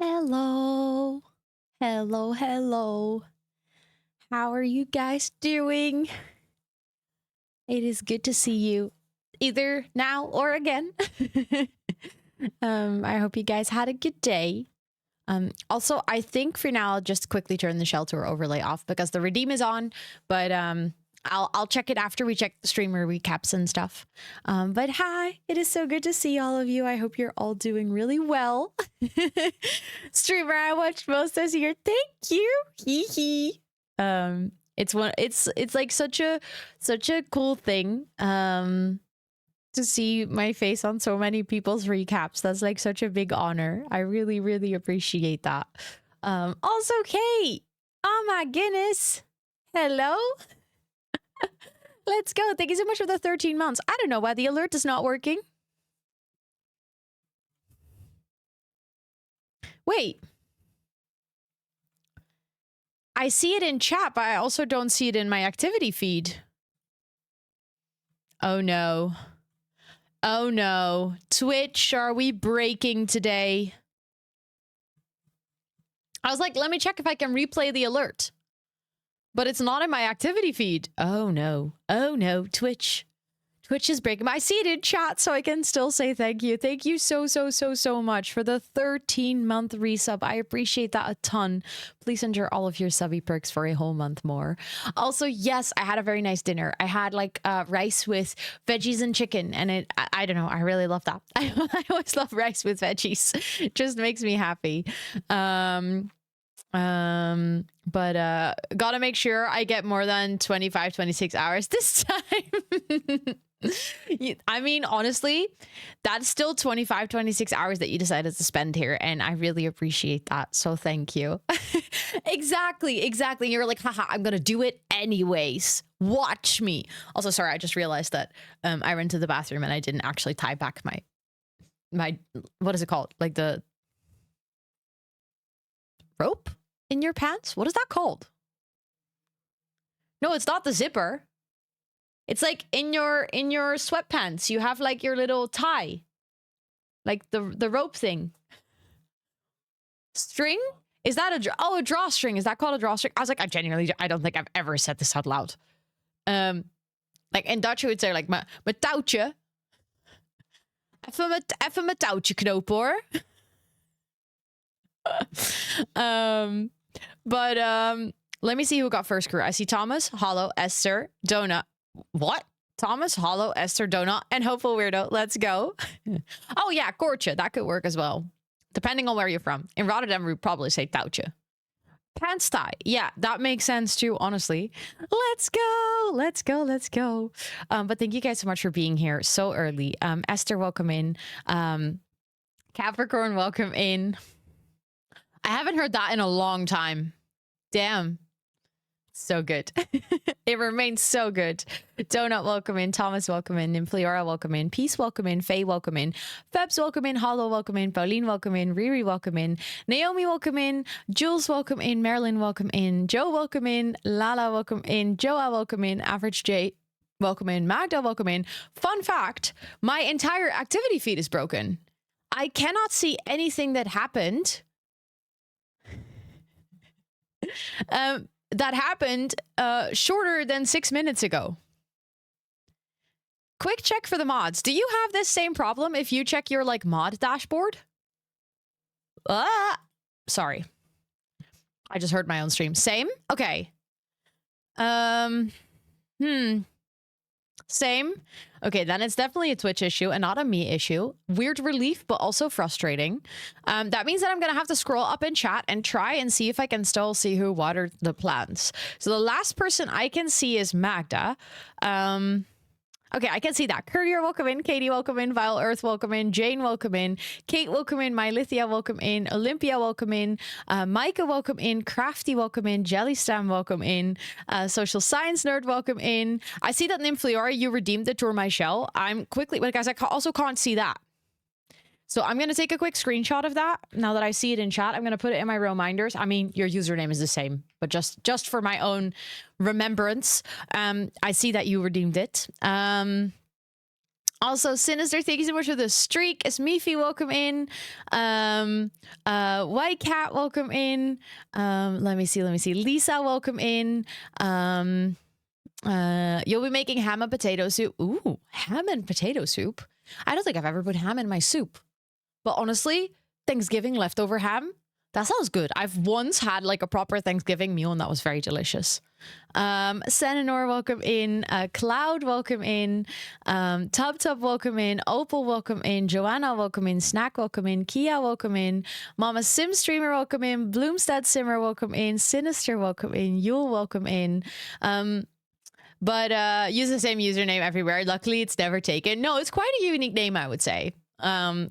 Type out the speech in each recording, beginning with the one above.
Hello. Hello, hello. How are you guys doing? It is good to see you either now or again. I hope you guys had a good day. Also, I think for now I'll just quickly turn the shelter overlay off because the redeem is on, but I'll check it after we check the streamer recaps and stuff. But hi, it is so good to see all of you. I hope you're all doing really well. Streamer I watched most this year. Thank you. Hee hee. It's like such a cool thing. To see my face on so many people's recaps. That's like such a big honor. I really, really appreciate that. Also, Kate. Oh my goodness. Hello. Let's go. Thank you so much for the 13 months. I don't know why the alert is not working. Wait. I see it in chat, but I also don't see it in my activity feed. Oh no. Oh no. Twitch, are we breaking today? I was like, let me check if I can replay the alert. But it's not in my activity feed. Oh no. Oh no. Twitch. Twitch is breaking. I see it in chat, so I can still say thank you. Thank you so much for the 13-month resub. I appreciate that a ton. Please enjoy all of your subby perks for a whole month more. Also, yes, I had a very nice dinner. I had like rice with veggies and chicken, and I don't know, I really love that. I always love rice with veggies. It just makes me happy. But gotta make sure I get more than 25-26 hours this time. I mean, honestly, that's still 25-26 hours that you decided to spend here, and I really appreciate that, so thank you. Exactly. You're like, haha, I'm gonna do it anyways. Watch me. Also, sorry, I just realized that I ran to the bathroom and I didn't actually tie back my what is it called? Like the rope in your pants? What is that called? No, it's not the zipper. It's like in your sweatpants, you have like your little tie. Like the rope thing. String? Is that a drawstring? Is that called a drawstring? I was like, I don't think I've ever said this out loud. Like in Dutch, you would say like, mijn touwtje. Even mijn touwtje knopen hoor. But let me see who got first crew. I see Thomas, Hollow, Esther, Donut. What? Thomas, Hollow, Esther, Donut, and Hopeful Weirdo. Let's go. Oh yeah, Kortje. That could work as well. Depending on where you're from. In Rotterdam, we'd probably say touwtje. Pants tie. Yeah, that makes sense too, honestly. Let's go. But thank you guys so much for being here so early. Esther, welcome in. Capricorn, welcome in. I haven't heard that in a long time. Damn. So good. It remains so good. Donut, welcome in. Thomas, welcome in. Nymphiora, welcome in. Peace, welcome in. Faye, welcome in. Febs, welcome in. Hollow, welcome in. Pauline, welcome in. Riri, welcome in. Naomi, welcome in. Jules, welcome in. Marilyn, welcome in. Joe, welcome in. Lala, welcome in. Joa, welcome in. Average J, welcome in. Magda, welcome in. Fun fact, my entire activity feed is broken. I cannot see anything that happened. That happened shorter than 6 minutes ago. Quick check for the mods. Do you have this same problem if you check your like mod dashboard? Sorry. I just heard my own stream. Same? Okay. Same? Okay, then it's definitely a Twitch issue and not a me issue. Weird relief, but also frustrating. That means that I'm going to have to scroll up in chat and try and see if I can still see who watered the plants. So the last person I can see is Magda. Okay, I can see that. Courier, welcome in. Katie, welcome in. Vile Earth, welcome in. Jane, welcome in. Kate, welcome in. Mylithia, welcome in. Olympia, welcome in. Micah, welcome in. Crafty, welcome in. Jellystam, welcome in. Social Science Nerd, welcome in. I see that Nymphiora, you redeemed the Tour My Shell. I'm quickly, but guys, I also can't see that. So I'm going to take a quick screenshot of that. Now that I see it in chat, I'm going to put it in my reminders. I mean, your username is the same, but just for my own remembrance, I see that you redeemed it. Also, Sinister, thank you so much for the streak. Esmifi, welcome in. White Cat, welcome in. Let me see. Lisa, welcome in. You'll be making ham and potato soup. Ooh, ham and potato soup. I don't think I've ever put ham in my soup. But honestly, Thanksgiving leftover ham, that sounds good. I've once had like a proper Thanksgiving meal and that was very delicious. Senanor, welcome in. Cloud, welcome in. Tub, welcome in. Opal, welcome in. Joanna, welcome in. Snack, welcome in. Kia, welcome in. Mama Sim Streamer, welcome in. Bloomstead Simmer, welcome in. Sinister, welcome in. Yule, welcome in. But use the same username everywhere. Luckily, it's never taken. No, it's quite a unique name, I would say,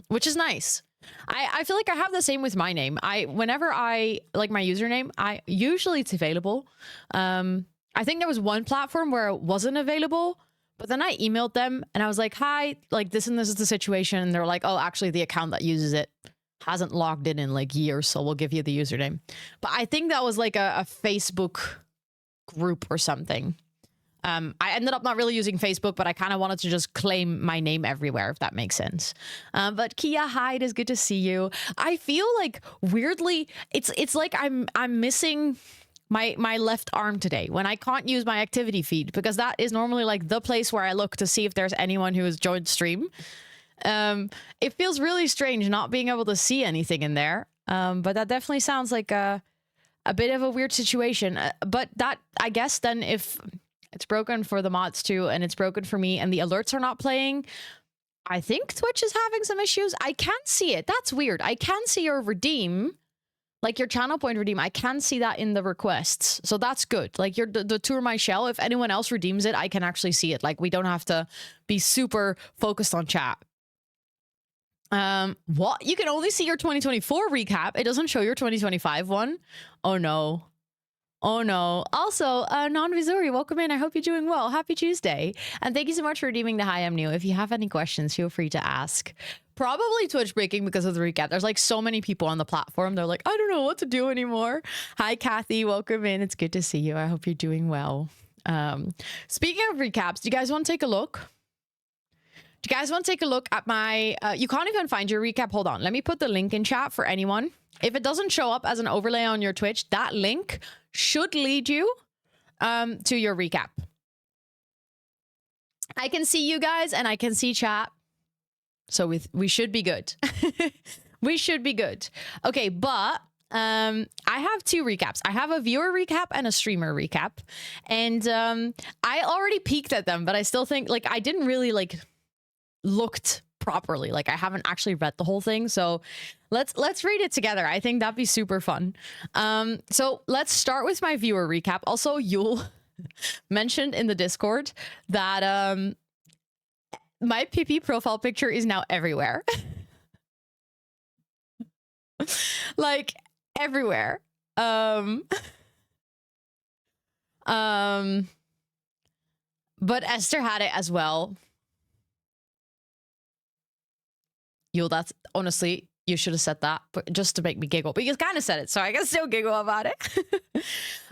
which is nice. I feel like I have the same with my name. Whenever I like my username, usually it's available. I think there was one platform where it wasn't available, but then I emailed them and I was like, hi, like this and this is the situation. And they're like, oh, actually the account that uses it hasn't logged in like years, so we'll give you the username. But I think that was like a Facebook group or something. I ended up not really using Facebook, but I kind of wanted to just claim my name everywhere, if that makes sense. But Kia, hi, it is good to see you. I feel like weirdly, it's like I'm missing my left arm today when I can't use my activity feed, because that is normally like the place where I look to see if there's anyone who has joined stream. It feels really strange not being able to see anything in there. But that definitely sounds like a bit of a weird situation. But that, I guess then if it's broken for the mods too, and it's broken for me, and the alerts are not playing, I think Twitch is having some issues. I can see it. That's weird. I can see your redeem, like your channel point redeem. I can see that in the requests. So that's good. Like the tour my shell, if anyone else redeems it, I can actually see it. Like we don't have to be super focused on chat. What? You can only see your 2024 recap. It doesn't show your 2025 one. Oh no. Oh no. Also, Non-Visuri, welcome in. I hope you're doing well. Happy Tuesday. And thank you so much for redeeming the Hi, I'm New. If you have any questions, feel free to ask. Probably Twitch breaking because of the recap. There's like so many people on the platform. They're like, I don't know what to do anymore. Hi, Kathy. Welcome in. It's good to see you. I hope you're doing well. Speaking of recaps, do you guys want to take a look? Do you guys want to take a look at my... you can't even find your recap. Hold on. Let me put the link in chat for anyone. If it doesn't show up as an overlay on your Twitch, that link should lead you to your recap. I can see you guys and I can see chat. So we should be good. We should be good. Okay, but I have two recaps. I have a viewer recap and a streamer recap. And I already peeked at them, but I still think like I didn't really like looked properly. Like I haven't actually read the whole thing. So let's read it together. I think that'd be super fun. So let's start with my viewer recap. Also, Yule mentioned in the Discord that my PP profile picture is now everywhere. Like everywhere. But Esther had it as well. Yule, that's honestly, you should have said that, but just to make me giggle. But you kind of said it, so I can still giggle about it.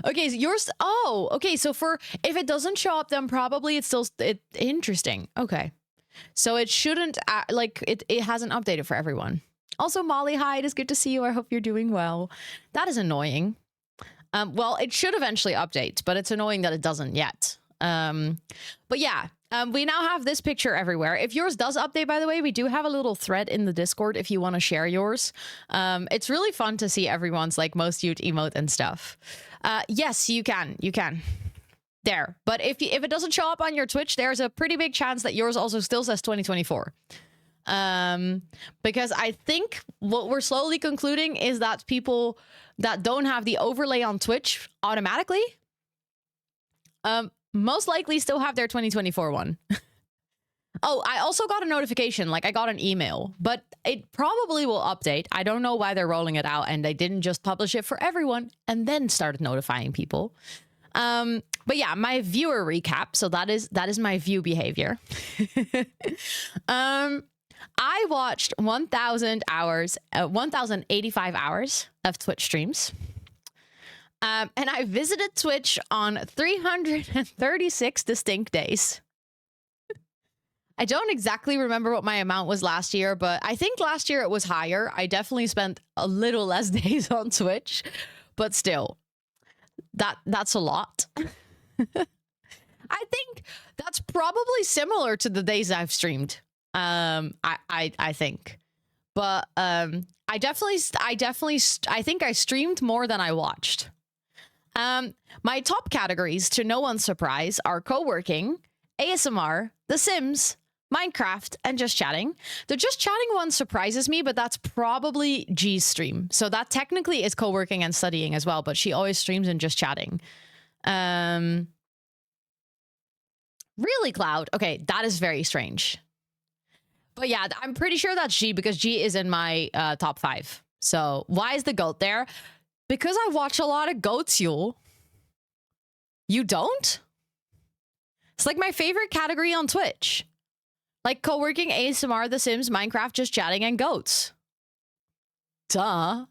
Okay, so yours. Oh, okay. So for if it doesn't show up, then probably it's still interesting. Okay, so it shouldn't like it hasn't updated for everyone. Also, Molly, hi, it is good to see you. I hope you're doing well. That is annoying. Well, it should eventually update, but it's annoying that it doesn't yet. But yeah. We now have this picture everywhere. If yours does update, by the way, we do have a little thread in the Discord if you want to share yours. It's really fun to see everyone's like most used emote and stuff. Yes, you can. You can. There. But if it doesn't show up on your Twitch, there's a pretty big chance that yours also still says 2024. Because I think what we're slowly concluding is that people that don't have the overlay on Twitch automatically, most likely still have their 2024 one. Oh, I also got a notification, like I got an email, but it probably will update. I don't know why they're rolling it out and they didn't just publish it for everyone and then started notifying people. But yeah, my viewer recap. So that is my view behavior. I watched 1,085 hours of Twitch streams. And I visited Twitch on 336 distinct days. I don't exactly remember what my amount was last year, but I think last year it was higher. I definitely spent a little less days on Twitch, but still, that's a lot. I think that's probably similar to the days I've streamed. I think, but I think I streamed more than I watched. My top categories, to no one's surprise, are co-working, ASMR, The Sims, Minecraft, and just chatting. The just chatting one surprises me, but that's probably G's stream. So that technically is co-working and studying as well, but she always streams in just chatting. Really, Cloud? Okay, that is very strange. But yeah, I'm pretty sure that's G because G is in my top 5. So why is the goat there? Because I watch a lot of goats, Yule. You don't? It's like my favorite category on Twitch. Like co-working, ASMR, The Sims, Minecraft, just chatting, and goats. Duh.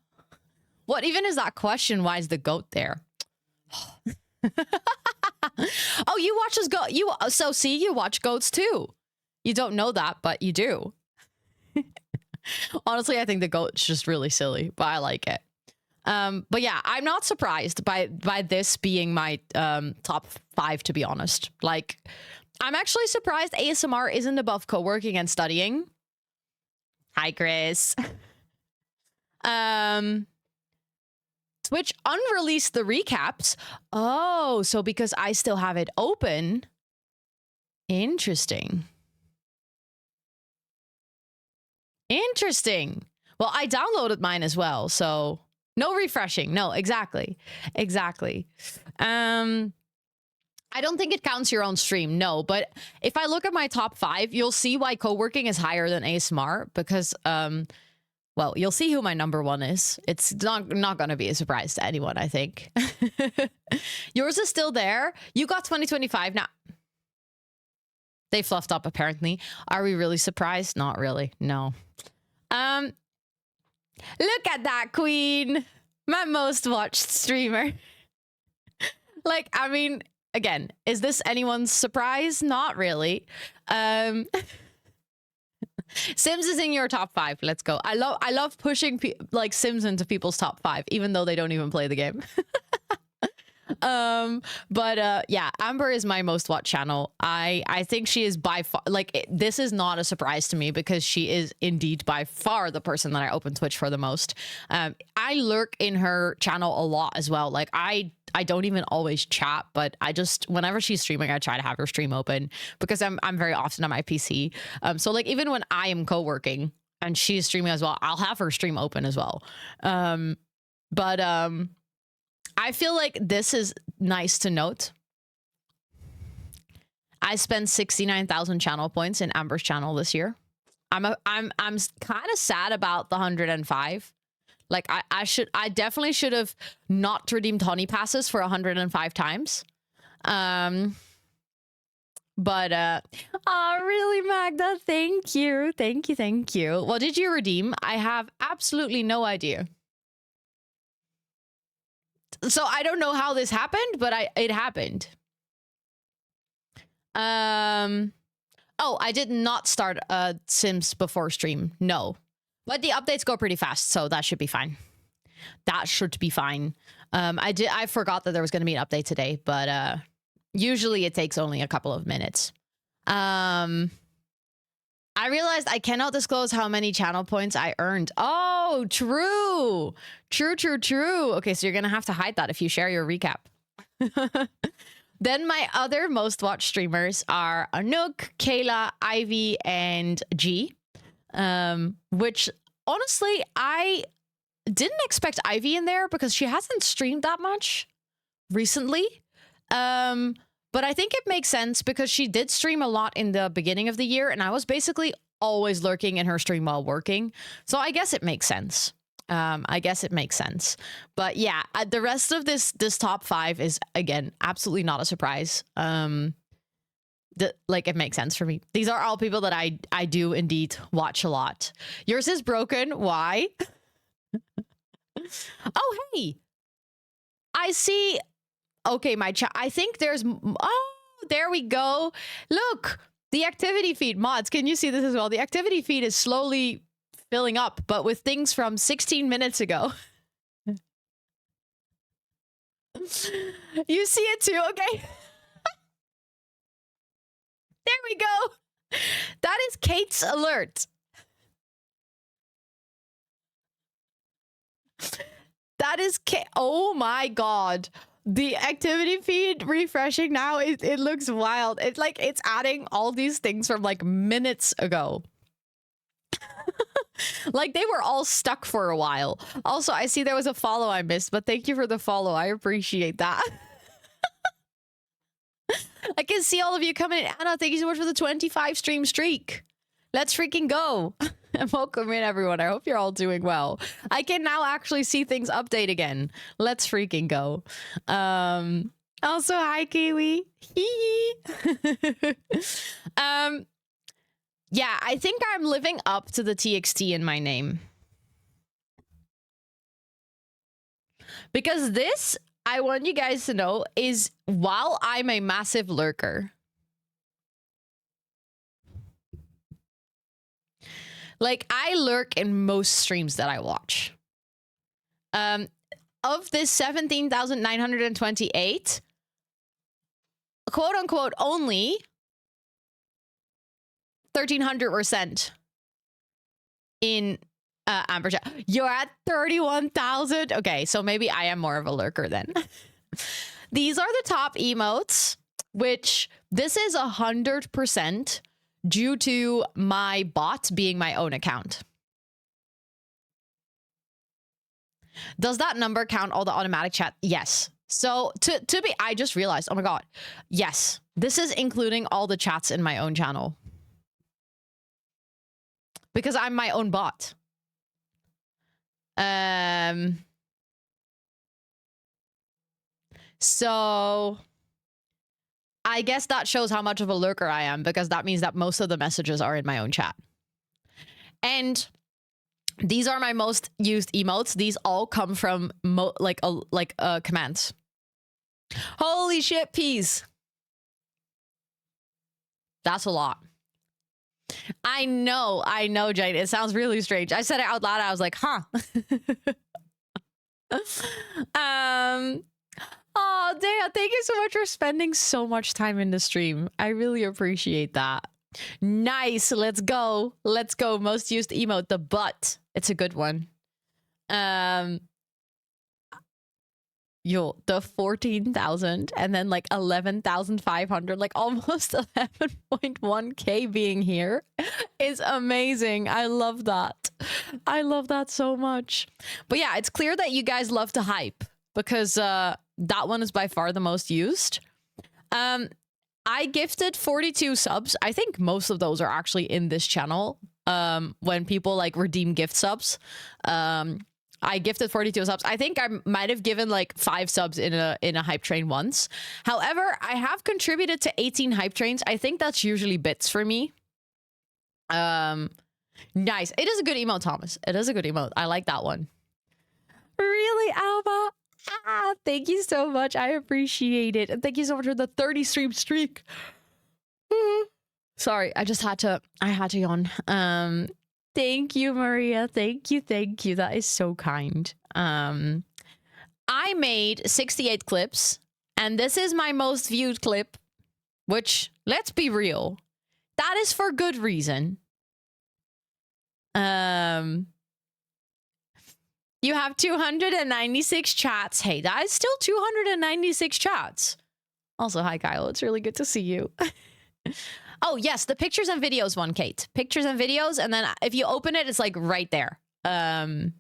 What even is that question? Why is the goat there? Oh, you watch us go. So see, you watch goats too. You don't know that, but you do. Honestly, I think the goat's just really silly, but I like it. But yeah, I'm not surprised by this being my top 5, to be honest. Like, I'm actually surprised ASMR isn't above co-working and studying. Hi, Chris. Twitch unreleased the recaps. Oh, so because I still have it open. Interesting. Interesting. Well, I downloaded mine as well, so no refreshing. No, exactly. Exactly. I don't think it counts your own stream, no, but if I look at my top 5, you'll see why co-working is higher than ASMR because well, you'll see who my number 1 is. It's not going to be a surprise to anyone, I think. Yours is still there. You got 2025 now. They fluffed up, apparently. Are we really surprised? Not really. No. Look at that, Queen. My most watched streamer. Like, I mean, again, is this anyone's surprise? Not really. Sims is in your top 5. Let's go. I love pushing like Sims into people's top 5, even though they don't even play the game. But yeah, Amber is my most watched channel. I think she is by far, like, this is not a surprise to me because she is indeed by far the person that I open Twitch for the most. I lurk in her channel a lot as well. Like, I don't even always chat, but I just, whenever she's streaming, I try to have her stream open because I'm very often on my PC. So like, even when I am co-working and she's streaming as well, I'll have her stream open as well. But I feel like this is nice to note. I spent 69,000 channel points in Amber's channel this year. I'm kind of sad about the 105. Like, I definitely should have not redeemed honey passes for 105 times. But oh, really, Magda? Thank you. Thank you. Thank you. What did you redeem? I have absolutely no idea. So I don't know how this happened, but it happened. Oh, I did not start Sims before stream. No. But the updates go pretty fast, so that should be fine. That should be fine. I forgot that there was going to be an update today, but usually it takes only a couple of minutes. I realized I cannot disclose how many channel points I earned. Oh, true. True. Okay, so you're going to have to hide that if you share your recap. Then my other most watched streamers are Anouk, Kayla, Ivy, and G. Which honestly, I didn't expect Ivy in there because she hasn't streamed that much recently. But I think it makes sense because she did stream a lot in the beginning of the year, and I was basically always lurking in her stream while working. So I guess it makes sense. But yeah, the rest of this top 5 is, again, absolutely not a surprise. Like, it makes sense for me. These are all people that I do indeed watch a lot. Yours is broken. Why? Oh, hey. I see. Okay, my chat. I think there's... Oh, there we go. Look. The activity feed, mods, can you see this as well? The activity feed is slowly filling up, but with things from 16 minutes ago. You see it too? Okay. There we go. That is Kate's alert. That is oh my god. The activity feed refreshing now, it looks wild. It's like it's adding all these things from like minutes ago. Like they were all stuck for a while. Also, I see there was a follow I missed, but thank you for the follow. I appreciate that. I can see all of you coming in. Anna, thank you so much for the 25 stream streak. Let's freaking go. And welcome in, everyone. I hope you're all doing well. I can now actually see things update again. Let's freaking go. Also, hi, Kiwi. Yeah, I think I'm living up to the TXT in my name. Because this, I want you guys to know, is while I'm a massive lurker. Like, I lurk in most streams that I watch. Of this 17,928, quote unquote, only 1,300 were sent in Amber Chat. You're at 31,000. Okay, so maybe I am more of a lurker then. These are the top emotes, which this is 100% due to my bot being my own account. Does that number count all the automatic chat? Yes. So to be, I just realized, oh my God. Yes, this is including all the chats in my own channel. Because I'm my own bot. So I guess that shows how much of a lurker I am, because that means that most of the messages are in my own chat. And these are my most used emotes. These all come from commands. Holy shit, peas. That's a lot. I know, Jane. It sounds really strange. I said it out loud. I was like, huh. Oh, Dea, thank you so much for spending so much time in the stream. I really appreciate that. Nice. Let's go. Let's go. Most used emote, the butt. It's a good one. Yo, the 14,000 and then like 11,500, like almost 11.1k being here is amazing. I love that. I love that so much. But yeah, it's clear that you guys love to hype, because that one is by far the most used. I gifted 42 subs. I think most of those are actually in this channel. When people like redeem gift subs. I gifted 42 subs. I think I might have given like 5 subs in a hype train once. However, I have contributed to 18 hype trains. I think that's usually bits for me. Nice. It is a good emote, Thomas. It is a good emote. I like that one. Really, Alba? Ah, thank you so much. I appreciate it. And thank you so much for the 30 stream streak. Sorry, I had to yawn. Thank you, Maria. Thank you. That is so kind. I made 68 clips, and this is my most viewed clip, which, let's be real, that is for good reason. You have 296 chats. Hey, that is still 296 chats. Also, hi, Kyle. It's really good to see you. Oh, yes, the pictures and videos one, Kate. Pictures and videos, and then if you open it, it's like right there. I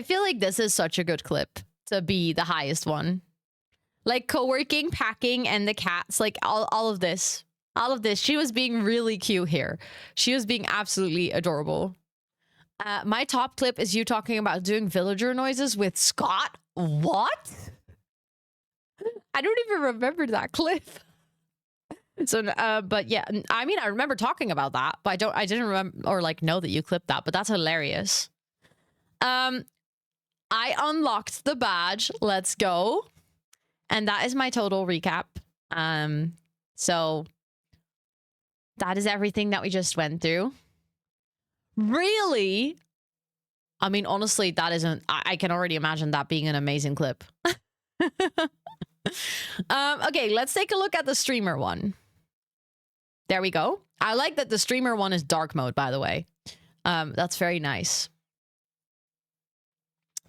feel like this is such a good clip to be the highest one. Like co-working, packing, and the cats, like all of this. All of this. She was being really cute here. She was being absolutely adorable. My top clip is you talking about doing villager noises with Scott. What? I don't even remember that clip. So, but yeah, I mean, I remember talking about that, but I didn't remember or like know that you clipped that, but that's hilarious. I unlocked the badge. Let's go. And that is my total recap. So that is everything that we just went through. Really? I mean, honestly, that isn't... I can already imagine that being an amazing clip. Okay, let's take a look at the streamer one. There we go. I like that the streamer one is dark mode, by the way. That's very nice.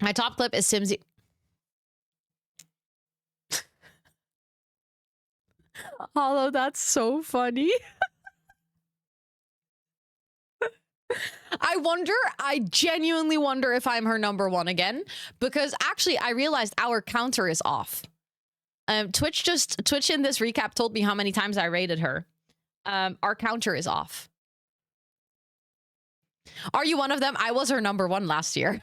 My top clip is Simsy. Hollow, that's so funny. I genuinely wonder if I'm her number one again, because actually I realized our counter is off. Twitch in this recap told me how many times I rated her. Our counter is off. Are you one of them? I was her number one last year.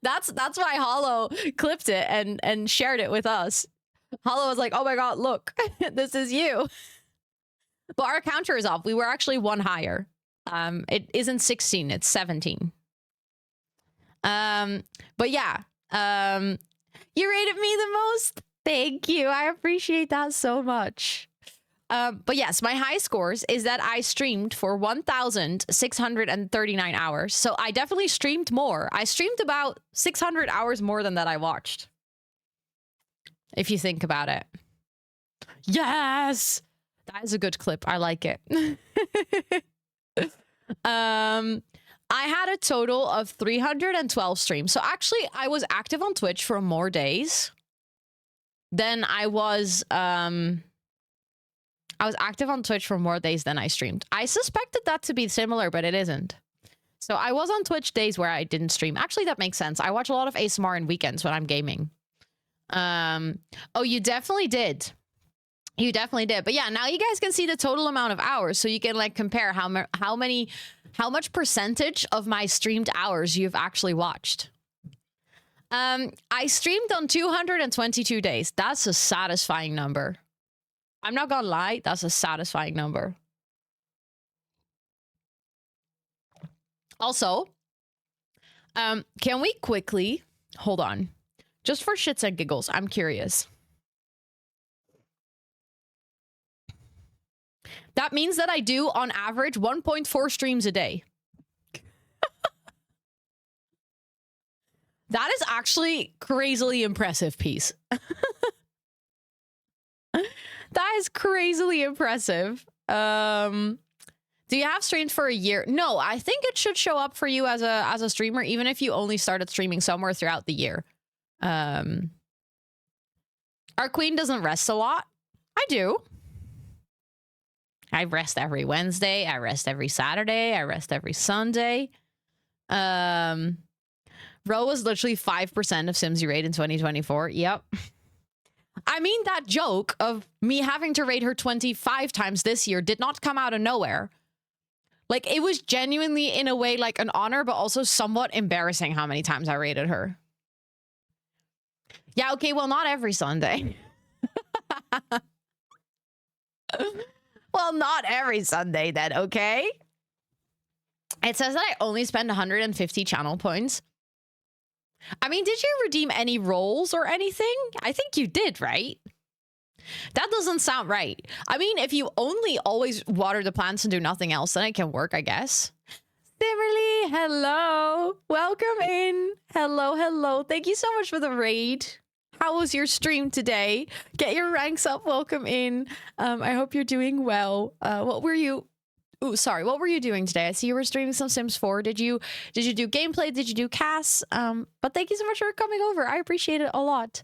That's why Hollow clipped it and shared it with us. Hollow was like, oh my god, look, this is you. But our counter is off. We were actually one higher. It isn't 16, it's 17. But yeah, you rated me the most. Thank you. I appreciate that so much. But yes, my high scores is that I streamed for 1,639 hours. So I definitely streamed more. I streamed about 600 hours more than that I watched. If you think about it. Yes! That is a good clip. I like it. I had a total of 312 streams. So actually, I was active on Twitch for more days than I was active on Twitch for more days than I streamed. I suspected that to be similar, but it isn't. So I was on Twitch days where I didn't stream. Actually, that makes sense. I watch a lot of ASMR in weekends when I'm gaming. Oh, you definitely did. You definitely did. But yeah, now you guys can see the total amount of hours, so you can like compare how much percentage of my streamed hours you've actually watched. I streamed on 222 days. That's a satisfying number. I'm not gonna lie, that's a satisfying number. Also, can we quickly hold on? Just for shits and giggles, I'm curious. That means that I do, on average, 1.4 streams a day. That is actually crazily impressive, piece. That is crazily impressive. Do you have streamed for a year? No, I think it should show up for you as a streamer, even if you only started streaming somewhere throughout the year. Our queen doesn't rest a lot. I do. I rest every Wednesday. I rest every Saturday. I rest every Sunday. Ro was literally 5% of Sims you raid in 2024. Yep. I mean, that joke of me having to raid her 25 times this year did not come out of nowhere. Like, it was genuinely, in a way, like an honor, but also somewhat embarrassing how many times I raided her. Yeah, okay, well, not every Sunday. Well, not every Sunday then, okay? It says that I only spend 150 channel points. I mean, did you redeem any roles or anything? I think you did, right? That doesn't sound right. I mean, if you only always water the plants and do nothing else, then it can work, I guess. Simmerly, hello. Welcome in. Hello, hello. Thank you so much for the raid. How was your stream today? Get your ranks up. Welcome in. I hope you're doing well. What were you... Ooh, sorry. What were you doing today? I see you were streaming some Sims 4. Did you do gameplay? Did you do casts? But thank you so much for coming over. I appreciate it a lot.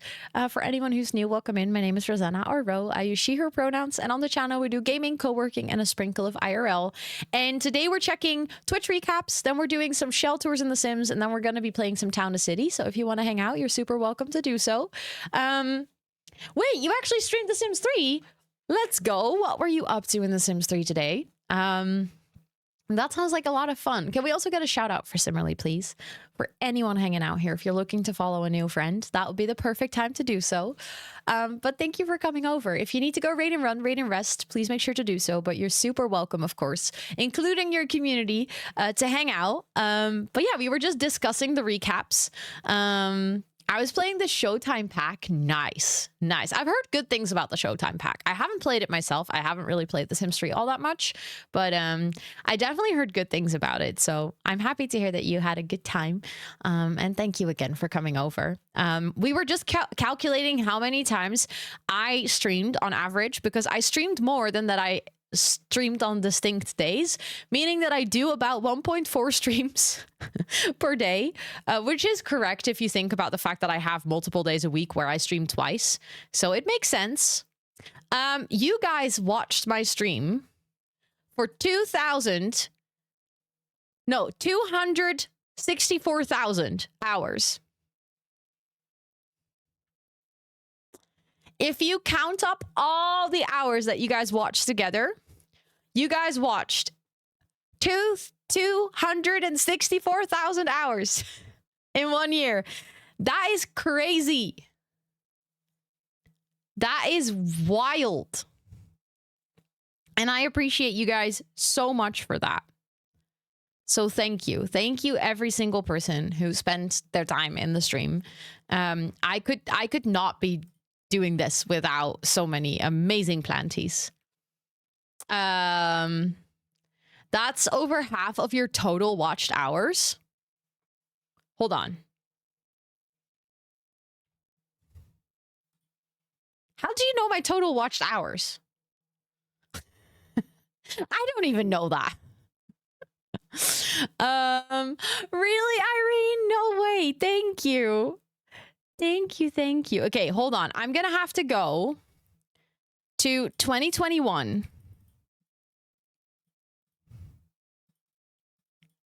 For anyone who's new, welcome in. My name is Rosanna, or Ro. I use she, her pronouns. And on the channel, we do gaming, co-working, and a sprinkle of IRL. And today we're checking Twitch recaps. Then we're doing some shell tours in The Sims. And then we're going to be playing some Town to City. So if you want to hang out, you're super welcome to do so. Wait, you actually streamed The Sims 3? Let's go. What were you up to in The Sims 3 today? That sounds like a lot of fun. Can we also get a shout out for Simmerly, please? For anyone hanging out here, if you're looking to follow a new friend, that would be the perfect time to do so. But thank you for coming over. If you need to go raid and run, raid and rest, please make sure to do so. But you're super welcome, of course, including your community, to hang out. But yeah, we were just discussing the recaps. I was playing the Showtime pack. Nice. Nice. I've heard good things about the Showtime pack. I haven't played it myself. I haven't really played The Sims 3 all that much, but I definitely heard good things about it. So I'm happy to hear that you had a good time. And thank you again for coming over. We were just calculating how many times I streamed on average, because I streamed more than that I streamed on distinct days, meaning that I do about 1.4 streams per day, which is correct if you think about the fact that I have multiple days a week where I stream twice. So it makes sense. You guys watched my stream for 264,000 hours. If you count up all the hours that you guys watched together, you guys watched 264,000 hours in 1 year. That is crazy. That is wild. And I appreciate you guys so much for that. So thank you. Thank you, every single person who spent their time in the stream. I could not be doing this without so many amazing planties. That's over half of your total watched hours. Hold on. How do you know my total watched hours? I don't even know that. Really, Irene? No way. Thank you. Thank you, thank you. Okay, hold on. I'm gonna have to go to 2021.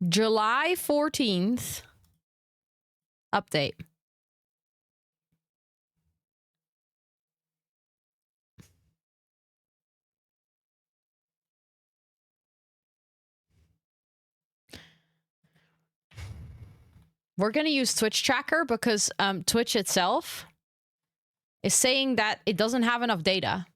July 14th. Update. We're going to use Twitch Tracker because Twitch itself is saying that it doesn't have enough data.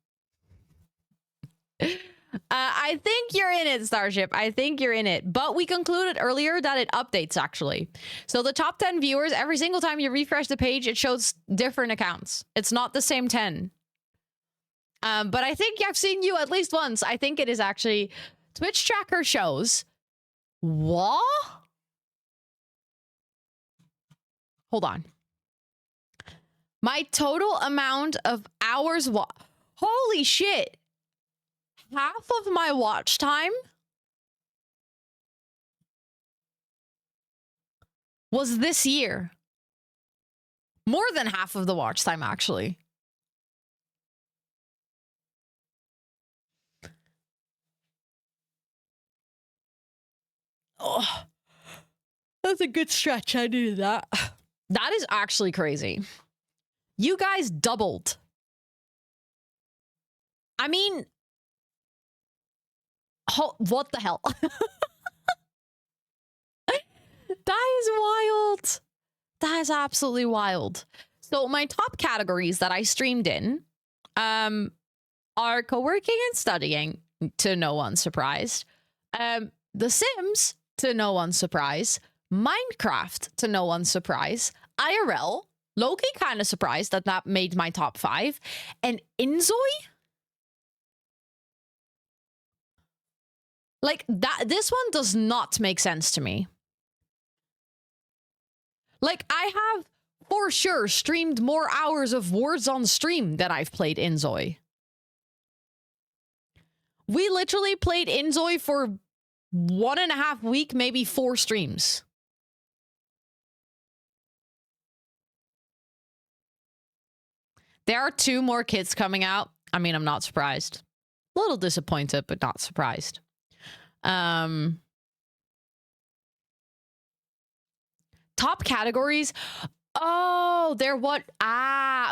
I think you're in it, Starship. I think you're in it. But we concluded earlier that it updates, actually. So the top 10 viewers, every single time you refresh the page, it shows different accounts. It's not the same 10. But I think I've seen you at least once. I think it is actually... Twitch Tracker shows... What? Hold on. My total amount of hours... Holy shit! Half of my watch time was this year. More than half of the watch time, actually. Oh, that's a good stretch. I needed that. That is actually crazy. You guys doubled. I mean... what the hell? That is wild. That is absolutely wild. So my top categories that I streamed in are co-working and studying, to no one's surprise. The Sims, to no one's surprise. Minecraft, to no one's surprise. IRL, low-key kind of surprised that that made my top 5. And Inzoi? Like, this one does not make sense to me. Like, I have, for sure, streamed more hours of Words on Stream than I've played Inzoi. We literally played Inzoi for 1.5 weeks, maybe 4 streams. There are 2 more kits coming out. I mean, I'm not surprised. A little disappointed, but not surprised. Top categories. Oh, they're what?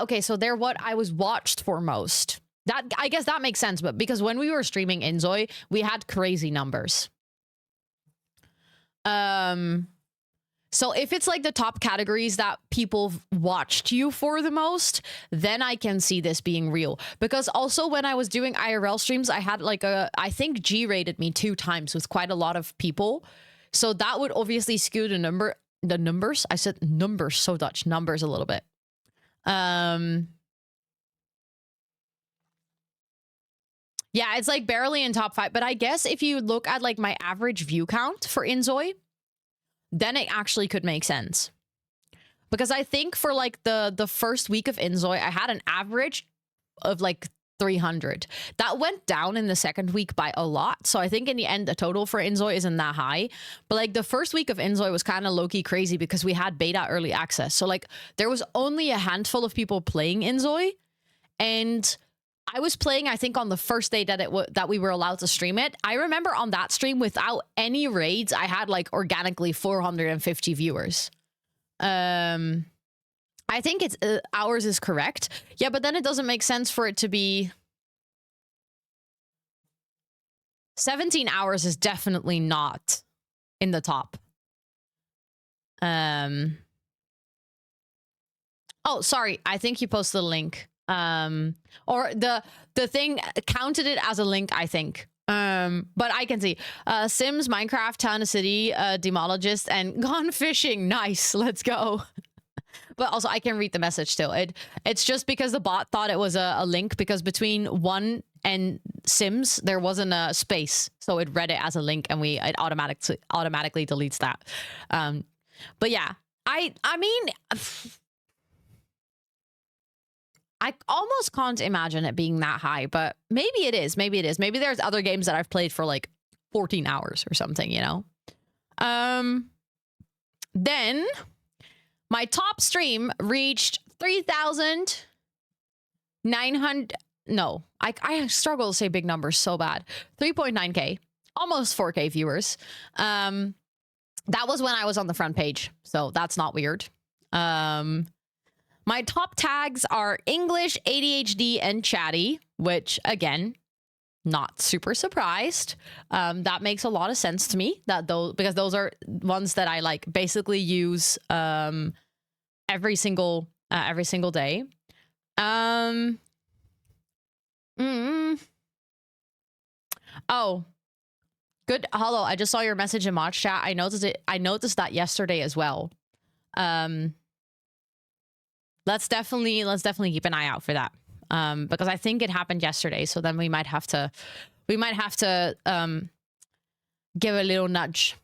Okay. So they're what I was watched for most. That, I guess that makes sense, but because when we were streaming Inzoi, we had crazy numbers. So if it's like the top categories that people watched you for the most, then I can see this being real. Because also when I was doing IRL streams, I had like I think G rated me 2 times with quite a lot of people. So that would obviously skew the the numbers. I said numbers, so Dutch. Numbers a little bit. Yeah, it's like barely in top 5. But I guess if you look at like my average view count for Inzoi, then it actually could make sense. Because I think for like the first week of Inzoi, I had an average of like 300. That went down in the second week by a lot. So I think in the end, the total for Inzoi isn't that high. But like the first week of Inzoi was kind of low-key crazy because we had beta early access. So like there was only a handful of people playing Inzoi. And I was playing, I think, on the first day that we were allowed to stream it. I remember on that stream, without any raids, I had like organically 450 viewers. I think it's ours is correct. Yeah, but then it doesn't make sense for it to be 17 hours is definitely not in the top. Oh, sorry. I think you posted a link. Or the thing counted it as a link, I think. But I can see Sims, Minecraft, Town and City, Demologist, and Gone Fishing. Nice. Let's go. But also I can read the message still. It's just because the bot thought it was a link, because between 1 and Sims there wasn't a space, so it read it as a link, and it automatically deletes that. But yeah, I mean, I almost can't imagine it being that high, but maybe it is. Maybe it is. Maybe there's other games that I've played for like 14 hours or something, you know? Then my top stream reached 3,900. No, I struggle to say big numbers so bad. 3.9K, almost 4K viewers. That was when I was on the front page, so that's not weird. My top tags are English, ADHD, and chatty, which again, not super surprised. That makes a lot of sense to me, because those are ones that I like basically use every single day. Oh, good. Hello, I just saw your message in Mod Chat. I noticed that yesterday as well. Let's definitely keep an eye out for that. Because I think it happened yesterday, so then we might have to give a little nudge.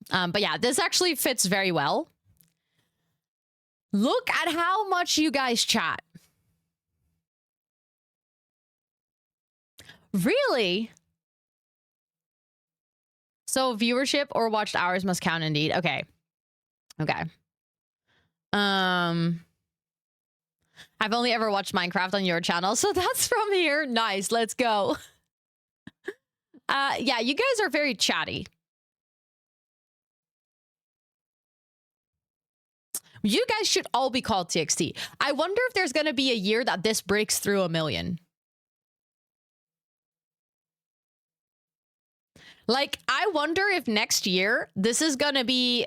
But yeah, this actually fits very well. Look at how much you guys chat. Really? So viewership or watched hours must count indeed. Okay. I've only ever watched Minecraft on your channel, so that's from here. Nice, let's go. Yeah, you guys are very chatty. You guys should all be called TXT. I wonder if there's gonna be a year that this breaks through 1 million. Like, I wonder if next year this is gonna be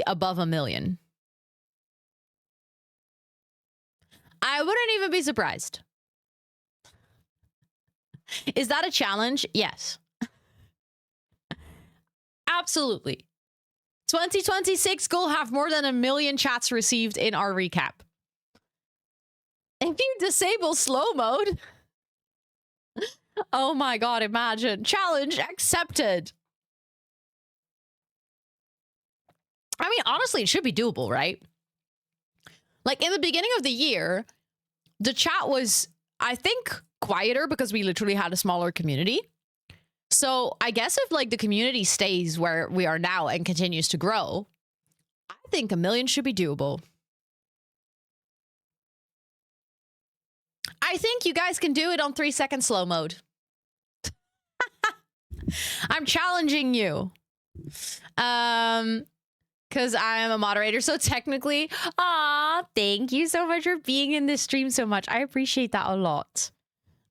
above 1 million. I wouldn't even be surprised. Is that a challenge? Yes. Absolutely. 2026 goal, have more than 1 million chats received in our recap. If you disable slow mode. Oh my god, imagine. Challenge accepted. I mean, honestly, it should be doable, right? Like, in the beginning of the year, the chat was, I think, quieter because we literally had a smaller community. So I guess if like the community stays where we are now and continues to grow, I think 1 million should be doable. I think you guys can do it on 3-second slow mode. I'm challenging you. Because I am a moderator, so technically, thank you so much for being in this stream so much. I appreciate that a lot.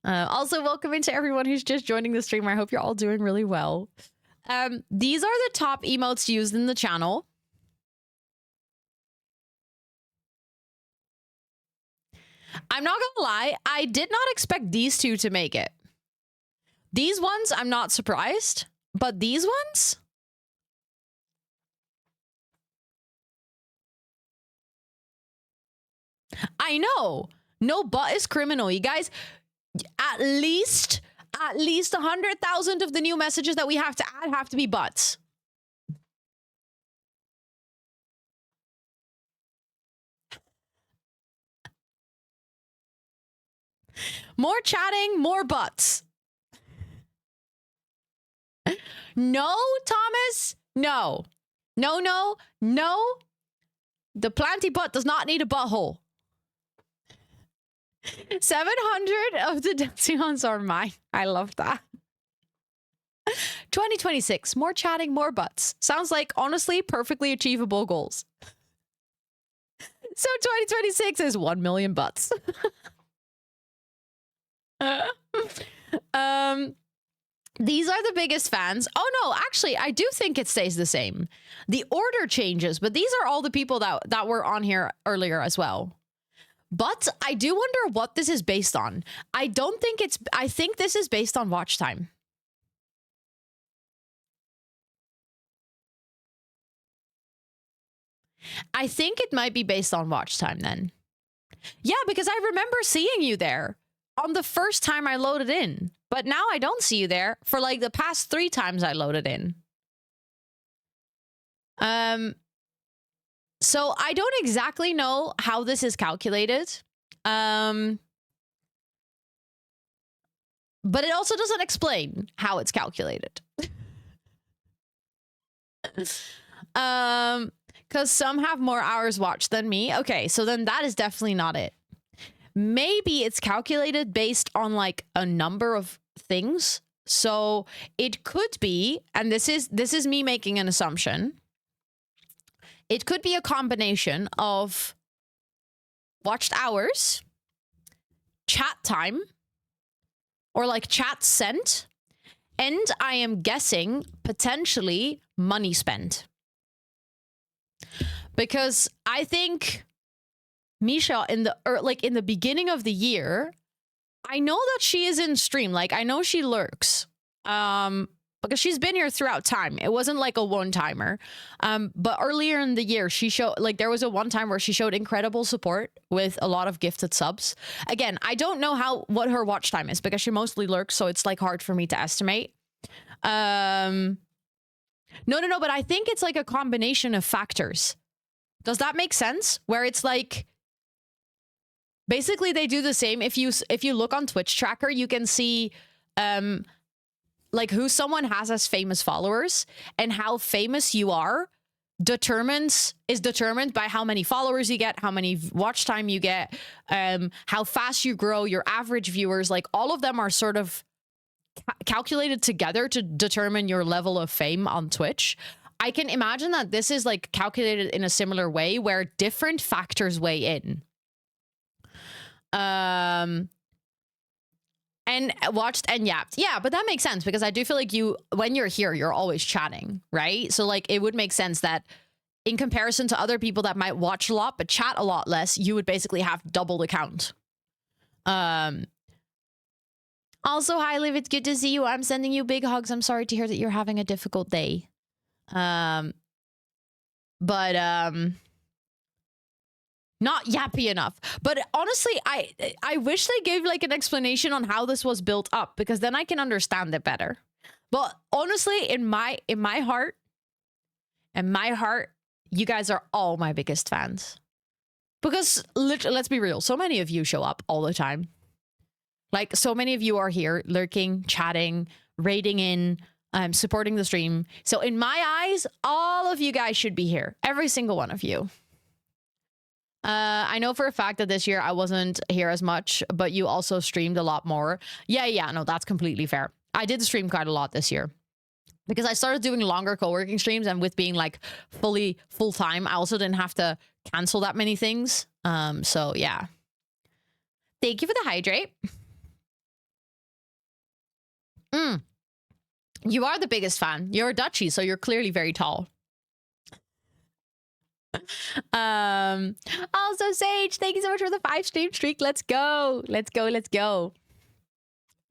Also, welcome into everyone who's just joining the stream. I hope you're all doing really well. These are the top emotes used in the channel. I'm not gonna lie, I did not expect these two to make it. These ones, I'm not surprised, but these ones? I know. No but is criminal, you guys. At least 100,000 of the new messages that we have to add have to be buts. More chatting, more butts. No, Thomas. No. No, no, no. The planty butt does not need a butthole. 700 of the Delcions are mine. I love that. 2026, more chatting, more butts. Sounds like, honestly, perfectly achievable goals. So 2026 is 1 million butts. These are the biggest fans. Oh no, actually, I do think it stays the same. The order changes, but these are all the people that were on here earlier as well. But I do wonder what this is based on. I think this is based on watch time. I think it might be based on watch time then. Yeah, because I remember seeing you there on the first time I loaded in. But now I don't see you there for like the past 3 times I loaded in. So I don't exactly know how this is calculated. But it also doesn't explain how it's calculated. Because some have more hours watched than me. Okay, so then that is definitely not it. Maybe it's calculated based on like a number of things. So it could be, and this is me making an assumption. It could be a combination of watched hours, chat time, or like chat sent, and I am guessing potentially money spent. Because I think Misha in the beginning of the year, I know that she is in stream. Like I know she lurks. Because she's been here throughout time. It wasn't like a one-timer. But earlier in the year, she showed like there was a one time where she showed incredible support with a lot of gifted subs. Again, I don't know what her watch time is because she mostly lurks, so it's like hard for me to estimate. No, but I think it's like a combination of factors. Does that make sense? Where it's like basically they do the same. If you look on Twitch tracker, you can see like who someone has as famous followers, and how famous you are is determined by how many followers you get, how many watch time you get, how fast you grow, your average viewers, like all of them are sort of calculated together to determine your level of fame on Twitch. I can imagine that this is like calculated in a similar way where different factors weigh in. And watched and yapped. Yeah, but that makes sense because I do feel like when you're here, you're always chatting, right? So like it would make sense that in comparison to other people that might watch a lot but chat a lot less, you would basically have double the count. Also, hi, Liv, it's good to see you. I'm sending you big hugs. I'm sorry to hear that you're having a difficult day. Not yappy enough. But honestly, I wish they gave like an explanation on how this was built up, because then I can understand it better. But honestly, in my heart, you guys are all my biggest fans. Because let's be real, so many of you show up all the time. Like so many of you are here lurking, chatting, raiding in, supporting the stream. So in my eyes, all of you guys should be here. Every single one of you. I know for a fact that this year I wasn't here as much, but you also streamed a lot more. Yeah, no, that's completely fair. I did stream quite a lot this year because I started doing longer co-working streams, and with being like full-time, I also didn't have to cancel that many things. So yeah. Thank you for the hydrate. You are the biggest fan. You're a Dutchie, so you're clearly very tall. Also Sage, thank you so much for the 5 stream streak. Let's go.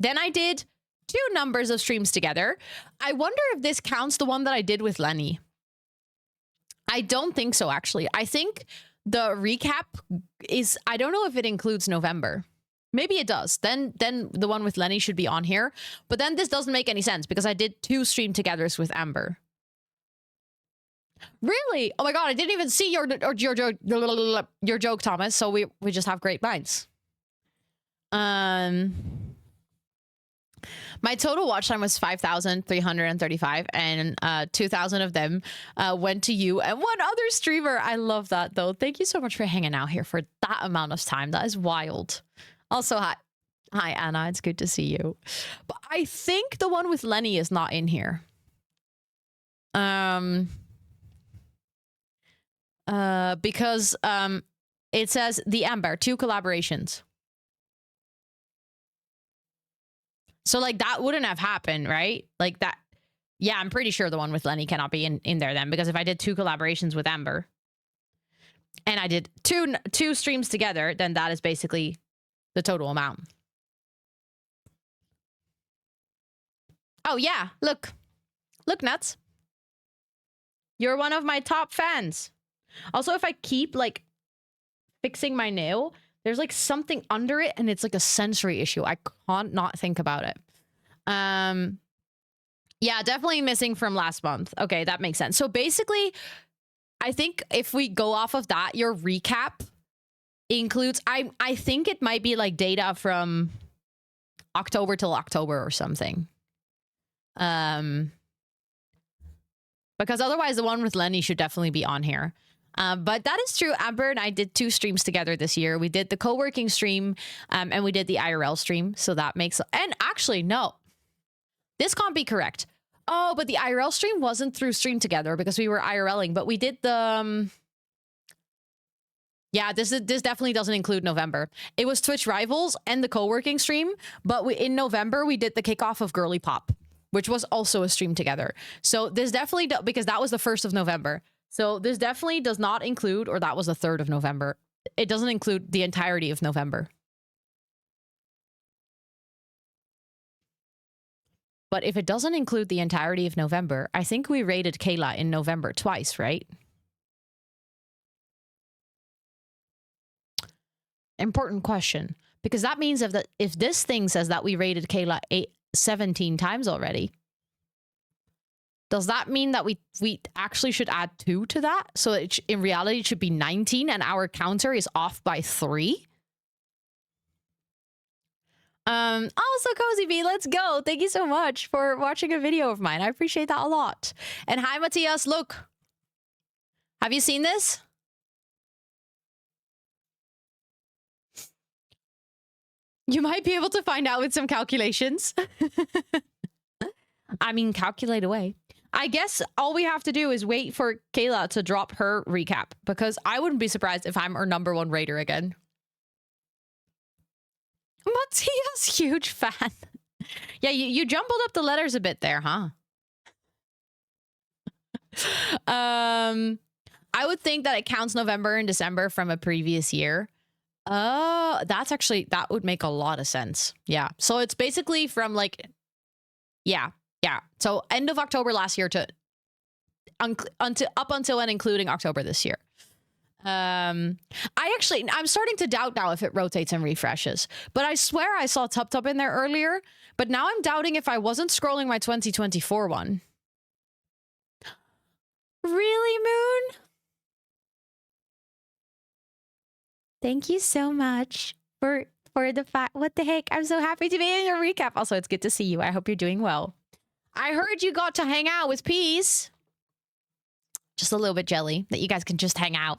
Then I did 2 numbers of streams together. I wonder if this counts the one that I did with Lenny. I don't think so, actually. I think the recap is, I don't know if it includes November. Maybe it does. Then the one with Lenny should be on here. But then this doesn't make any sense because I did 2 stream togethers with Amber. Really? Oh my god, I didn't even see your joke, Thomas. So we just have great minds. My total watch time was 5,335, and 2,000 of them went to you and one other streamer. I love that, though. Thank you so much for hanging out here for that amount of time. That is wild. Also, hi, Anna. It's good to see you. But I think the one with Lenny is not in here. Because it says the Amber 2 collaborations. So, like, that wouldn't have happened, right? Like, that... Yeah, I'm pretty sure the one with Lenny cannot be in there then, because if I did 2 collaborations with Amber, and I did two streams together, then that is basically the total amount. Oh, yeah. Look. Look, Nuts. You're one of my top fans. Also, if I keep, like, fixing my nail... There's like something under it and it's like a sensory issue. I can't not think about it. Yeah, definitely missing from last month. Okay, that makes sense. So basically, I think if we go off of that, your recap includes, I think it might be like data from October till October or something. Because otherwise the one with Lenny should definitely be on here. But that is true. Amber and I did 2 streams together this year. We did the co-working stream, and we did the IRL stream. So that makes... And actually, no. This can't be correct. Oh, but the IRL stream wasn't through Stream Together because we were IRLing. But we did the... Yeah, this definitely doesn't include November. It was Twitch Rivals and the co-working stream. But in November, we did the kickoff of Girly Pop, which was also a stream together. So this definitely... Because that was the 1st of November. So this definitely does not include, or that was the 3rd of November. It doesn't include the entirety of November. But if it doesn't include the entirety of November, I think we raided Kayla in November twice, right? Important question. Because that means if this thing says that we raided Kayla 17 times already, does that mean that we actually should add 2 to that? So in reality, it should be 19 and our counter is off by 3? Also, Cozy Bee, let's go. Thank you so much for watching a video of mine. I appreciate that a lot. And hi, Matthias. Look. Have you seen this? You might be able to find out with some calculations. I mean, calculate away. I guess all we have to do is wait for Kayla to drop her recap, because I wouldn't be surprised if I'm her #1 raider again. Matthias, huge fan. Yeah, you jumbled up the letters a bit there, huh? I would think that it counts November and December from a previous year. Oh, that would make a lot of sense. Yeah. So it's basically from like, yeah. So end of October last year to up until and including October this year. I'm starting to doubt now if it rotates and refreshes, but I swear I saw Tub in there earlier, but now I'm doubting if I wasn't scrolling my 2024 one. Really, Moon? Thank you so much for the fact. What the heck? I'm so happy to be in your recap. Also, it's good to see you. I hope you're doing well. I heard you got to hang out with Peace. Just a little bit jelly that you guys can just hang out.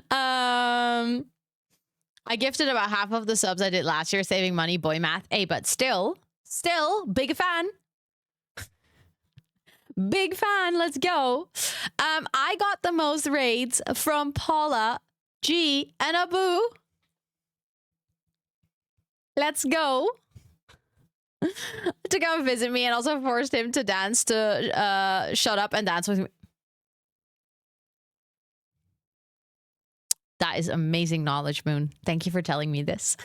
I gifted about half of the subs I did last year, saving money, boy math. Hey, but still, big fan. Big fan. Let's go. I got the most raids from Paula, G, and Abu. Let's go. To come visit me, and also forced him to dance to shut up and dance with me. That is amazing knowledge, Moon. Thank you for telling me this.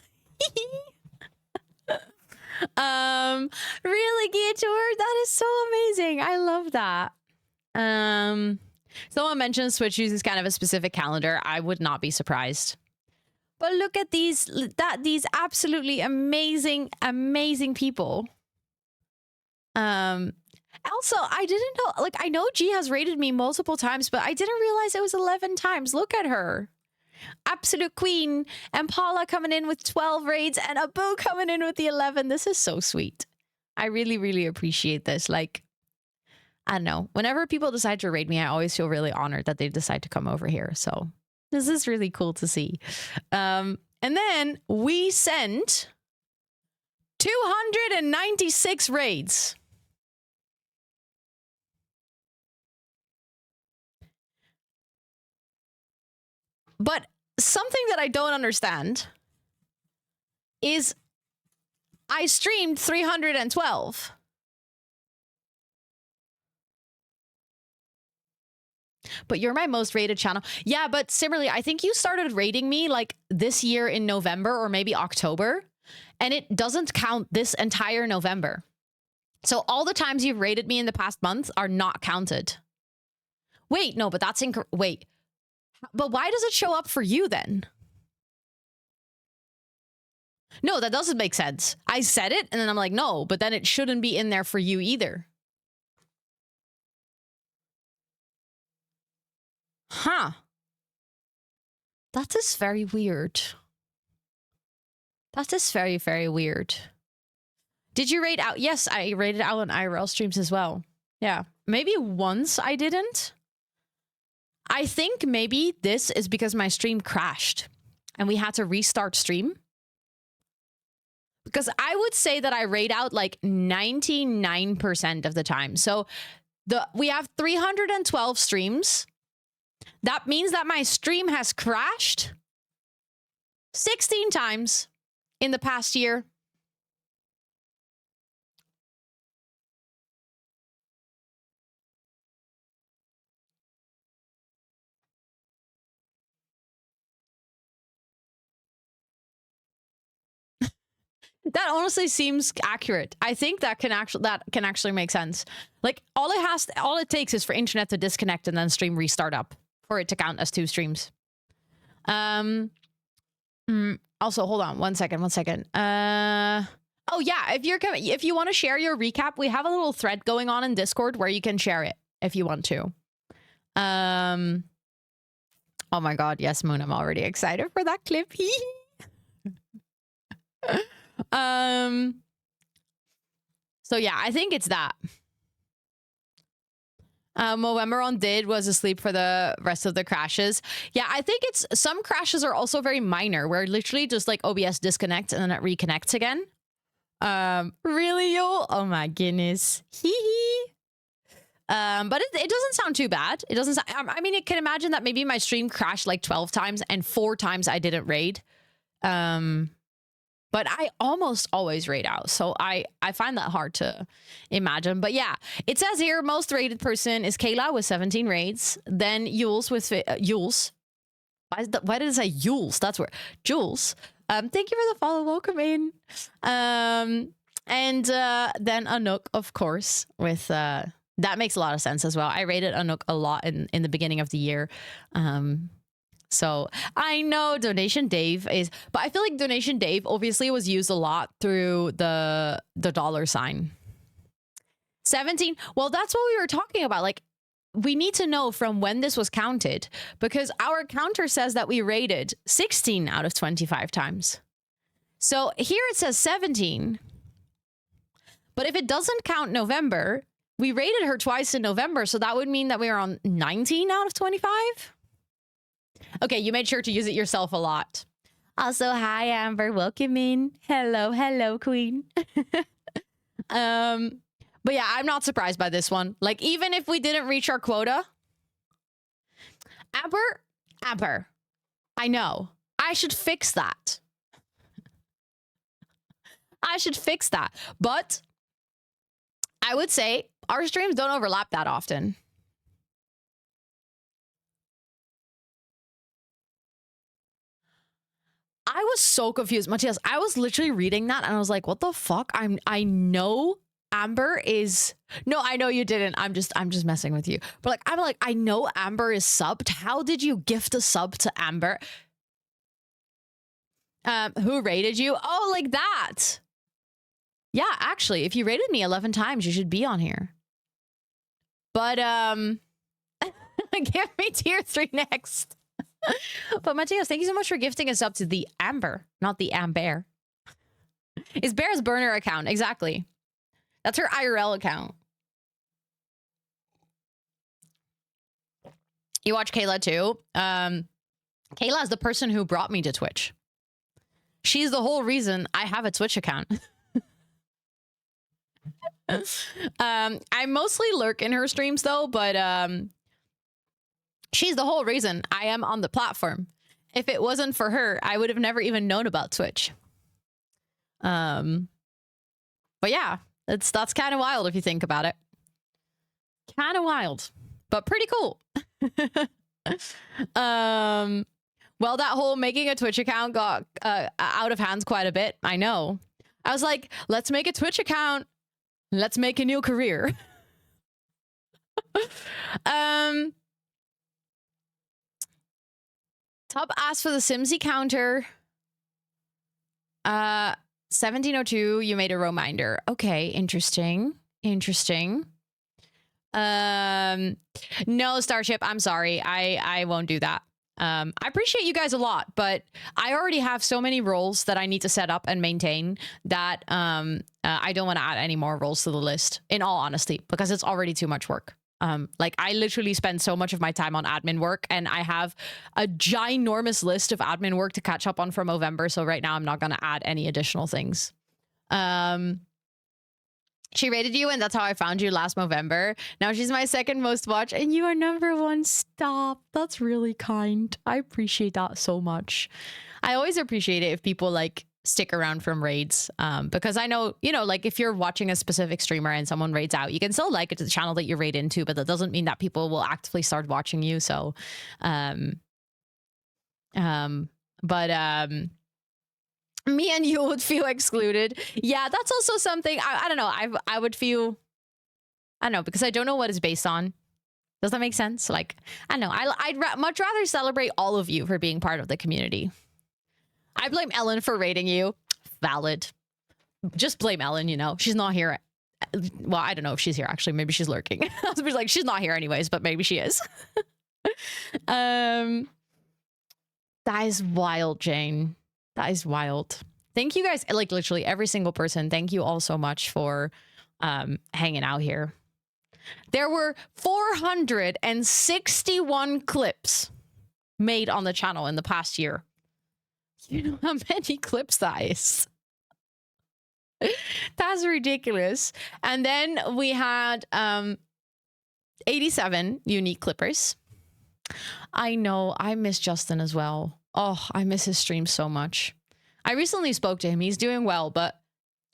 Really, Gator? That is so amazing. I love that. Someone mentioned Switch uses kind of a specific calendar. I would not be surprised. But look at these absolutely amazing, amazing people. Also, I didn't know, like, I know G has rated me multiple times, but I didn't realize it was 11 times. Look at her. Absolute queen. And Paula coming in with 12 raids and Abu coming in with the 11. This is so sweet. I really, really appreciate this. Like, I don't know. Whenever people decide to raid me, I always feel really honored that they decide to come over here. So this is really cool to see. And then we sent 296 raids. But something that I don't understand is I streamed 312. But you're my most rated channel. Yeah, but similarly, I think you started rating me like this year in November or maybe October, and it doesn't count this entire November. So all the times you've rated me in the past month are not counted. Wait, no, but that's incorrect. Wait. But why does it show up for you then? No, that doesn't make sense. I said it and then I'm like, no, but then it shouldn't be in there for you either. Huh. That is very weird. That is very, very weird. Did you rate out? Yes, I rated out on IRL streams as well. Yeah. Maybe once I didn't. I think maybe this is because my stream crashed and we had to restart stream. Because I would say that I rate out like 99% of the time. So we have 312 streams. That means that my stream has crashed 16 times in the past year. That honestly seems accurate. I think that can actually make sense. Like all it takes is for internet to disconnect and then stream restart up for it to count as 2 streams. Also, hold on one second. Oh yeah, if you want to share your recap, we have a little thread going on in Discord where you can share it if you want to. Oh my god, yes, Moon, I'm already excited for that clip. So yeah, I think it's that. Moemeron was asleep for the rest of the crashes. Yeah, I think it's some crashes are also very minor, where literally just like OBS disconnects and then it reconnects again. Really, yo? Oh my goodness. Hee hee. But it doesn't sound too bad. It doesn't. I mean, you can imagine that maybe my stream crashed like 12 times and 4 times I didn't raid. But I almost always raid out, so I find that hard to imagine. But yeah, it says here most rated person is Kayla with 17 raids. Then Yules with Yules. Why did it say Yules? That's where Jules. Thank you for the follow. Welcome in. And then Anouk, of course, with that makes a lot of sense as well. I rated Anouk a lot in the beginning of the year. So I know Donation Dave is, but I feel like Donation Dave obviously was used a lot through the $. 17. Well, that's what we were talking about. Like, we need to know from when this was counted, because our counter says that we rated 16 out of 25 times. So here it says 17. But if it doesn't count November, we rated her twice in November. So that would mean that we are on 19 out of 25. Okay, you made sure to use it yourself a lot. Also, hi, Amber. Welcome in. Hello, hello, queen. But yeah, I'm not surprised by this one. Like, even if we didn't reach our quota. Amber, I know. I should fix that. I should fix that. But I would say our streams don't overlap that often. I was so confused, Matthias. I was literally reading that and I was like, what the fuck? I know Amber is no, I know you didn't. I'm just messing with you. But like I'm like, I know Amber is subbed. How did you gift a sub to Amber? Who rated you? Oh, like that. Yeah, actually, if you rated me 11 times, you should be on here. But give me tier 3 next. But Mateos, thank you so much for gifting us up to the Amber, not the Amber. It's Bear's burner account, exactly. That's her IRL account. You watch Kayla too? Kayla is the person who brought me to Twitch. She's the whole reason I have a Twitch account. I mostly lurk in her streams though, but she's the whole reason I am on the platform. If it wasn't for her, I would have never even known about Twitch. But yeah, that's kind of wild if you think about it. Kind of wild, but pretty cool. Well, that whole making a Twitch account got out of hands quite a bit. I know. I was like, let's make a Twitch account. Let's make a new career. Top asked for the Simsy counter. 1702, you made a reminder. Okay, interesting. Interesting. No, Starship, I'm sorry. I won't do that. I appreciate you guys a lot, but I already have so many roles that I need to set up and maintain that I don't want to add any more roles to the list, in all honesty, because it's already too much work. Like I literally spend so much of my time on admin work, and I have a ginormous list of admin work to catch up on from November. So right now I'm not going to add any additional things. She rated you, and that's how I found you last November. Now she's my second most watched, and you are #1. Stop. That's really kind. I appreciate that so much. I always appreciate it if people like stick around from raids, because I know, you know, like if you're watching a specific streamer and someone raids out, you can still like it to the channel that you raid into, but that doesn't mean that people will actively start watching you. So, me and you would feel excluded. Yeah, that's also something I don't know. I would feel, I don't know, because I don't know what it's based on. Does that make sense? Like, I don't know. I'd much rather celebrate all of you for being part of the community. I blame Ellen for rating you. Valid. Just blame Ellen, you know. She's not here. Well, I don't know if she's here, actually. Maybe she's lurking. I was like, she's not here anyways, but maybe she is. That is wild, Jane. That is wild. Thank you guys, like literally every single person. Thank you all so much for hanging out here. There were 461 clips made on the channel in the past year. You know how many clips that is? That's ridiculous. And then we had 87 unique clippers. I know. I miss Justin as well. Oh, I miss his stream so much. I recently spoke to him. He's doing well, but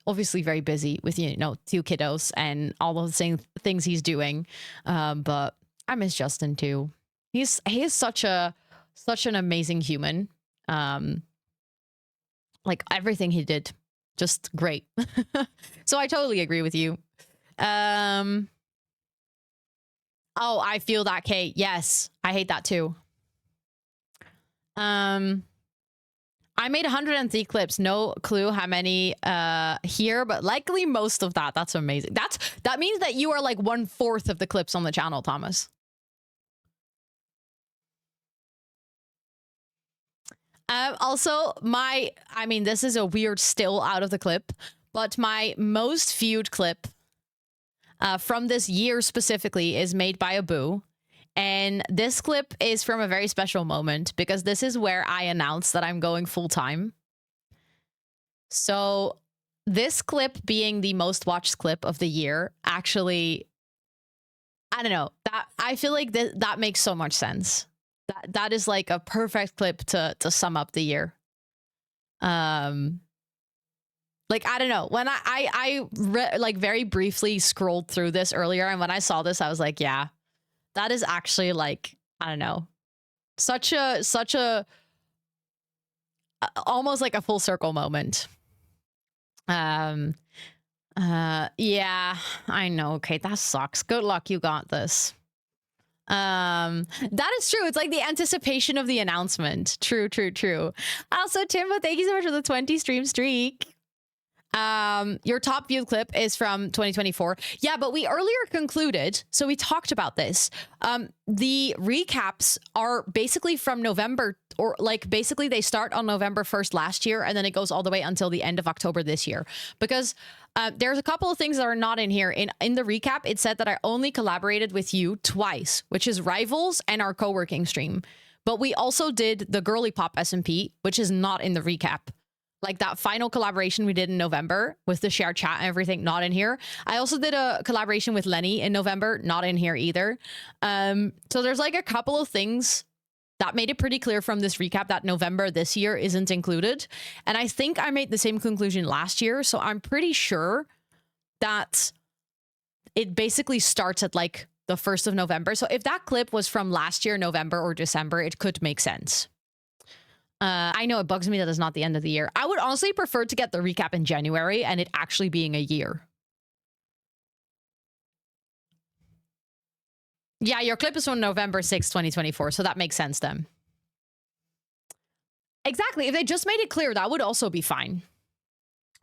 obviously very busy with, you know, 2 kiddos and all of the same things he's doing. But I miss Justin too. He is such an amazing human. Like everything he did, just great. So I totally agree with you. Oh, I feel that, Kate. Yes, I hate that too. I made 103 clips. No clue how many here, but likely most of that. That's amazing. That means that you are like 1/4 of the clips on the channel, Thomas. Also, I mean, this is a weird still out of the clip, but my most viewed clip from this year specifically is made by Abu. And this clip is from a very special moment because this is where I announced that I'm going full time. So this clip being the most watched clip of the year, actually, I don't know, that I feel like that makes so much sense. That is like a perfect clip to sum up the year. Like, I don't know, when I like very briefly scrolled through this earlier, and when I saw this, I was like, yeah, that is actually like, I don't know, such a almost like a full circle moment. Yeah, I know. Okay, that sucks. Good luck. You got this. That is true. It's like the anticipation of the announcement. True, true, true. Also, Timbo, thank you so much for the 20 stream streak. Your top viewed clip is from 2024. Yeah, but we earlier concluded, so we talked about this. The recaps are basically from November, or like basically they start on November 1st last year, and then it goes all the way until the end of October this year. Because there's a couple of things that are not in here. In the recap, it said that I only collaborated with you twice, which is Rivals and our co-working stream. But we also did the Girly Pop SMP, which is not in the recap. Like that final collaboration we did in November with the shared chat and everything, not in here. I also did a collaboration with Lenny in November, not in here either. So there's like a couple of things that made it pretty clear from this recap that November this year isn't included. And I think I made the same conclusion last year. So I'm pretty sure that it basically starts at like the 1st of November. So if that clip was from last year, November or December, it could make sense. I know it bugs me that it's not the end of the year. I would honestly prefer to get the recap in January and it actually being a year. Yeah, your clip is from November 6, 2024, so that makes sense then. Exactly. If they just made it clear, that would also be fine.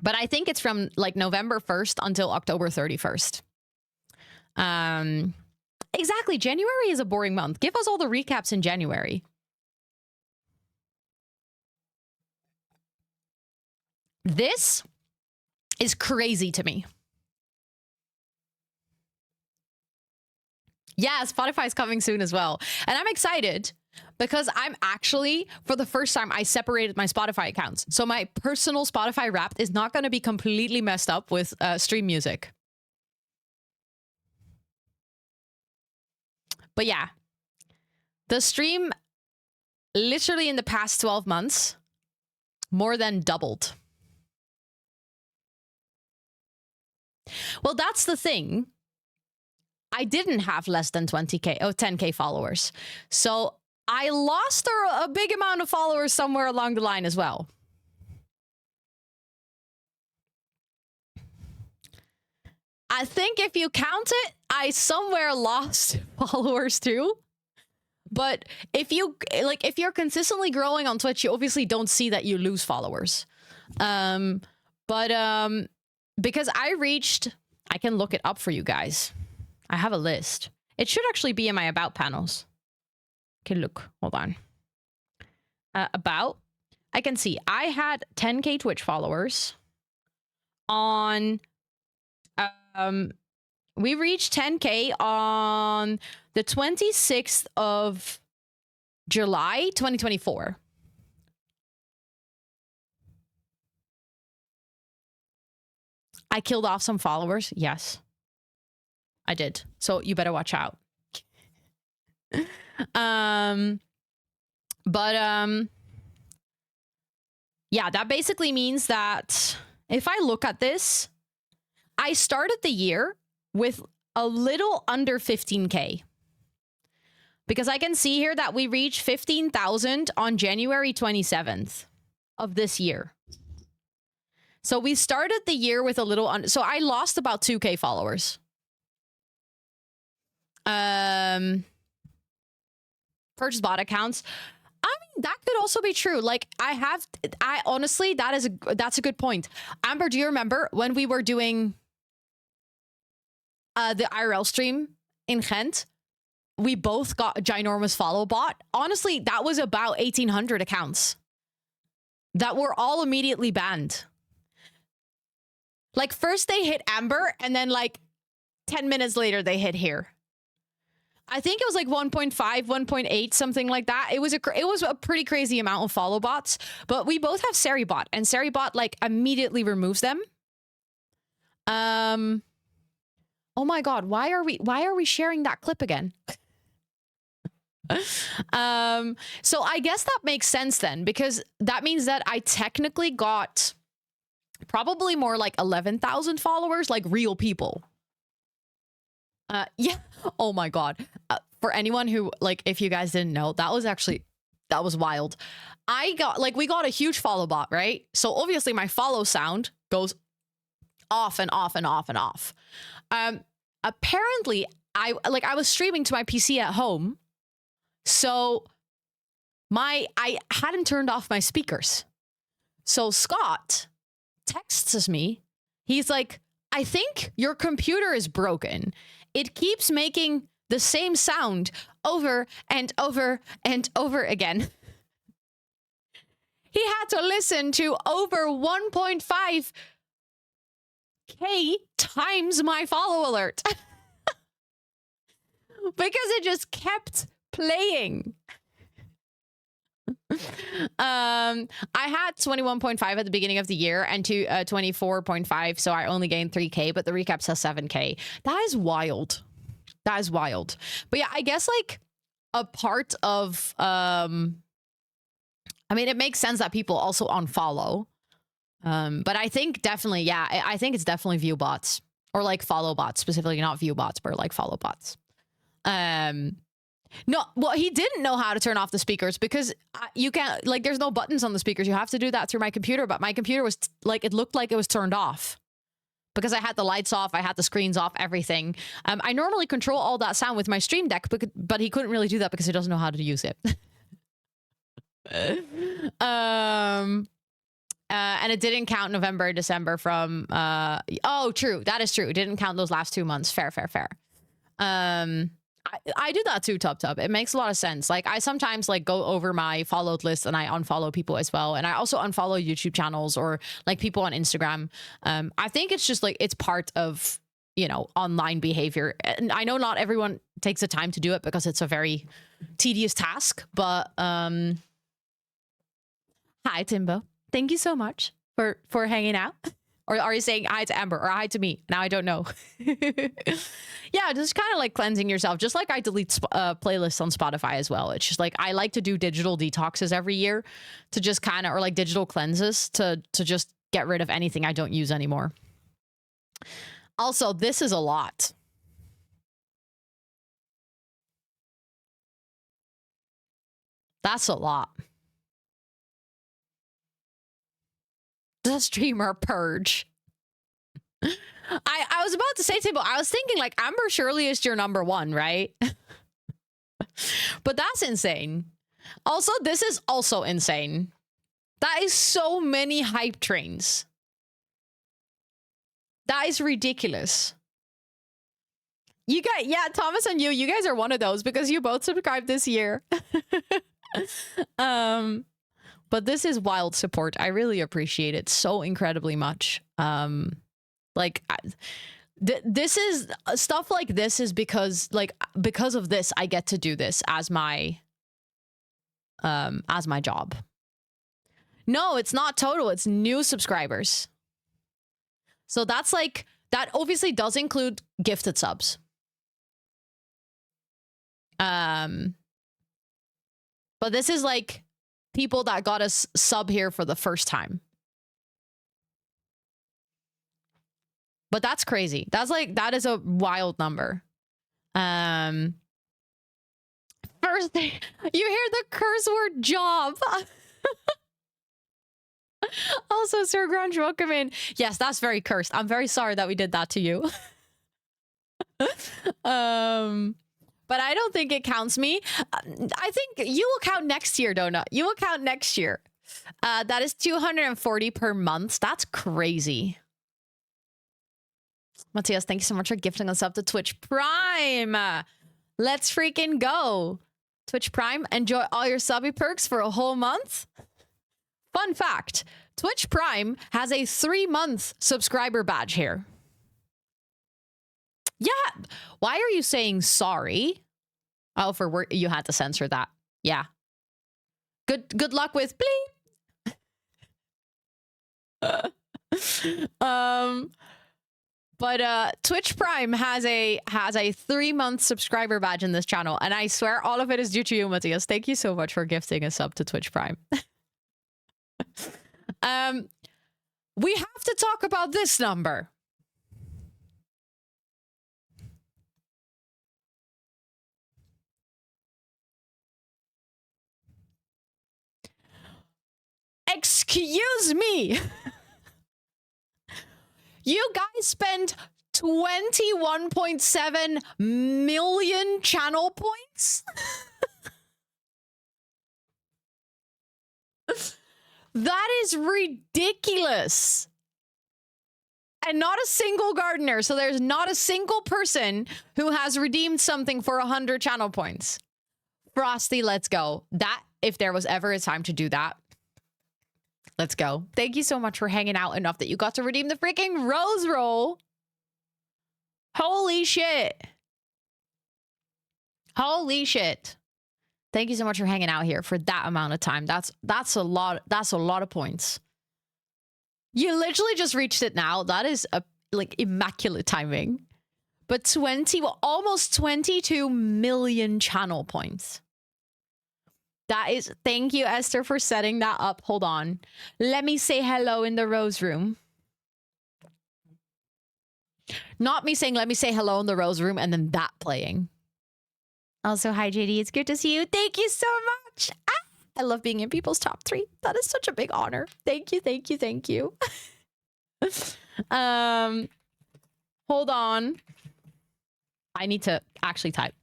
But I think it's from like November 1st until October 31st. Exactly. January is a boring month. Give us all the recaps in January. This is crazy to me. Yeah, Spotify is coming soon as well. And I'm excited because I'm actually, for the first time, I separated my Spotify accounts. So my personal Spotify Wrapped is not going to be completely messed up with stream music. But yeah, the stream literally in the past 12 months more than doubled. Well, that's the thing. I didn't have less than 10K followers. So I lost a big amount of followers somewhere along the line as well. I think if you count it, I somewhere lost followers too. But if you're consistently growing on Twitch, you obviously don't see that you lose followers. Because I can look it up for you guys. I have a list. It should actually be in my about panels. Okay, look, hold on. About, I can see I had 10K Twitch followers on, we reached 10K on the 26th of July, 2024. I killed off some followers. Yes, I did. So you better watch out. Yeah, that basically means that if I look at this, I started the year with a little under 15K. Because I can see here that we reached 15,000 on January 27th of this year. So we started the year with a little... so I lost about 2K followers. Purchase bot accounts. I mean, that could also be true. Like, I honestly, that's a good point. Amber, do you remember when we were doing the IRL stream in Ghent? We both got a ginormous follow bot. Honestly, that was about 1,800 accounts that were all immediately banned. Like, first they hit Amber, and then like 10 minutes later they hit here. I think it was like 1.5, 1.8, something like that. It was a pretty crazy amount of follow bots, but we both have Seribot, and Seribot like immediately removes them. Oh my god, why are we sharing that clip again? So I guess that makes sense then, because that means that I technically got probably more like 11,000 followers, like real people. Yeah. Oh my god. For anyone who, like, if you guys didn't know, that was wild. We got a huge follow bot, right? So obviously my follow sound goes off and off and off and off. Apparently, I was streaming to my PC at home, so I hadn't turned off my speakers. So Scott texts me. He's like, I think your computer is broken. It keeps making the same sound over and over and over again. He had to listen to over 1.5K times my follow alert. Because it just kept playing. I had 21.5 at the beginning of the year and to 24.5, so I only gained 3K, but the recap says 7K. That is wild. That is wild. But yeah, I guess like a part of I mean, it makes sense that people also unfollow. But I think definitely, yeah, I think it's definitely view bots or like follow bots, specifically not view bots, but like follow bots. No, well, he didn't know how to turn off the speakers because you can't, like, there's no buttons on the speakers. You have to do that through my computer, but my computer was like, it looked like it was turned off because I had the lights off, I had the screens off, everything. I normally control all that sound with my Stream Deck, but he couldn't really do that because he doesn't know how to use it. And it didn't count November, December from, oh, true. That is true. It didn't count those last 2 months. Fair. I do that too, Tub. It makes a lot of sense. Like I sometimes like go over my followed list and I unfollow people as well. And I also unfollow YouTube channels or like people on Instagram. I think it's just like, it's part of, you know, online behavior. And I know not everyone takes the time to do it because it's a very tedious task, but, hi, Timbo. Thank you so much for hanging out. Or are you saying hi to Amber or hi to me? Now I don't know. Yeah, just kind of like cleansing yourself. Just like I delete playlists on Spotify as well. It's just like I like to do digital detoxes every year to just kind of, or like digital cleanses to just get rid of anything I don't use anymore. Also, this is a lot. That's a lot. The streamer purge. I was about to say, Table, I was thinking like Amber surely is your number one, right? But that's insane. Also, this is also insane. That is so many hype trains. That is ridiculous. You guys, yeah, Thomas and you guys are one of those because you both subscribed this year. But this is wild support. I really appreciate it so incredibly much. Like this is stuff like this is because of this I get to do this as my job. No, it's not total, it's new subscribers. So that's like, that obviously does include gifted subs. But this is like people that got us sub here for the first time. But that's crazy. That's like, that is a wild number. First thing, you hear the curse word job. Also, Sir Grunge, welcome in. Yes, that's very cursed. I'm very sorry that we did that to you. But I don't think it counts me. I think you will count next year, Donut. You will count next year. That is 240 per month. That's crazy. Matthias, thank you so much for gifting us up to Twitch Prime. Let's freaking go. Twitch Prime, enjoy all your subby perks for a whole month. Fun fact, Twitch Prime has a 3-month subscriber badge here. Yeah. Why are you saying sorry? Oh, for work, you had to censor that. Yeah. Good luck with bleep. But Twitch Prime has a 3-month subscriber badge in this channel, and I swear all of it is due to you, Matthias. Thank you so much for gifting a sub to Twitch Prime. We have to talk about this number. Excuse me. You guys spend 21.7 million channel points? That is ridiculous. And not a single gardener. So there's not a single person who has redeemed something for 100 channel points. Frosty, let's go. That, if there was ever a time to do that, let's go. Thank you so much for hanging out enough that you got to redeem the freaking rose roll. Holy shit. Holy shit. Thank you so much for hanging out here for that amount of time. That's a lot. That's a lot of points. You literally just reached it now. That is like immaculate timing. But almost 22 million channel points. That is, thank you, Esther, for setting that up. Hold on. Let me say hello in the rose room. Not me saying, let me say hello in the rose room and then that playing. Also, hi, JD. It's good to see you. Thank you so much. I love being in people's top 3. That is such a big honor. Thank you, thank you, thank you. Hold on. I need to actually type.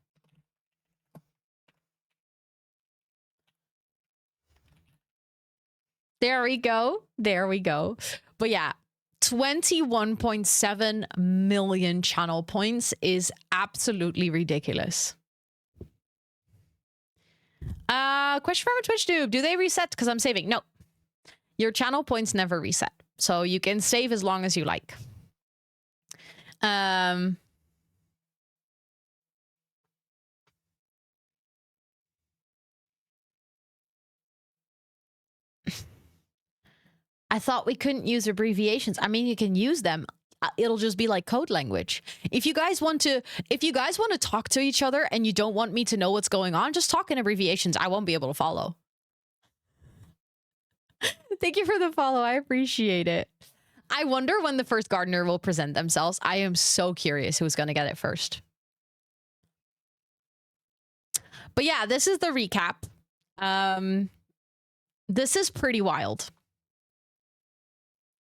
There we go. There we go. But yeah, 21.7 million channel points is absolutely ridiculous. Question from a Twitch noob. Do they reset? Because I'm saving. No. Your channel points never reset. So you can save as long as you like. I thought we couldn't use abbreviations. I mean, you can use them. It'll just be like code language. If you guys want to talk to each other and you don't want me to know what's going on, just talk in abbreviations. I won't be able to follow. Thank you for the follow. I appreciate it. I wonder when the first gardener will present themselves. I am so curious who's going to get it first. But yeah, this is the recap. This is pretty wild.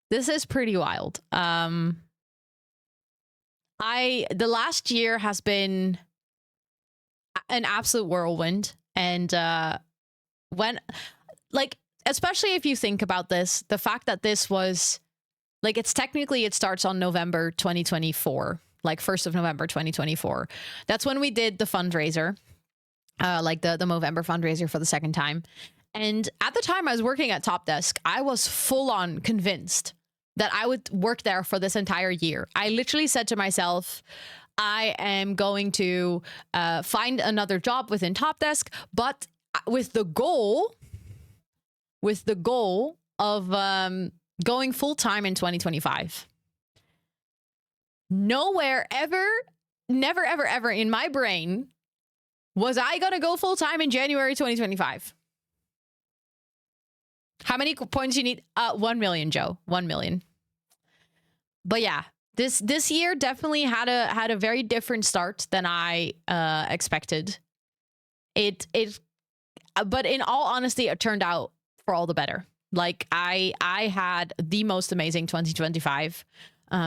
This is pretty wild. The last year has been an absolute whirlwind. And especially if you think about this, the fact that this was like, it starts on November 2024, like 1st of November 2024. That's when we did the fundraiser, like the Movember fundraiser for the second time. And at the time I was working at Top Desk, I was full on convinced that I would work there for this entire year. I literally said to myself, I am going to find another job within Top Desk, but with the goal of going full-time in 2025. Nowhere ever, never, ever, ever in my brain was I going to go full-time in January 2025. How many points you need? 1 million, Joe. 1 million. But yeah, this year definitely had a very different start than I expected. But in all honesty, it turned out for all the better. Like I had the most amazing 2025.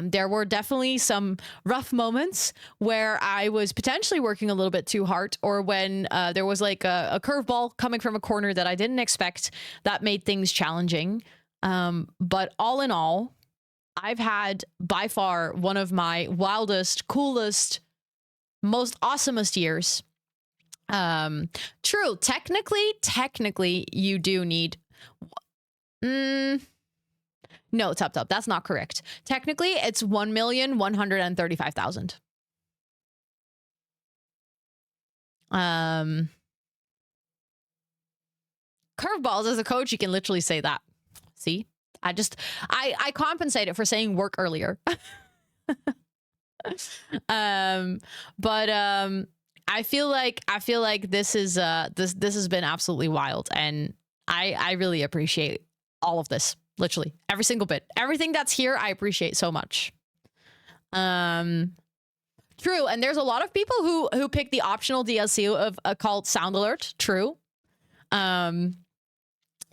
There were definitely some rough moments where I was potentially working a little bit too hard, or when there was like a curveball coming from a corner that I didn't expect that made things challenging. But all in all, I've had by far one of my wildest, coolest, most awesomest years. True. Technically, you do need... No, Top. That's not correct. Technically, it's 1,135,000. Curveballs, as a coach, you can literally say that. See? I compensate it for saying work earlier. I feel like this is this has been absolutely wild, and I really appreciate all of this. Literally every single bit, everything that's here, I appreciate so much. True. And there's a lot of people who pick the optional DLC of Occult Sound Alert. True.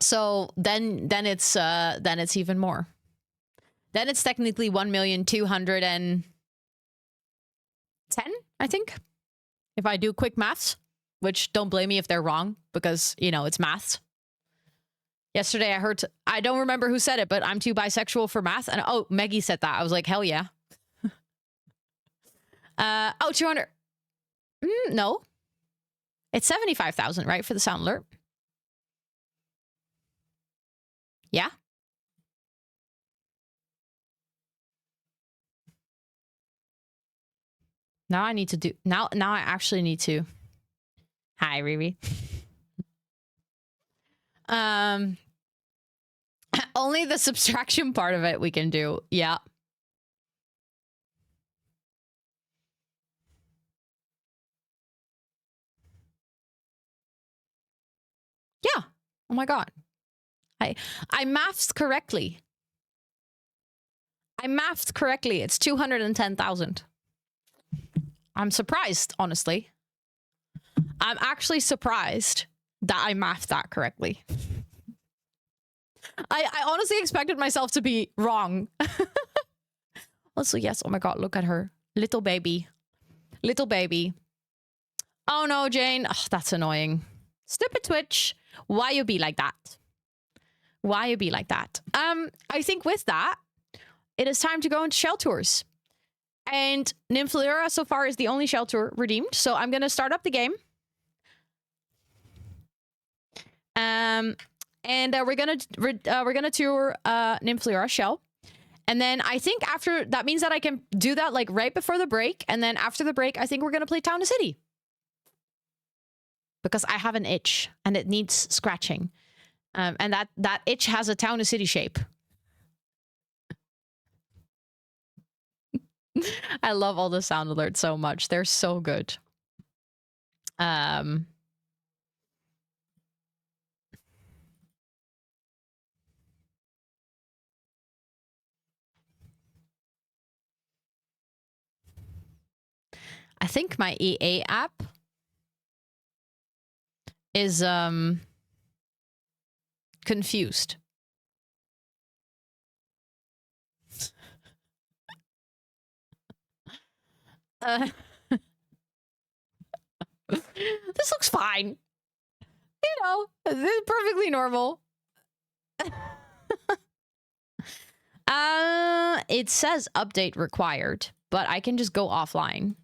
So then it's even more. then it's technically 1,210,000, I think. If I do quick maths, which don't blame me if they're wrong, because, you know, it's maths. Yesterday I heard, I don't remember who said it, but I'm too bisexual for math. And oh, Maggie said that. I was like, hell yeah. 200. No. It's 75,000, right? For the sound alert. Yeah. Now I need to do, now I actually need to. Hi, Riri. Only the subtraction part of it we can do. Yeah. Yeah. Oh my god. I mathed correctly. I mathed correctly. It's 210,000. I'm surprised, honestly. I'm actually surprised that I mathed that correctly. I honestly expected myself to be wrong. Also, yes. Oh my god, look at her. Little baby. Little baby. Oh no, Jane. Oh, that's annoying. Stupid Twitch. Why you be like that? Why you be like that? I think with that, it is time to go into shell tours. And ELSWHERE so far is the only shell tour redeemed. So I'm going to start up the game. And we're gonna tour ELSWHERE shell. And then I think after that means that I can do that like right before the break. And then after the break, I think we're gonna play Town to City. Because I have an itch and it needs scratching. And that itch has a Town to City shape. I love all the sound alerts so much. They're so good. I think my EA app is confused. This looks fine. You know, this is perfectly normal. It says update required, but I can just go offline.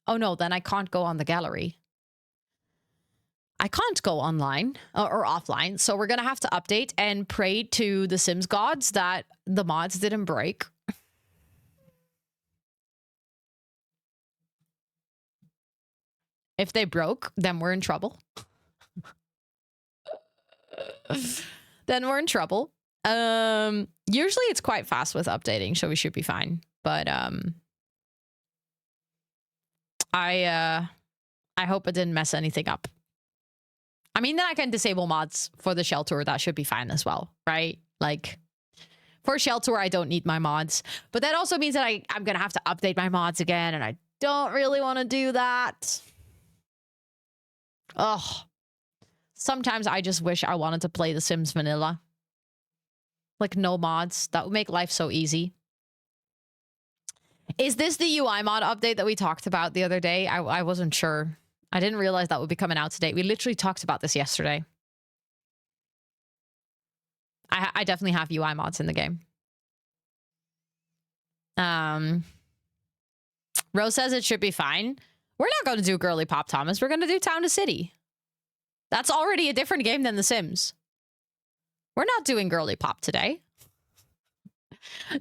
Oh no, then I can't go on the gallery. I can't go online or offline, so we're gonna have to update and pray to the Sims gods that the mods didn't break. If they broke, then we're in trouble. Then we're in trouble. Usually it's quite fast with updating, so we should be fine. But I hope it didn't mess anything up. I mean, then I can disable mods for the shell tour. That should be fine as well, right? Like, for shell tour, I don't need my mods. But that also means that I'm going to have to update my mods again, and I don't really want to do that. Ugh. Sometimes I just wish I wanted to play The Sims vanilla. Like, no mods. That would make life so easy. Is this the UI mod update that we talked about the other day? I wasn't sure. I didn't realize that would be coming out today. We literally talked about this yesterday. I definitely have UI mods in the game. Rose says it should be fine. We're not going to do Girly Pop, Thomas. We're going to do Town to City. That's already a different game than The Sims. We're not doing Girly Pop today.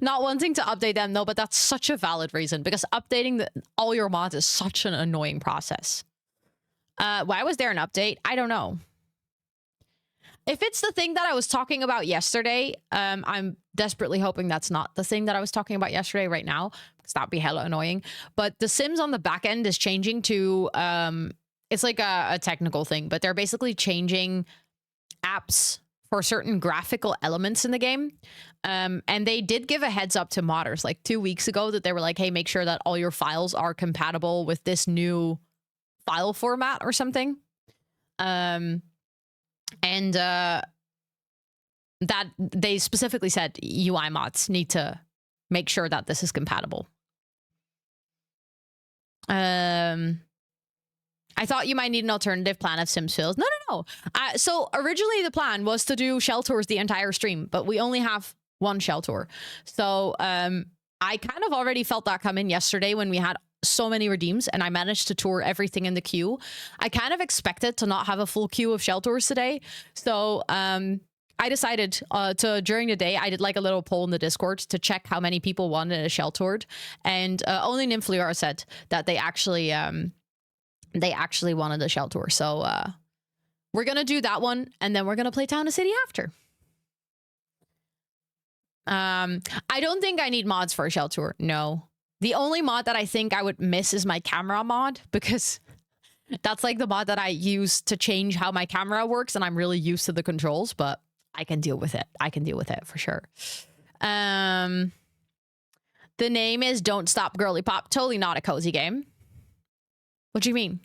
Not wanting to update them, though, but that's such a valid reason, because updating all your mods is such an annoying process. Why was there an update? I don't know. If it's the thing that I was talking about yesterday, I'm desperately hoping that's not the thing that I was talking about yesterday right now, because that'd be hella annoying. But The Sims on the back end is changing to, it's like a technical thing, but they're basically changing apps for certain graphical elements in the game. And they did give a heads up to modders like 2 weeks ago that they were like, hey, make sure that all your files are compatible with this new file format or something. And that they specifically said UI mods need to make sure that this is compatible. I thought you might need an alternative plan if Sims fails. No. So originally the plan was to do shell tours the entire stream, but we only have one shell tour. So I kind of already felt that come in yesterday when we had so many redeems and I managed to tour everything in the queue. I kind of expected to not have a full queue of shell tours today. So I decided during the day, I did like a little poll in the Discord to check how many people wanted a shell toured. And only nymphleora said that they actually wanted a shell tour. So we're going to do that one. And then we're going to play Town and City after. I don't think I need mods for a shell tour. No. The only mod that I think I would miss is my camera mod, because that's like the mod that I use to change how my camera works. And I'm really used to the controls, but I can deal with it. I can deal with it for sure. The name is Don't Stop Girly Pop. Totally not a cozy game. What do you mean?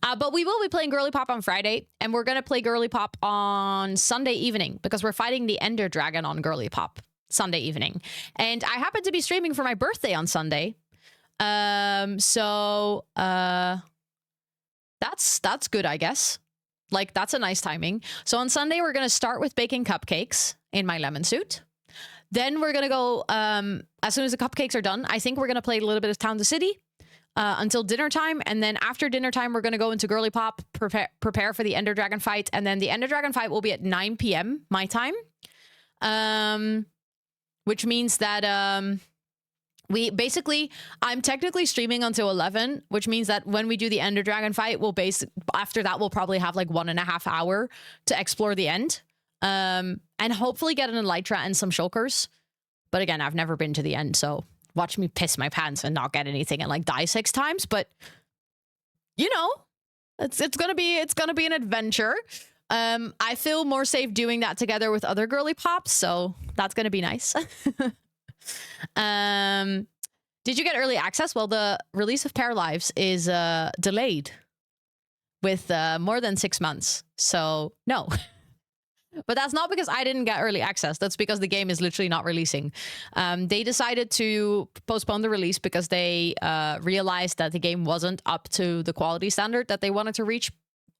But we will be playing Girly Pop on Friday, and we're going to play Girly Pop on Sunday evening because we're fighting the Ender Dragon on Girly Pop Sunday evening. And I happen to be streaming for my birthday on Sunday. So that's good, I guess. Like, that's a nice timing. So on Sunday, we're going to start with baking cupcakes in my lemon suit. Then we're going to go, as soon as the cupcakes are done, I think we're going to play a little bit of Town to City until dinner time. And then after dinner time, we're going to go into Girly Pop, prepare for the Ender Dragon fight. And then the Ender Dragon fight will be at 9 p.m. my time. Which means that I'm technically streaming until 11, which means that when we do the Ender Dragon fight, after that, we'll probably have like 1.5 hours to explore the end. And hopefully get an Elytra and some shulkers. But again, I've never been to the end, so watch me piss my pants and not get anything and like die 6 times. But you know, it's gonna be an adventure. I feel more safe doing that together with other girly pops, so that's gonna be nice. Did you get early access? Well, the release of Pair Lives is delayed with more than 6 months, so no. But that's not because I didn't get early access. That's because the game is literally not releasing. They decided to postpone the release because they realized that the game wasn't up to the quality standard that they wanted to reach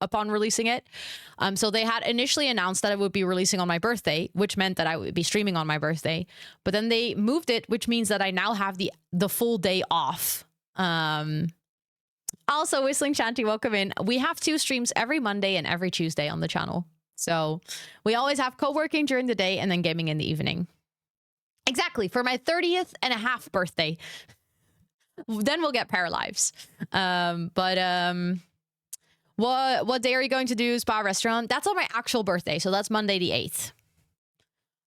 upon releasing it. So they had initially announced that it would be releasing on my birthday, which meant that I would be streaming on my birthday. But then they moved it, which means that I now have the full day off. Also, Whistling Shanty, welcome in. We have 2 streams every Monday and every Tuesday on the channel. So we always have co-working during the day and then gaming in the evening. Exactly. For my 30th and a half birthday. Then we'll get Pair Lives. What day are you going to do spa restaurant? That's on my actual birthday. So that's Monday the 8th.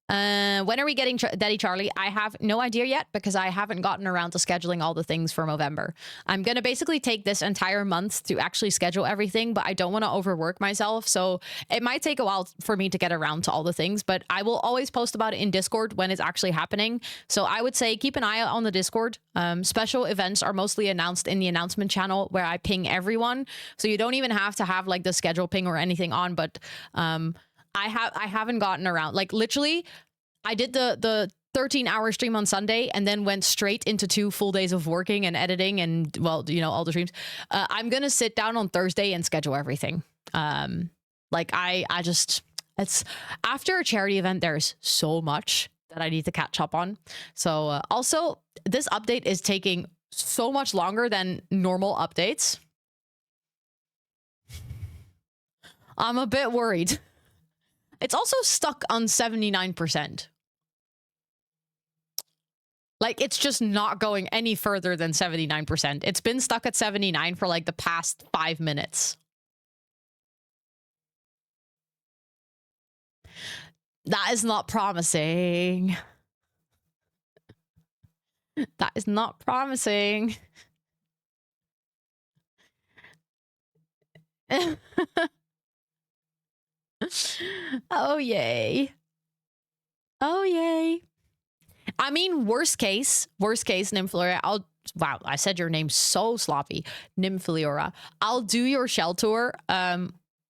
When are we getting Daddy Charlie? I have no idea yet because I haven't gotten around to scheduling all the things for November. I'm going to basically take this entire month to actually schedule everything, but I don't want to overwork myself. So it might take a while for me to get around to all the things, but I will always post about it in Discord when it's actually happening. So I would say keep an eye out on the Discord. Special events are mostly announced in the announcement channel where I ping everyone. So you don't even have to have like the schedule ping or anything on, but I haven't gotten around. Like literally, I did the 13-hour stream on Sunday and then went straight into 2 full days of working and editing and, well, you know, all the streams. I'm gonna sit down on Thursday and schedule everything. Like it's after a charity event, there's so much that I need to catch up on. So also, this update is taking so much longer than normal updates. I'm a bit worried. It's also stuck on 79%. Like, it's just not going any further than 79%. It's been stuck at 79 for like the past 5 minutes. That is not promising. That is not promising. Oh, yay. Oh, yay. I mean, worst case, Nymphleora, wow, I said your name so sloppy. Nymphleora. I'll do your shell tour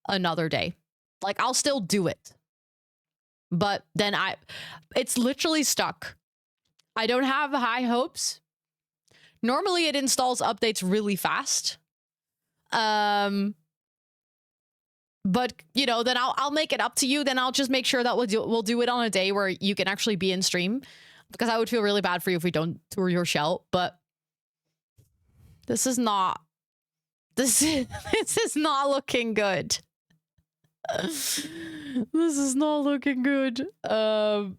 another day. Like, I'll still do it. but then it's literally stuck. I don't have high hopes. Normally it installs updates really fast. But you know, then I'll make it up to you. Then I'll just make sure that we'll do it on a day where you can actually be in stream, because I would feel really bad for you if we don't tour your shell. But this is not this is not looking good. This is not looking good. I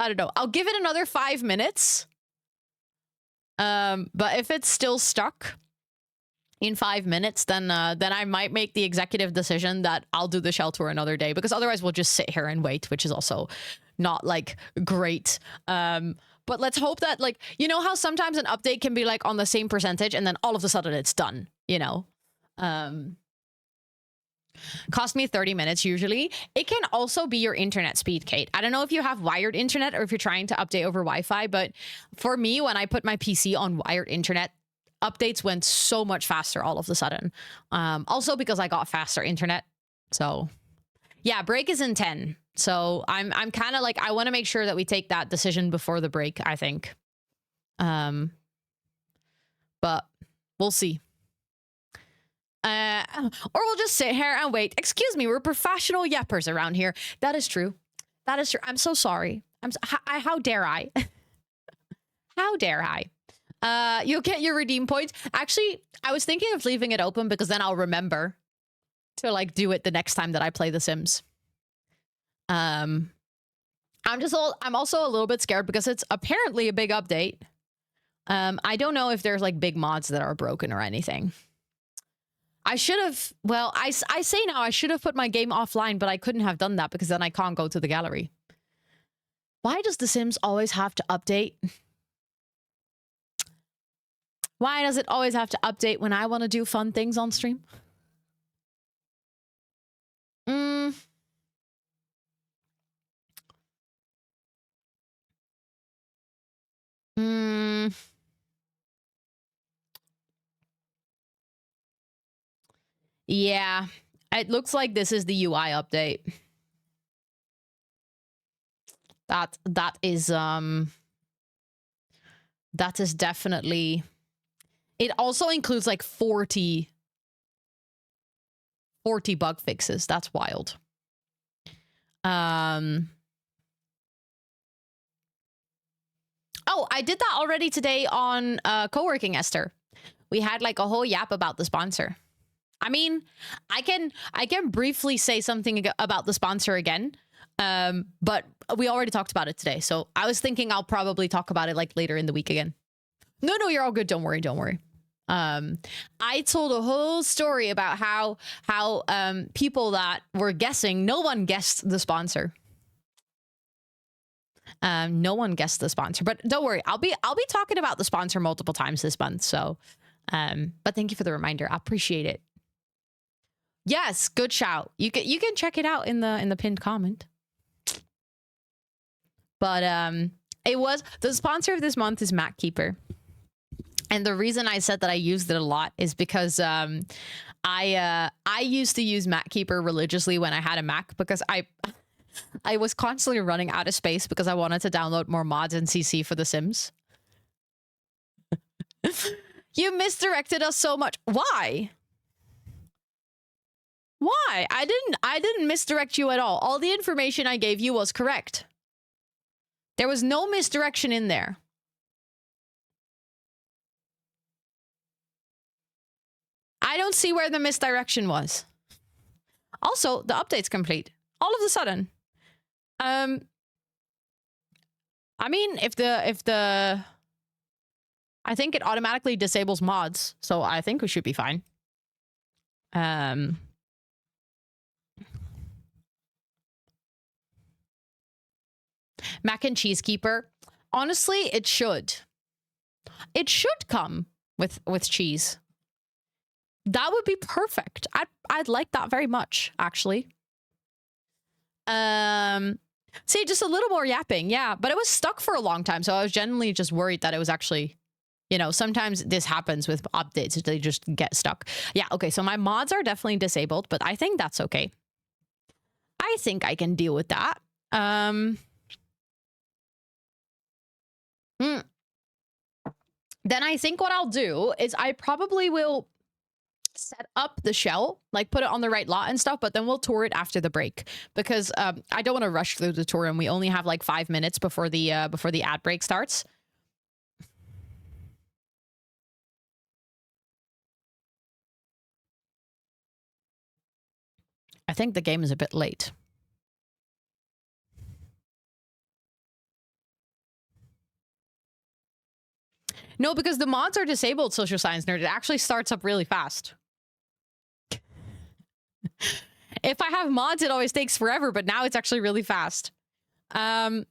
don't know. I'll give it another 5 minutes. But if it's still stuck in 5 minutes, then I might make the executive decision that I'll do the shell tour another day, because otherwise we'll just sit here and wait, which is also not like great. But let's hope that, like, you know how sometimes an update can be like on the same percentage and then all of a sudden it's done, you know? Cost me 30 minutes usually. It can also be your internet speed, Kate. I don't know if you have wired internet or if you're trying to update over Wi-Fi, but for me, when I put my PC on wired internet, updates went so much faster all of a sudden. Also because I got faster internet. So yeah, break is in 10. So I'm kind of like, I want to make sure that we take that decision before the break, I think. But we'll see. Or we'll just sit here and wait. Excuse me, we're professional yappers around here. That is true. That is true. I'm so sorry. How dare I? How dare I? You'll get your redeem points. Actually, I was thinking of leaving it open because then I'll remember to like do it the next time that I play The Sims. I'm also a little bit scared because it's apparently a big update. I don't know if there's like big mods that are broken or anything. I should have, well, I say now I should have put my game offline, but I couldn't have done that because then I can't go to the gallery. Why does The Sims always have to update? Why does it always have to update when I want to do fun things on stream? Yeah, it looks like this is the UI update. That is definitely. It also includes like 40 bug fixes. That's wild. Oh, I did that already today on co-working, Esther. We had like a whole yap about the sponsor. I mean, I can briefly say something about the sponsor again, but we already talked about it today. So I was thinking I'll probably talk about it like later in the week again. No, you're all good. Don't worry. I told a whole story about how people that were guessing, no one guessed the sponsor. No one guessed the sponsor, but don't worry. I'll be talking about the sponsor multiple times this month. So, but thank you for the reminder. I appreciate it. Yes, good shout. You can check it out in the pinned comment. But it was the sponsor of this month is MacKeeper. And the reason I said that I used it a lot is because I used to use MacKeeper religiously when I had a Mac, because I was constantly running out of space because I wanted to download more mods and CC for The Sims. You misdirected us so much. Why? Why? I didn't misdirect you at all. All the information I gave you was correct. There was no misdirection in there. I don't see where the misdirection was. Also, the update's complete. All of a sudden. I mean, if the I think it automatically disables mods, so I think we should be fine. Mac and Cheese Keeper. Honestly, it should. It should come with cheese. That would be perfect. I'd like that very much, actually. See, just a little more yapping, yeah. But it was stuck for a long time, so I was genuinely just worried that it was actually You know, sometimes this happens with updates. They just get stuck. Yeah, okay, so my mods are definitely disabled, but I think that's okay. I think I can deal with that. Then I think what I'll do is I probably will set up the shell, like put it on the right lot and stuff, but then we'll tour it after the break because I don't want to rush through the tour and we only have like 5 minutes before the ad break starts. I think the game is a bit late. No, because the mods are disabled, Social Science Nerd. It actually starts up really fast. If I have mods, it always takes forever, but now it's actually really fast. But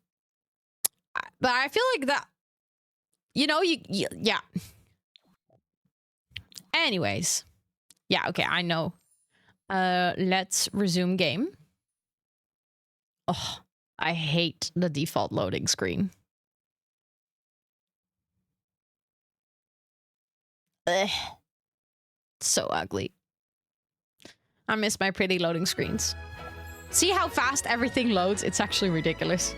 I feel like that, you know, yeah. Anyways. Yeah, okay, I know. Let's resume game. Oh, I hate the default loading screen. Ugh. So ugly. I miss my pretty loading screens. See how fast everything loads? It's actually ridiculous.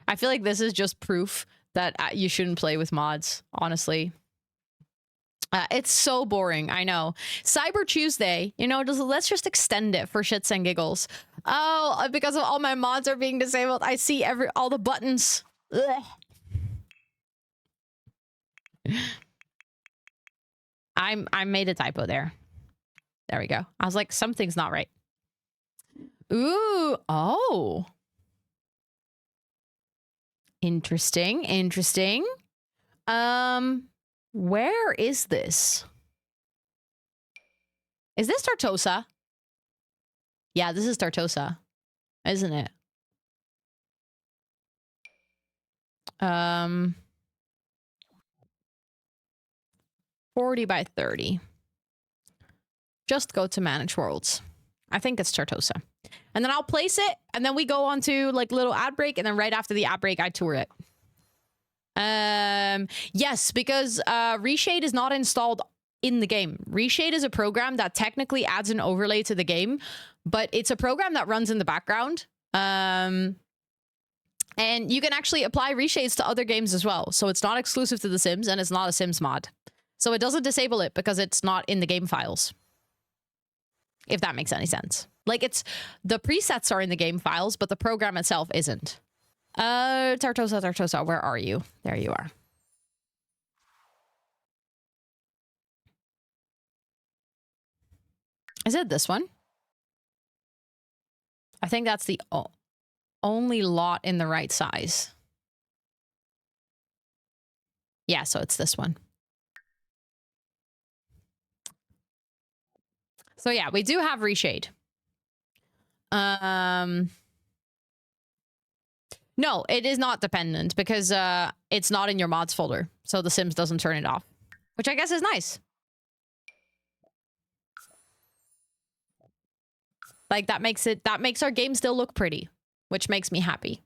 I feel like this is just proof that you shouldn't play with mods, honestly. It's so boring, I know. Cyber Tuesday, you know, let's just extend it for shits and giggles. Oh, because of all my mods are being disabled, I see all the buttons. Ugh. I made a typo there. There we go. I was like, something's not right. Ooh, oh. Interesting, interesting. Where is this? Is this Tartosa? Yeah, this is Tartosa, isn't it? 40 by 30. Just go to manage worlds. I think it's Tartosa. And then I'll place it, and then we go on to like little ad break, and then right after the ad break, I tour it. Yes, because Reshade is not installed in the game. Reshade is a program that technically adds an overlay to the game, but it's a program that runs in the background. And you can actually apply reshades to other games as well. So it's not exclusive to The Sims, and it's not a Sims mod. So it doesn't disable it because it's not in the game files. If that makes any sense. Like, it's the presets are in the game files, but the program itself isn't. Tartosa, where are you? There you are. Is it this one? I think that's the only lot in the right size. Yeah, so it's this one. So yeah, we do have reshade. No, it is not dependent because it's not in your mods folder. So The Sims doesn't turn it off, which I guess is nice. Like that makes our game still look pretty, which makes me happy.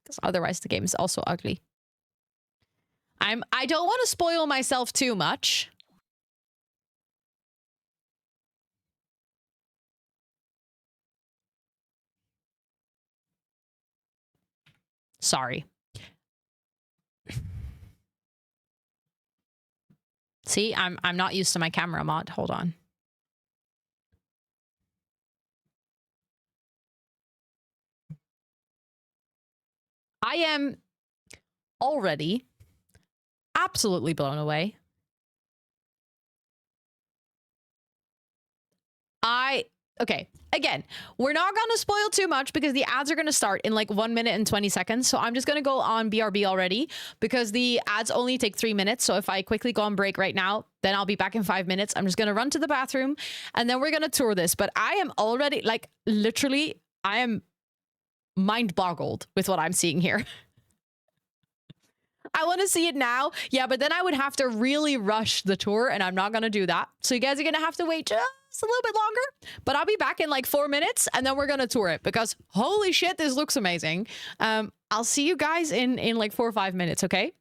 Because otherwise the game is also ugly. I don't want to spoil myself too much. Sorry. See, I'm not used to my camera mod. Hold on. I am already absolutely blown away. Okay, again, we're not going to spoil too much because the ads are going to start in like 1 minute and 20 seconds. So I'm just going to go on BRB already because the ads only take 3 minutes. So if I quickly go on break right now, then I'll be back in 5 minutes. I'm just going to run to the bathroom and then we're going to tour this. But I am already like literally, I am mind boggled with what I'm seeing here. I want to see it now. Yeah, but then I would have to really rush the tour and I'm not going to do that. So you guys are going to have to wait just a little bit longer, but I'll be back in like 4 minutes and then we're going to tour it because holy shit, this looks amazing. I'll see you guys in like 4 or 5 minutes. Okay.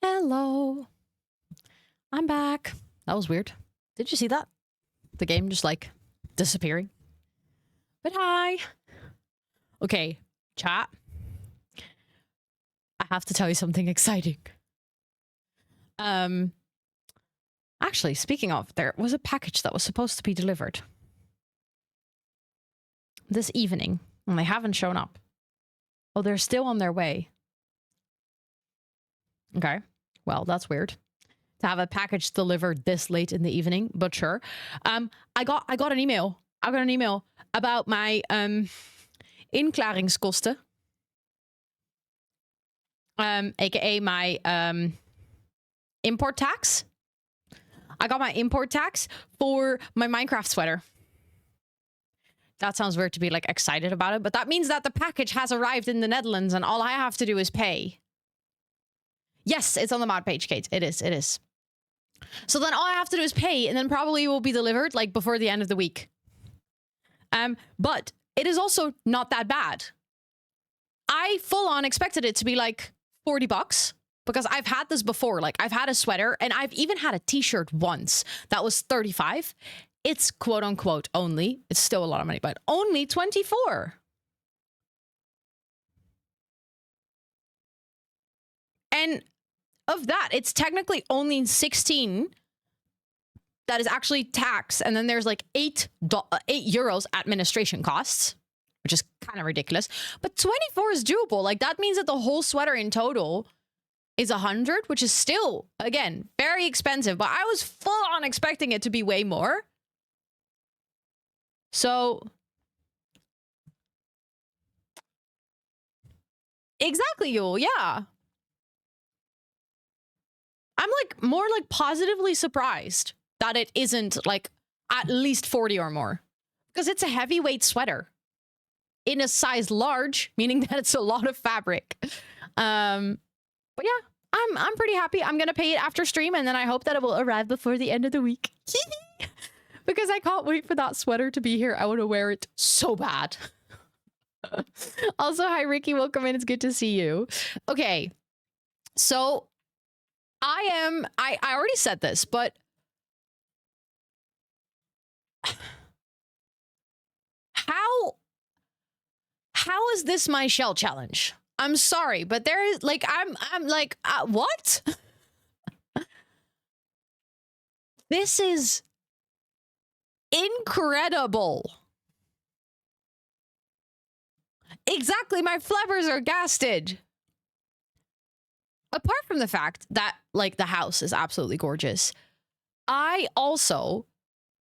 Hello. I'm back. That was weird. Did you see that? The game just like disappearing. But hi. Okay, chat. I have to tell you something exciting. Actually, speaking of, there was a package that was supposed to be delivered this evening, and they haven't shown up. Oh, they're still on their way. Okay. Well, that's weird to have a package delivered this late in the evening, but sure. I got an email. I got an email about my inklaringskosten. AKA my import tax. I got my import tax for my Minecraft sweater. That sounds weird to be like excited about it, but that means that the package has arrived in the Netherlands and all I have to do is pay. Yes, it's on the mod page, Kate. It is. It is. So then all I have to do is pay, and then probably will be delivered like before the end of the week. But it is also not that bad. I full on expected it to be like $40 because I've had this before. Like I've had a sweater and I've even had a t-shirt once that was 35. It's quote unquote only. It's still a lot of money, but only 24. And of that, it's technically only 16 that is actually tax, and then there's like €8 administration costs, which is kind of ridiculous. But 24 is doable. Like that means that the whole sweater in total is 100, which is still, again, very expensive. But I was full on expecting it to be way more. So exactly, Yule. Yeah. I'm like more like positively surprised that it isn't like at least 40 or more, because it's a heavyweight sweater in a size large, meaning that it's a lot of fabric. But yeah, I'm pretty happy. I'm gonna pay it after stream, and then I hope that it will arrive before the end of the week. Because I can't wait for that sweater to be here. I want to wear it so bad. Also, hi Ricky, welcome in. It's good to see you. Okay, so I already said this, but how is this my shell challenge? I'm sorry, but there is like I'm like what? This is incredible. Exactly, my flappers are gasted. Apart from the fact that like the house is absolutely gorgeous, I also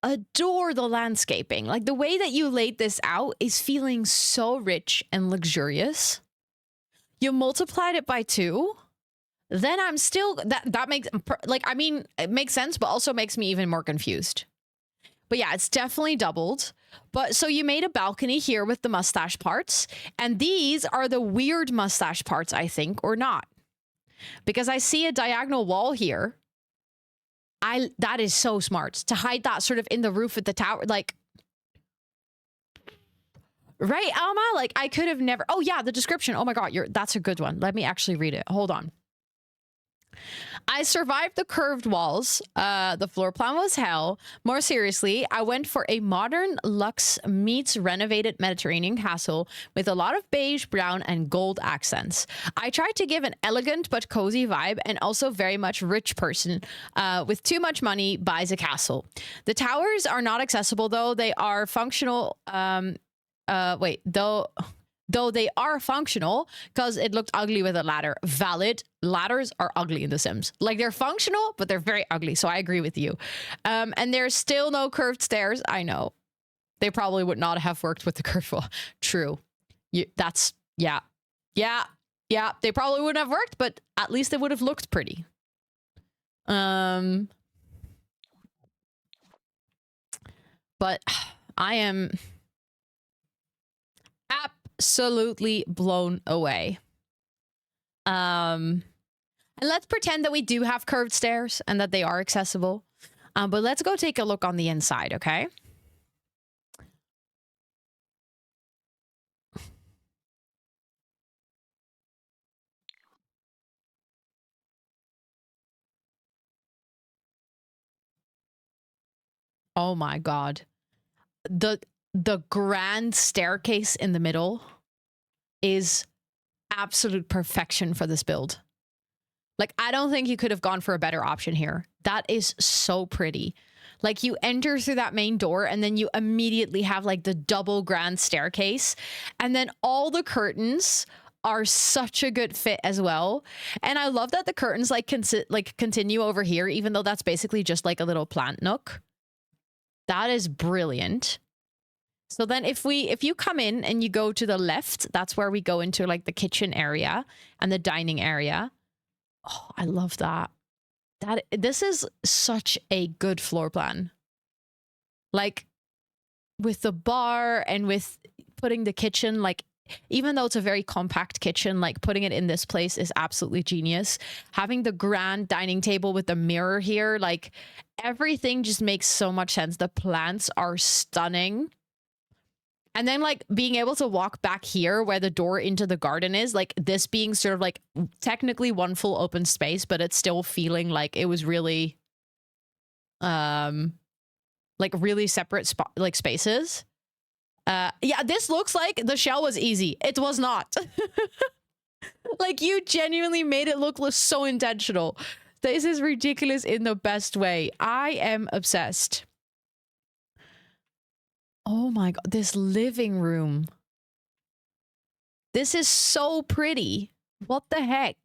adore the landscaping. Like the way that you laid this out is feeling so rich and luxurious. You multiplied it by 2, then I'm still that makes like, I mean, it makes sense, but also makes me even more confused. But yeah, it's definitely doubled. But so you made a balcony here with the mustache parts, and these are the weird mustache parts, I think, or not, because I see a diagonal wall here. That is so smart to hide that sort of in the roof of the tower, like, right, Alma? Like I could have never. Oh yeah, the description. Oh my god, that's a good one. Let me actually read it. Hold on. I survived the curved walls. The floor plan was hell. More seriously, I went for a modern luxe meets renovated Mediterranean castle with a lot of beige, brown, and gold accents. I tried to give an elegant but cozy vibe, and also very much rich person with too much money buys a castle. The towers are not accessible, though they are functional. Though they are functional, because it looked ugly with a ladder. Valid. Ladders are ugly in The Sims. Like, they're functional, but they're very ugly. So I agree with you. And there's still no curved stairs. I know. They probably would not have worked with the curved wall. True. Yeah. They probably wouldn't have worked, but at least it would have looked pretty. But I am absolutely blown away. And let's pretend that we do have curved stairs and that they are accessible. But let's go take a look on the inside, okay? Oh my God. The grand staircase in the middle is absolute perfection for this build. Like, I don't think you could have gone for a better option here. That is so pretty. Like, you enter through that main door and then you immediately have like the double grand staircase, and then all the curtains are such a good fit as well. And I love that the curtains like continue over here, even though that's basically just like a little plant nook. That is brilliant. So then if you come in and you go to the left, that's where we go into like the kitchen area and the dining area. Oh, I love that. This is such a good floor plan. Like, with the bar and with putting the kitchen, like, even though it's a very compact kitchen, like putting it in this place is absolutely genius. Having the grand dining table with the mirror here, like, everything just makes so much sense. The plants are stunning. And then like being able to walk back here where the door into the garden is, like this being sort of like technically one full open space, but it's still feeling like it was really like really separate spaces. Yeah, this looks like the shell was easy. It was not. Like, you genuinely made it look so intentional. This is ridiculous in the best way. I am obsessed. Oh my God, this living room. This is so pretty. What the heck?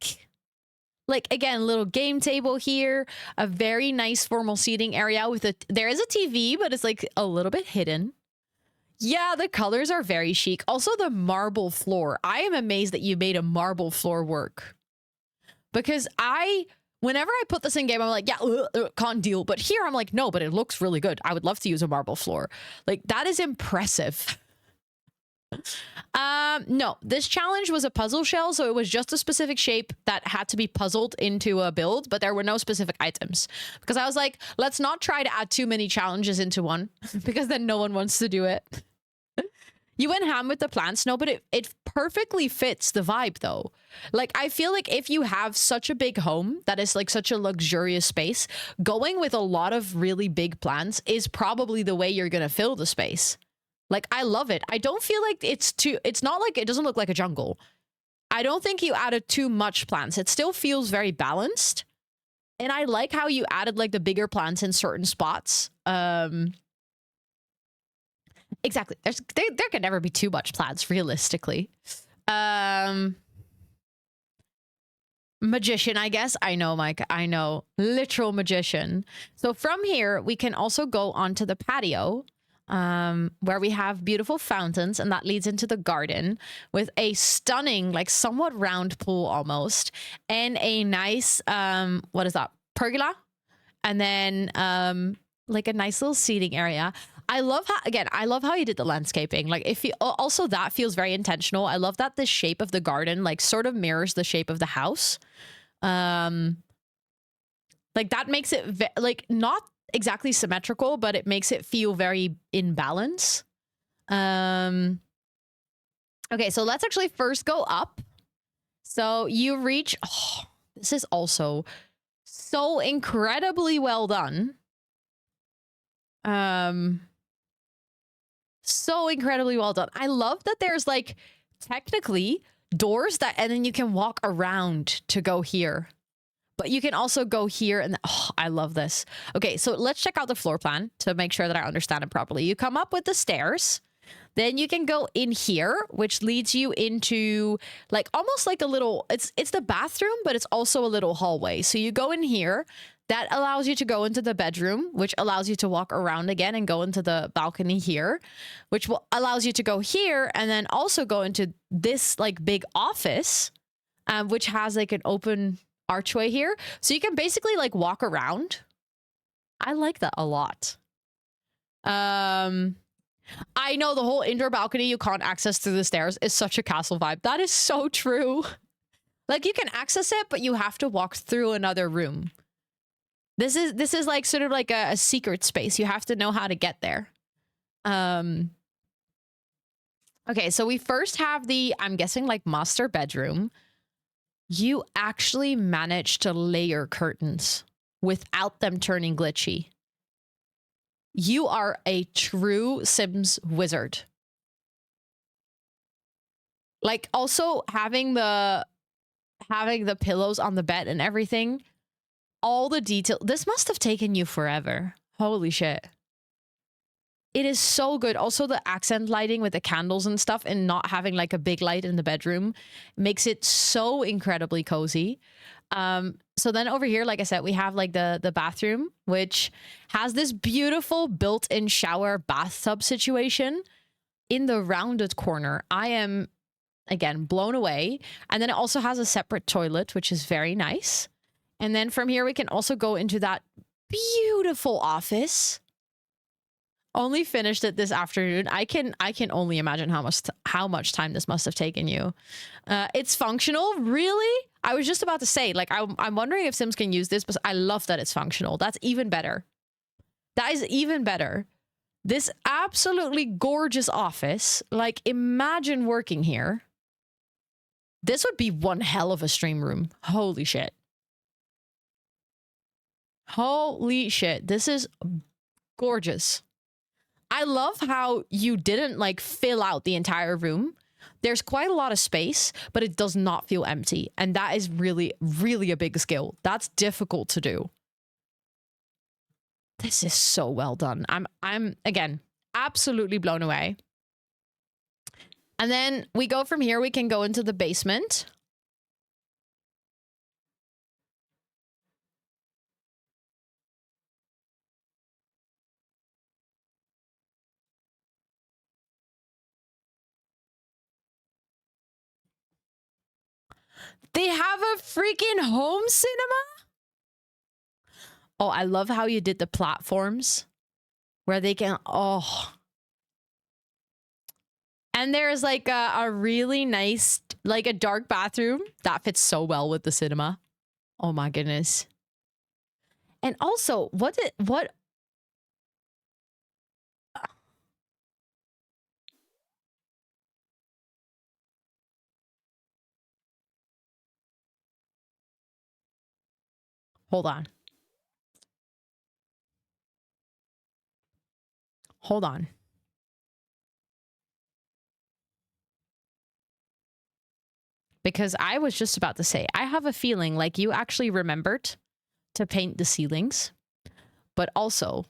Like, again, little game table here, a very nice formal seating area with there is a TV, but it's like a little bit hidden. Yeah, the colors are very chic. Also, the marble floor. I am amazed that you made a marble floor work. Because whenever I put this in game, I'm like, yeah, can't deal. But here I'm like, no, but it looks really good. I would love to use a marble floor. Like, that is impressive. No, this challenge was a puzzle shell, so it was just a specific shape that had to be puzzled into a build, but there were no specific items. Because I was like, let's not try to add too many challenges into one, because then no one wants to do it. You went ham with the plants. No, but it perfectly fits the vibe, though. Like, I feel like if you have such a big home that is like such a luxurious space, going with a lot of really big plants is probably the way you're gonna fill the space. Like, I love it. I don't feel like it's not like, it doesn't look like a jungle. I don't think you added too much plants. It still feels very balanced. And I like how you added like the bigger plants in certain spots. Exactly. There can never be too much plants, realistically. Magician, I guess. I know, Mike. I know. Literal magician. So from here, we can also go onto the patio, where we have beautiful fountains, and that leads into the garden with a stunning, like somewhat round pool almost, and a nice, what is that? Pergola. And then, like a nice little seating area. I love how you did the landscaping. Like, if you also, that feels very intentional. I love that the shape of the garden like sort of mirrors the shape of the house. Like, that makes it like not exactly symmetrical, but it makes it feel very in balance. Okay, so let's actually first go up. So you reach, oh, this is also so incredibly well done. So incredibly well done. I love that there's like technically doors that, and then you can walk around to go here, but you can also go here. And oh, I love this. Okay, so let's check out the floor plan to make sure that I understand it properly. You come up with the stairs, then you can go in here, which leads you into like almost like a little, it's the bathroom, but it's also a little hallway. So you go in here. That allows you to go into the bedroom, which allows you to walk around again and go into the balcony here, which allows you to go here and then also go into this like big office, which has like an open archway here. So you can basically like walk around. I like that a lot. I know the whole indoor balcony you can't access through the stairs is such a castle vibe. That is so true. Like, you can access it, but you have to walk through another room. This is like sort of like a secret space. You have to know how to get there. Okay, so we first have the, I'm guessing like master bedroom. You actually managed to layer curtains without them turning glitchy. You are a true Sims wizard. Like, also having the pillows on the bed and everything, all the detail. This must have taken you forever. Holy shit. It is so good. Also, the accent lighting with the candles and stuff and not having like a big light in the bedroom makes it so incredibly cozy. So then over here, like I said, we have like the bathroom, which has this beautiful built-in shower bathtub situation in the rounded corner. I am, again, blown away. And then it also has a separate toilet, which is very nice. And then from here, we can also go into that beautiful office. Only finished it this afternoon. I can only imagine how much time this must have taken you. It's functional, really? I was just about to say, like, I'm wondering if Sims can use this, but I love that it's functional. That's even better. That is even better. This absolutely gorgeous office. Like, imagine working here. This would be one hell of a stream room. Holy shit. Holy shit. This is gorgeous. I love how you didn't like fill out the entire room. There's quite a lot of space, but it does not feel empty. And that is really, really a big skill. That's difficult to do. This is so well done. I'm again, absolutely blown away. And then we go from here, we can go into the basement. They have a freaking home cinema? Oh, I love how you did the platforms where they can, oh. And there's like a really nice, like a dark bathroom that fits so well with the cinema. Oh my goodness. And also, what? Hold on. Hold on. Because I was just about to say, I have a feeling like you actually remembered to paint the ceilings, but also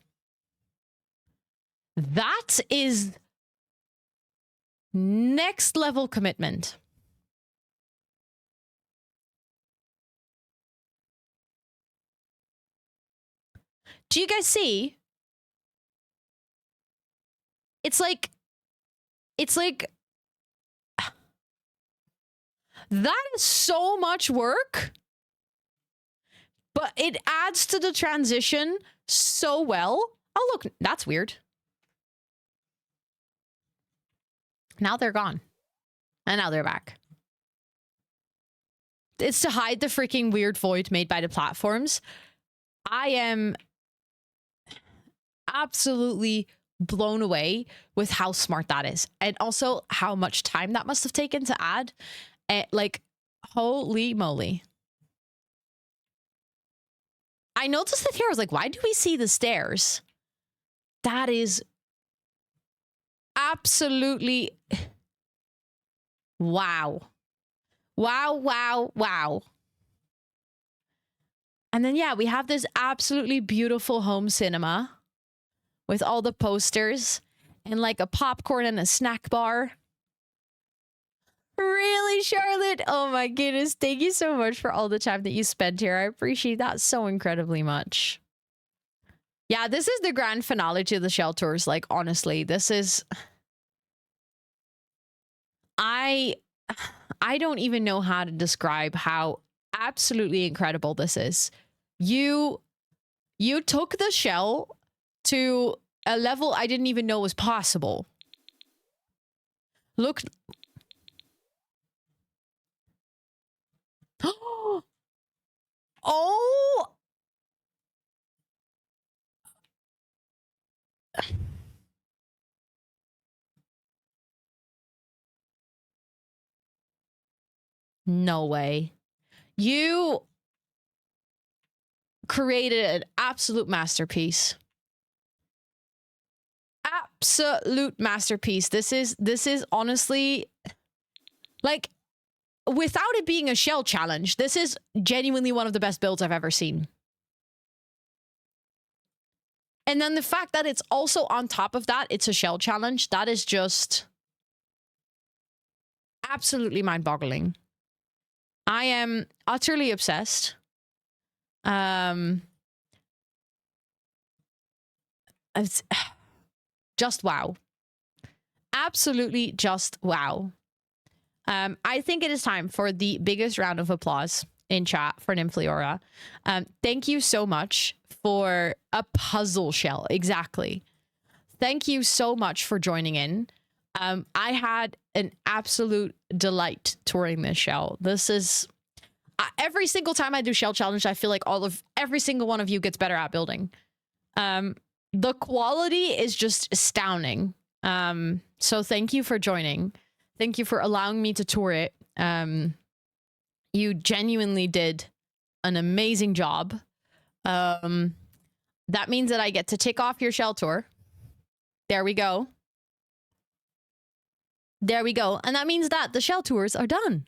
that is next level commitment. Do you guys see? It's like that is so much work, but it adds to the transition so well. Oh, look, that's weird. Now they're gone. And now they're back. It's to hide the freaking weird void made by the platforms. I am absolutely blown away with how smart that is. And also how much time that must have taken to add. Like, holy moly. I noticed that here. I was like, why do we see the stairs? That is absolutely wow. Wow, wow, wow. And then, yeah, we have this absolutely beautiful home cinema with all the posters and like a popcorn and a snack bar. Really, Charlotte? Oh my goodness. Thank you so much for all the time that you spent here. I appreciate that so incredibly much. Yeah, this is the grand finale to the shelters. Like, honestly, this is... I don't even know how to describe how absolutely incredible this is. You took the shell to a level I didn't even know was possible. Look. Oh! No way. You created an absolute masterpiece. absolute masterpiece. This is honestly, like, without it being a shell challenge, this is genuinely one of the best builds I've ever seen. And then the fact that it's also on top of that, it's a shell challenge, that is just absolutely mind-boggling. I am utterly obsessed. It's just wow. Absolutely just wow. I think it is time for the biggest round of applause in chat for Nymphleora. Thank you so much for a puzzle shell. Exactly. Thank you so much for joining in. I had an absolute delight touring this shell. This is every single time I do shell challenge, I feel like every single one of you gets better at building. The quality is just astounding. So thank you for joining. Thank you for allowing me to tour it. You genuinely did an amazing job. That means that I get to tick off your shell tour. There we go. There we go. And that means that the shell tours are done.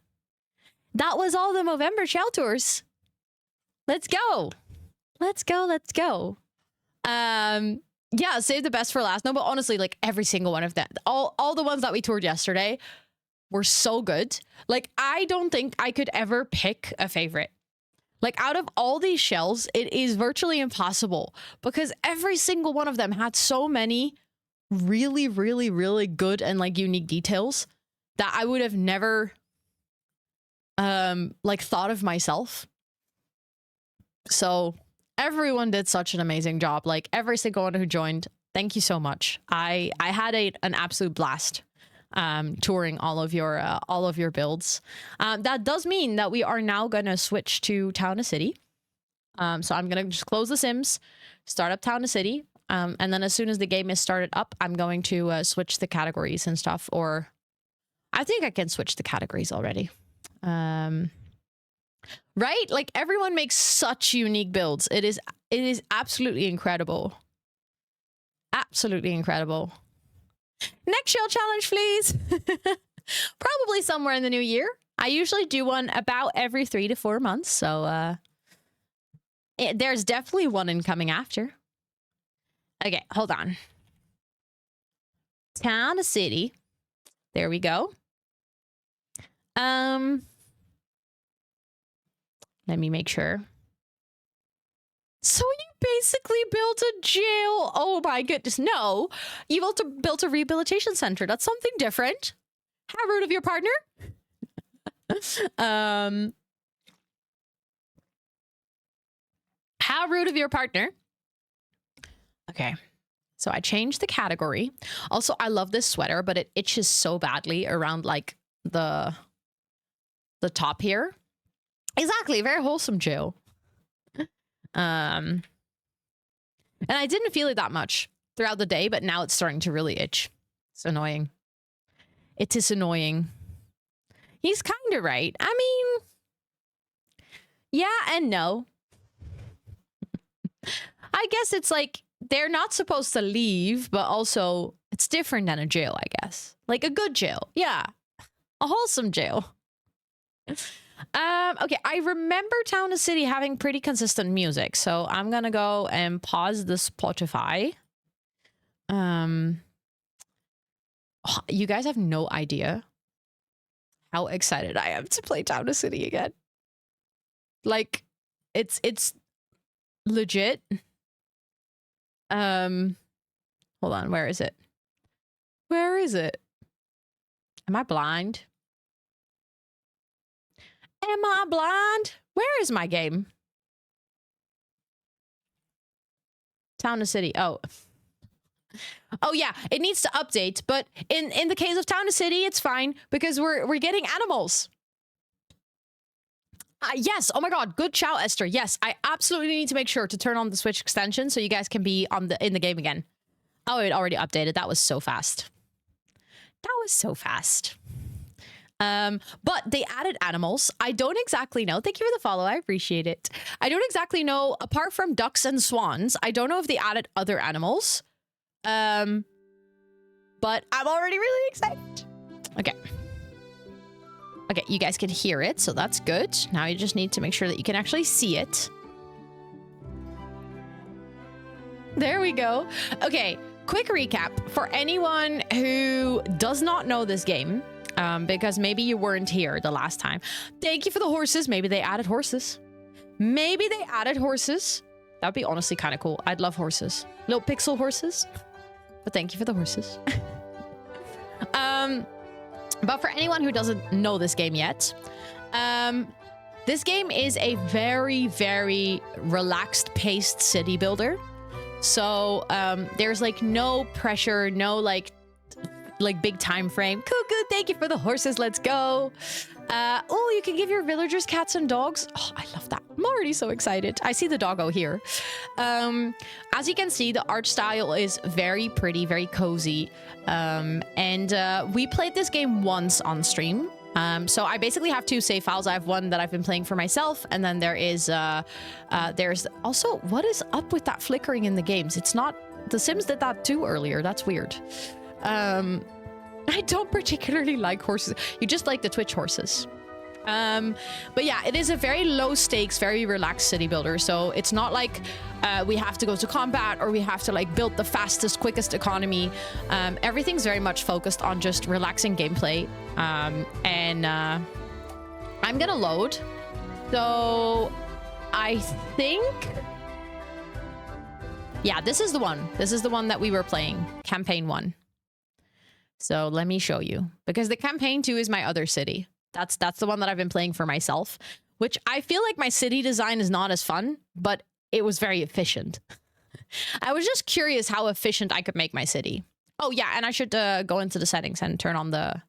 That was all the Movember shell tours. Let's go. Let's go. Let's go. Yeah, save the best for last. No, but honestly, like every single one of them, all the ones that we toured yesterday were so good. Like, I don't think I could ever pick a favorite. Like, out of all these shells, it is virtually impossible because every single one of them had so many really, really, really good and like unique details that I would have never like thought of myself. So everyone did such an amazing job. Like every single one who joined, thank you so much. I had an absolute blast touring all of your builds. That does mean that we are now gonna switch to Town to City. So I'm gonna just close the Sims, start up Town to City, and then as soon as the game is started up, I'm going to switch the categories and stuff. Or I think I can switch the categories already. Right? Like everyone makes such unique builds. It is absolutely incredible. Absolutely incredible. Next shell challenge, please. Probably somewhere in the new year. I usually do one about every 3 to 4 months. So there's definitely one incoming after. Okay, hold on. Town to City. There we go. Let me make sure. So you basically built a jail. Oh my goodness. No, you built a rehabilitation center. That's something different. How rude of your partner. How rude of your partner. Okay. So I changed the category. Also, I love this sweater, but it itches so badly around like the top here. Exactly, very wholesome jail. And I didn't feel it that much throughout the day, but now it's starting to really itch. It's annoying. It is annoying. He's kind of right. I mean, yeah and no. I guess it's like they're not supposed to leave, but also it's different than a jail, I guess. Like a good jail. Yeah. A wholesome jail. Okay, I remember Town to City having pretty consistent music, so I'm gonna go and pause the Spotify. You guys have no idea how excited I am to play Town to City again. Like, it's legit. Hold on, where is it? Where is it? Am I blind? Am I blind? Where is my game? Town to City. Oh yeah, it needs to update, but in the case of Town to City, it's fine because we're getting animals. Yes. Oh my god, good shout, Esther. Yes, I absolutely need to make sure to turn on the Switch extension so you guys can be in the game again. Oh, it already updated. That was so fast. That was so fast. But they added animals. I don't exactly know. Thank you for the follow. I appreciate it. I don't exactly know, apart from ducks and swans, I don't know if they added other animals. but I'm already really excited. Okay. Okay, you guys can hear it, so that's good. Now you just need to make sure that you can actually see it. There we go. Okay, quick recap for anyone who does not know this game, because maybe you weren't here the last time. Thank you for the horses. Maybe they added horses. Maybe they added horses. That'd be honestly kind of cool. I'd love horses. Little pixel horses. But thank you for the horses. But for anyone who doesn't know this game yet, this game is a very, very relaxed paced city builder. So there's like no pressure, no like big time frame. Cuckoo, thank you for the horses. Let's go. Oh, you can give your villagers cats and dogs. Oh, I love that. I'm already so excited. I see the doggo here. As you can see, the art style is very pretty, very cozy. And we played this game once on stream. So I basically have two save files. I have one that I've been playing for myself, and then there is there's also, what is up with that flickering in the games? It's not, The Sims did that too earlier. That's weird. I don't particularly like horses. You just like the Twitch horses. But yeah, it is a very low stakes, very relaxed city builder. So it's not like we have to go to combat or we have to like build the fastest, quickest economy. Everything's very much focused on just relaxing gameplay. And I'm gonna load. So I think, yeah, this is the one. This is the one that we were playing, campaign 1. So let me show you, because the campaign 2 is my other city. That's the one that I've been playing for myself, which I feel like my city design is not as fun, but it was very efficient. I was just curious how efficient I could make my city. Oh yeah, and I should go into the settings and turn on the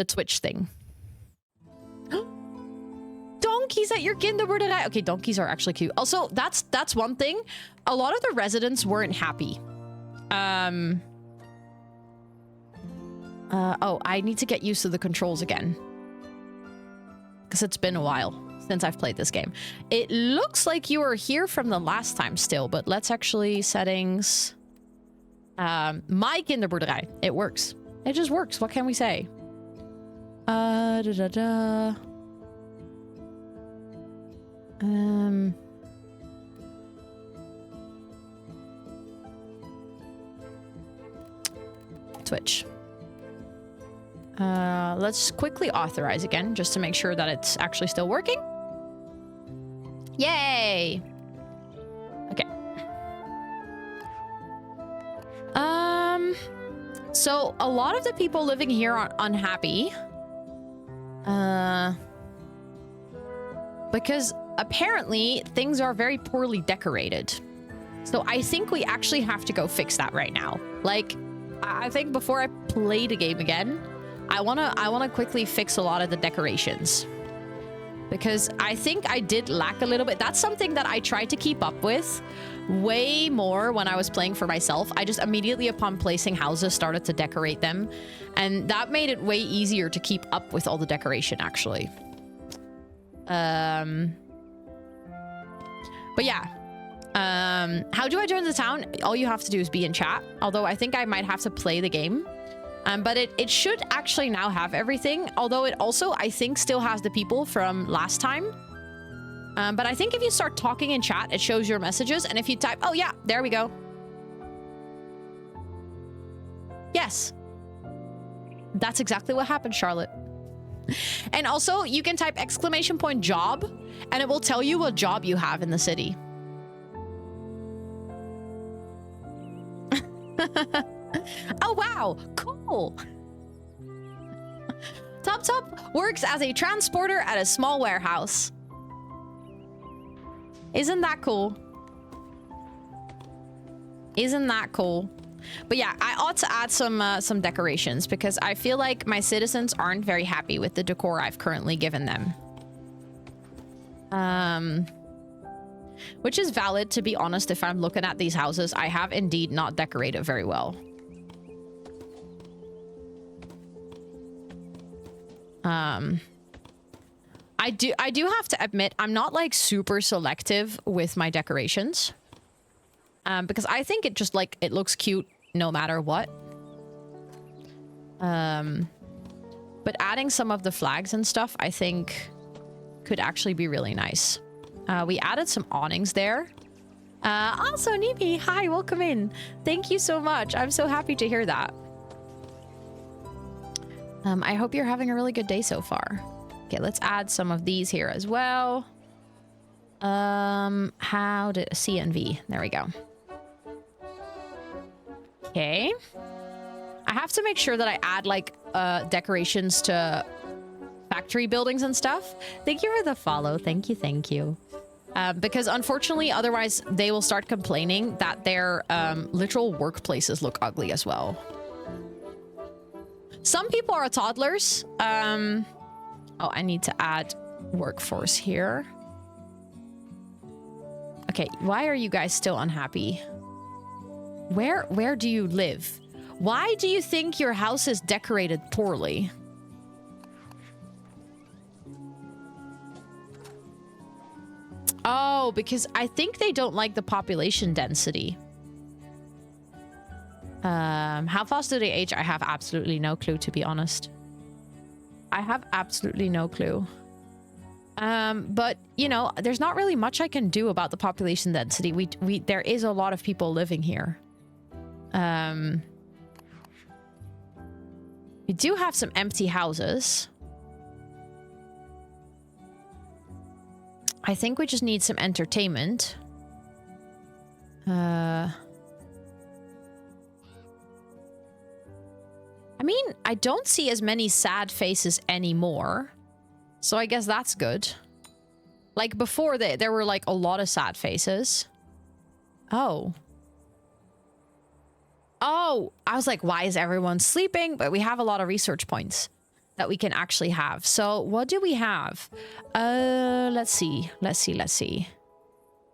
Twitch thing. Donkeys at your kinderboerderij. Okay, donkeys are actually cute. Also, that's one thing. A lot of the residents weren't happy. Oh, I need to get used to the controls again, because it's been a while since I've played this game. It looks like you were here from the last time still, but let's actually settings. My kinderboerderij. It works. It just works. What can we say? Twitch. Let's quickly authorize again, just to make sure that it's actually still working. Yay! Okay. So a lot of the people living here are unhappy. Because apparently things are very poorly decorated. So I think we actually have to go fix that right now. Like, I think before I play the game again, I wanna quickly fix a lot of the decorations, because I think I did lack a little bit. That's something that I tried to keep up with way more when I was playing for myself. I just immediately upon placing houses started to decorate them, and that made it way easier to keep up with all the decoration actually. But yeah. How do I join the town? All you have to do is be in chat, although I think I might have to play the game. But it should actually now have everything, although it also, I think, still has the people from last time. But I think if you start talking in chat, it shows your messages. And if you type, oh yeah, there we go. Yes. That's exactly what happened, Charlotte. And also, you can type !job, and it will tell you what job you have in the city. Oh, wow. Cool. Top works as a transporter at a small warehouse. Isn't that cool? Isn't that cool? But yeah, I ought to add some decorations, because I feel like my citizens aren't very happy with the decor I've currently given them. Which is valid, to be honest. If I'm looking at these houses, I have indeed not decorated very well. I do have to admit, I'm not like super selective with my decorations. Because I think it just like, it looks cute no matter what. But adding some of the flags and stuff, I think, could actually be really nice. We added some awnings there. Also, Nimi, hi, welcome in. Thank you so much. I'm so happy to hear that. I hope you're having a really good day so far. Okay, let's add some of these here as well. How did C and V? There we go. Okay. I have to make sure that I add like decorations to factory buildings and stuff. Thank you for the follow. Thank you. Thank you. Because unfortunately, otherwise they will start complaining that their literal workplaces look ugly as well. Some people are toddlers. Oh, I need to add workforce here. Okay, why are you guys still unhappy? Where do you live? Why do you think your house is decorated poorly? Oh, because I think they don't like the population density. How fast do they age? I have absolutely no clue, to be honest. I have absolutely no clue. But, you know, there's not really much I can do about the population density. There is a lot of people living here. We do have some empty houses. I think we just need some entertainment. I mean, I don't see as many sad faces anymore. So I guess that's good. Like before, there were like a lot of sad faces. Oh. Oh, I was like, why is everyone sleeping? But we have a lot of research points that we can actually have. So what do we have? Let's see.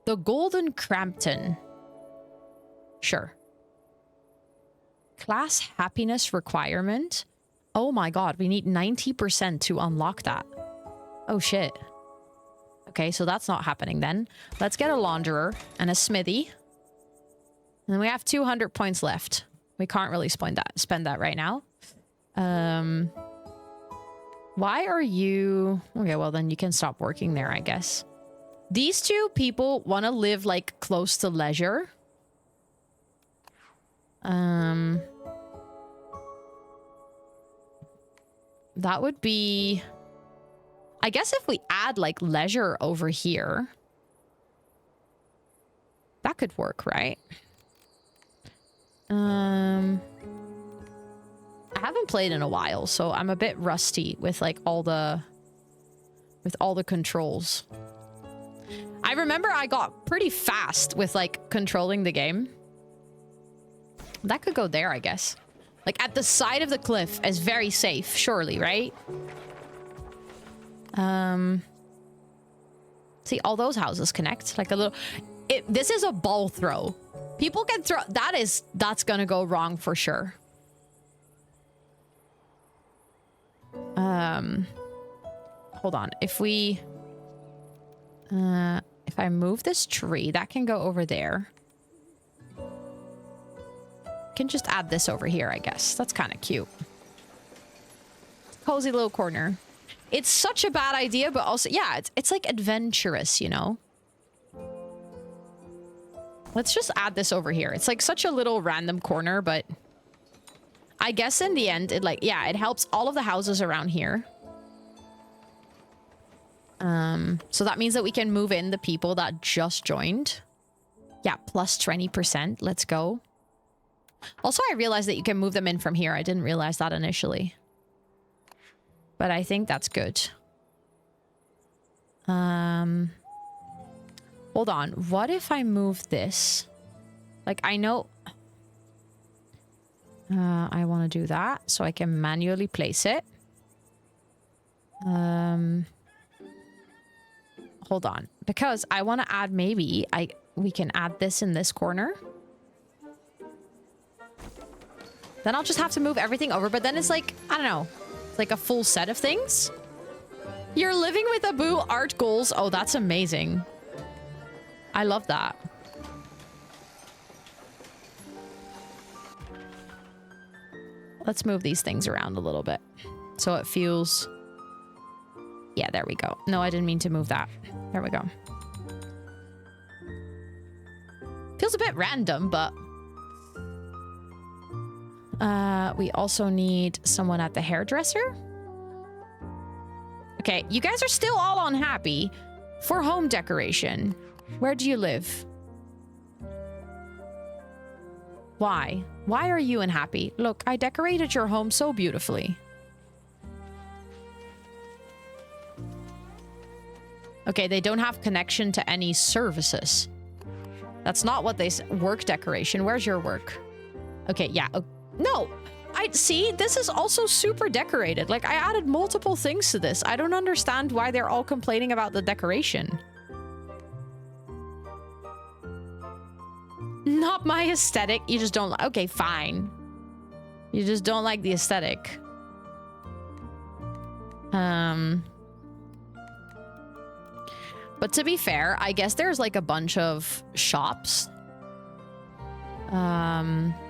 The Golden Crampton. Sure. Class happiness requirement. Oh my god, we need 90% to unlock that. Oh shit. Okay, so that's not happening then. Let's get a launderer and a smithy. And then we have 200 points left. We can't really spend that right now. Why are you... Okay, well then you can stop working there, I guess. These two people want to live like close to leisure. That would be... I guess if we add like leisure over here, that could work, right? I haven't played in a while, so I'm a bit rusty with like all the controls. I remember I got pretty fast with like controlling the game. That could go there, I guess. Like at the side of the cliff is very safe, surely, right? See, all those houses connect like a little... This is a ball throw. People can throw... That's gonna go wrong for sure. Hold on. If I move this tree, that can go over there. Can just add this over here, I guess. That's kind of cute. Cozy little corner. It's such a bad idea, but also, yeah, it's like adventurous, you know? Let's just add this over here. It's like such a little random corner, but I guess in the end, it like, yeah, it helps all of the houses around here. So that means that we can move in the people that just joined. Yeah, plus 20%. Let's go. Also, I realized that you can move them in from here. I didn't realize that initially. But I think that's good. Hold on. What if I move this? Like, I know... I want to do that so I can manually place it. Hold on. Because I want to add maybe... we can add this in this corner. Then I'll just have to move everything over. But then it's like, I don't know. It's like a full set of things. You're living with Abu art goals. Oh, that's amazing. I love that. let's move these things around a little bit so it feels... Yeah, there we go. No, I didn't mean to move that. There we go. Feels a bit random, but... we also need someone at the hairdresser. Okay, you guys are still all unhappy. For home decoration, where do you live? Why? Why are you unhappy? Look, I decorated your home so beautifully. Okay, they don't have connection to any services. That's not what they say. Work decoration. Where's your work? Okay, yeah. No, I see. This is also super decorated. Like, I added multiple things to this. I don't understand why they're all complaining about the decoration. Not my aesthetic. You just don't like... Okay, fine. You just don't like the aesthetic. But to be fair, I guess there's like a bunch of shops.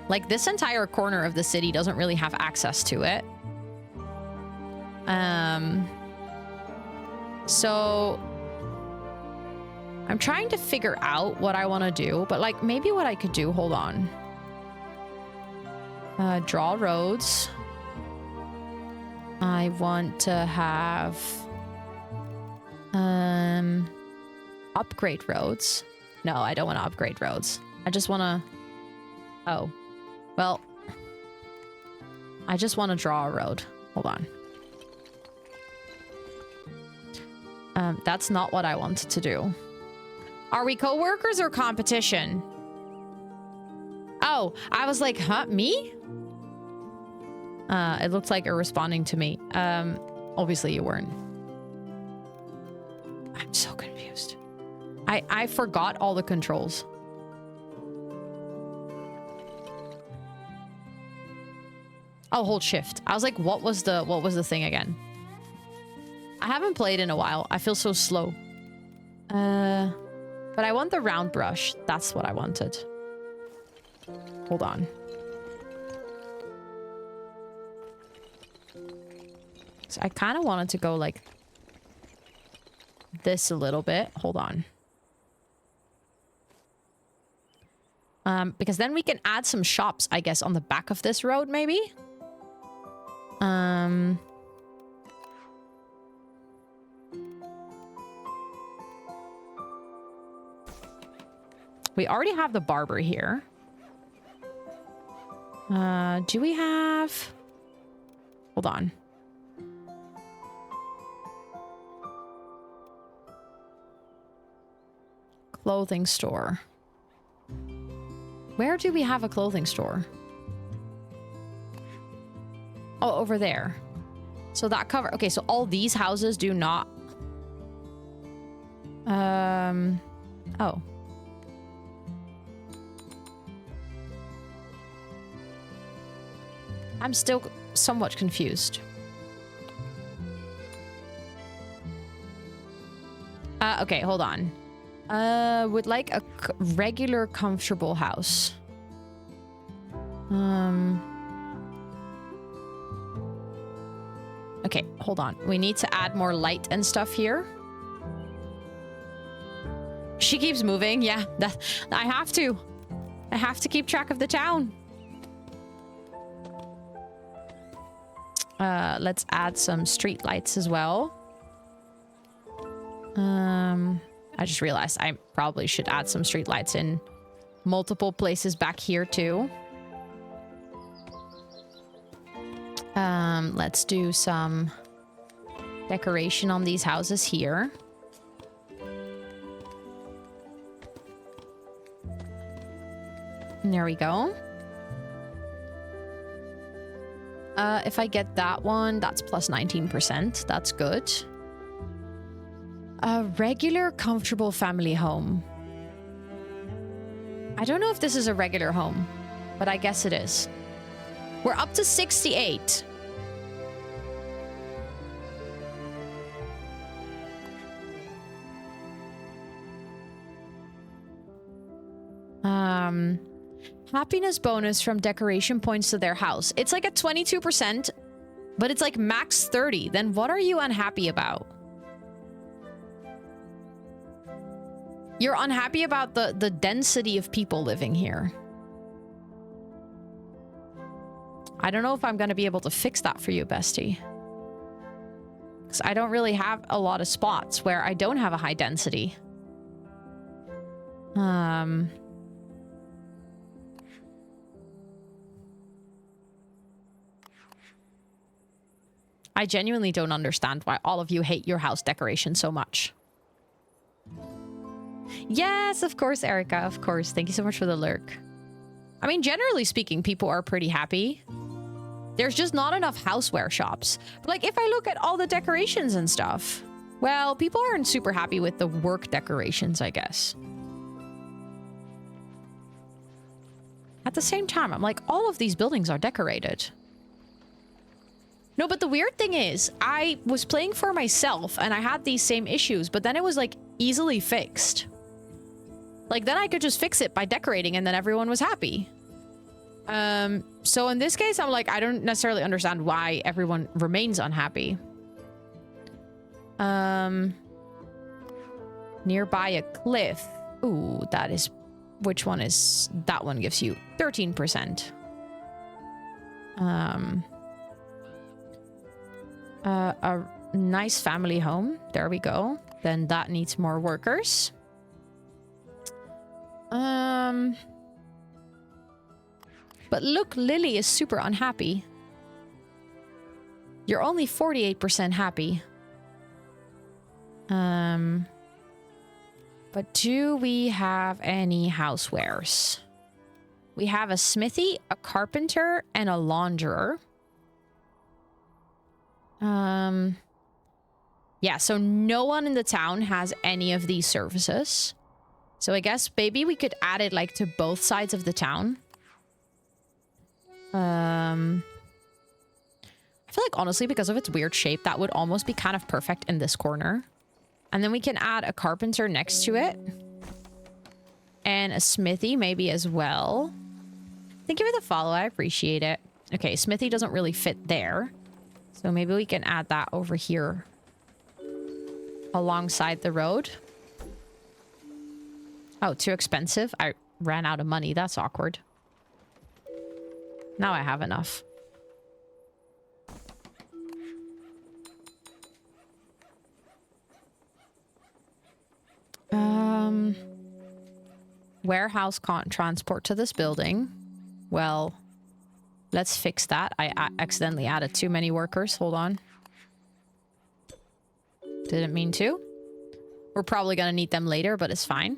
Like this entire corner of the city doesn't really have access to it. So I'm trying to figure out what I want to do, but like maybe what I could do, hold on. Draw roads. I want to have upgrade roads. No, I don't want to upgrade roads. I just want to... Oh. Well, I just want to draw a road. Hold on. That's not what I wanted to do. Are we co-workers or competition? Oh, I was like, huh? Me? It looked like you're responding to me. Obviously you weren't. I'm so confused. I forgot all the controls. Oh, hold shift. I was like, what was the thing again? I haven't played in a while. I feel so slow. But I want the round brush. That's what I wanted. Hold on. So I kind of wanted to go like this a little bit. Hold on. Because then we can add some shops, I guess, on the back of this road, maybe? We already have the barber here. Do we have... Hold on. Clothing store. Where do we have a clothing store? Oh, over there. So that cover... Okay, so all these houses do not... Oh. I'm still somewhat confused. Okay, hold on. Would like a regular, comfortable house. Okay, hold on. We need to add more light and stuff here. She keeps moving. Yeah, I have to. I have to keep track of the town. Let's add some street lights as well. I just realized I probably should add some street lights in multiple places back here too. Let's do some decoration on these houses here. And there we go. If I get that one, that's plus 19%. That's good. A regular, comfortable family home. I don't know if this is a regular home, but I guess it is. We're up to 68. Happiness bonus from decoration points to their house. It's like at 22%, but it's like max 30. Then what are you unhappy about? You're unhappy about the density of people living here. I don't know if I'm going to be able to fix that for you, bestie. Because I don't really have a lot of spots where I don't have a high density. I genuinely don't understand why all of you hate your house decoration so much. Yes, of course, Erica. Of course. Thank you so much for the lurk. I mean, generally speaking, people are pretty happy. There's just not enough houseware shops. But like, if I look at all the decorations and stuff, well, people aren't super happy with the work decorations, I guess. At the same time, I'm like, all of these buildings are decorated. No, but the weird thing is, I was playing for myself and I had these same issues, but then it was like easily fixed. Like, then I could just fix it by decorating and then everyone was happy. So in this case, I'm like, I don't necessarily understand why everyone remains unhappy. Nearby a cliff. Ooh, that is... Which one is... That one gives you 13%. A nice family home. There we go. Then that needs more workers. But look, Lily is super unhappy. You're only 48% happy. But do we have any housewares? We have a smithy, a carpenter, and a launderer. Yeah, so no one in the town has any of these services. So I guess maybe we could add it like to both sides of the town. I feel like honestly, because of its weird shape, that would almost be kind of perfect in this corner. And then we can add a carpenter next to it. And a smithy maybe as well. Thank you for the follow. I appreciate it. Okay, smithy doesn't really fit there. So maybe we can add that over here. Alongside the road. Oh, too expensive? I ran out of money. That's awkward. Now I have enough. Warehouse can't transport to this building. Well, let's fix that. I accidentally added too many workers. Hold on. Didn't mean to. We're probably gonna need them later, but it's fine.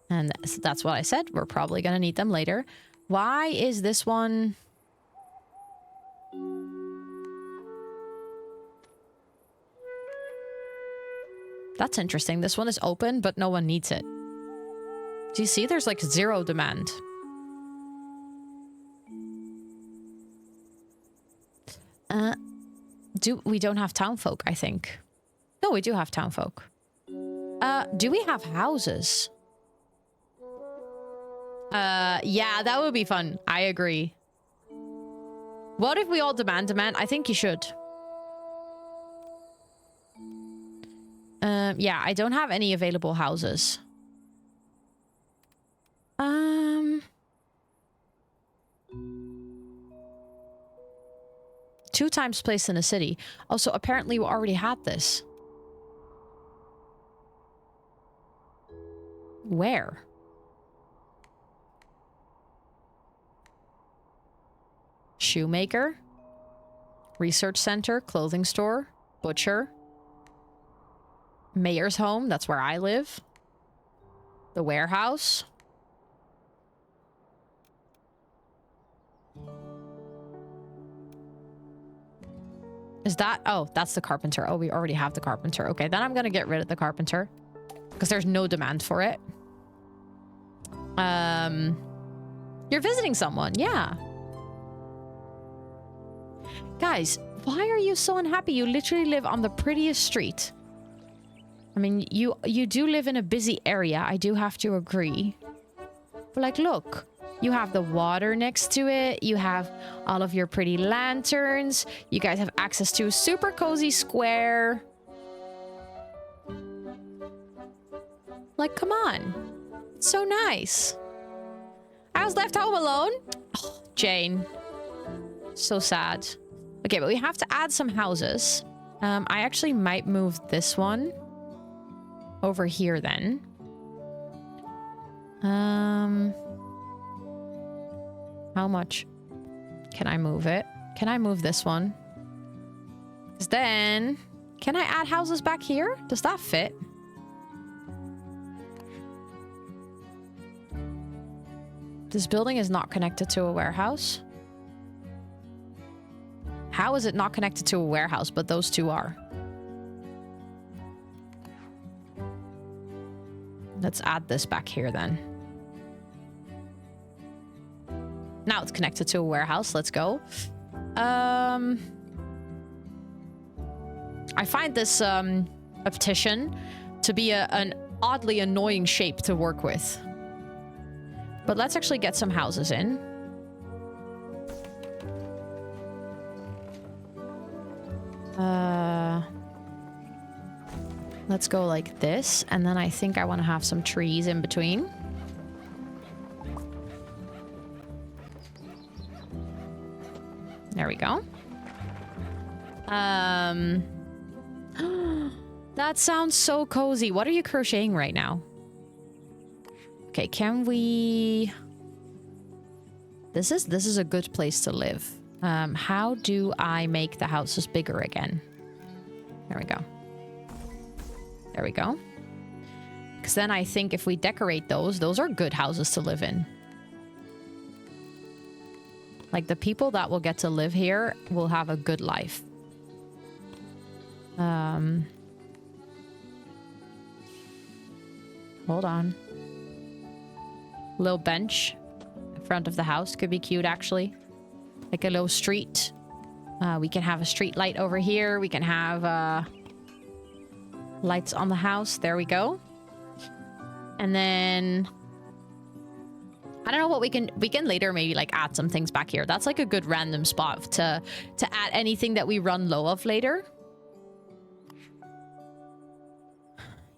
And that's what I said. We're probably gonna need them later. Why is this one... That's interesting. This one is open, but no one needs it. Do you see? There's like zero demand. We don't have townfolk, I think. No, we do have townfolk. Do we have houses? Yeah, that would be fun. I agree. What if we all demand? I think you should. Yeah, I don't have any available houses. 2 times placed in a city. Also, apparently we already had this. Where? Shoemaker? Research center? Clothing store? Butcher? Mayor's home? That's where I live. The warehouse? Is that... Oh, that's the carpenter. Oh, we already have the carpenter. Okay, then I'm gonna get rid of the carpenter. Because there's no demand for it. You're visiting someone. Yeah. Guys, why are you so unhappy? You literally live on the prettiest street. I mean, you do live in a busy area. I do have to agree. But like, look, you have the water next to it. You have all of your pretty lanterns. You guys have access to a super cozy square. Like, come on. It's so nice. I was left home alone. Oh, Jane. So sad. Okay, but we have to add some houses. I actually might move this one over here then. How much can I move it? Can I move this one? 'Cause then, can I add houses back here? Does that fit? This building is not connected to a warehouse. How is it not connected to a warehouse, but those two are? Let's add this back here then. Now it's connected to a warehouse. Let's go. I find this petition to be an oddly annoying shape to work with. But let's actually get some houses in. Let's go like this, and then I think I want to have some trees in between. There we go. That sounds so cozy. What are you crocheting right now? Okay, can we... This is a good place to live. How do I make the houses bigger again? There we go. There we go. Because then I think if we decorate those are good houses to live in. Like, the people that will get to live here will have a good life. Hold on. Little bench in front of the house could be cute, actually. Like a little street. We can have a street light over here. We can have lights on the house. There we go. And then I don't know what we can later maybe like add some things back here. That's like a good random spot to add anything that we run low of later.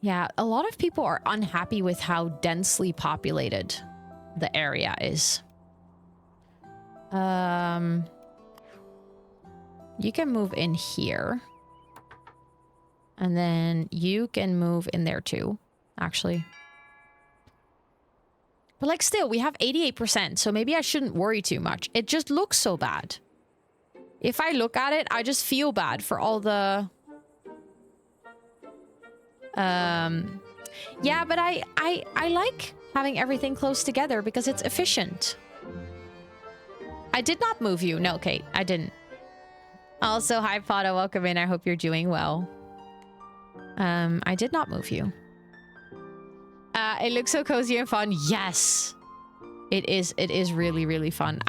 Yeah, a lot of people are unhappy with how densely populated the area is. You can move in here. And then you can move in there too, actually. But like, still, we have 88%, so maybe I shouldn't worry too much. It just looks so bad. If I look at it, I just feel bad for all the... Yeah, but I like having everything close together because it's efficient. I did not move you. No, Kate, I didn't. Also, hi, Pada. Welcome in. I hope you're doing well. I did not move you. It looks so cozy and fun. Yes, it is. It is really, really fun.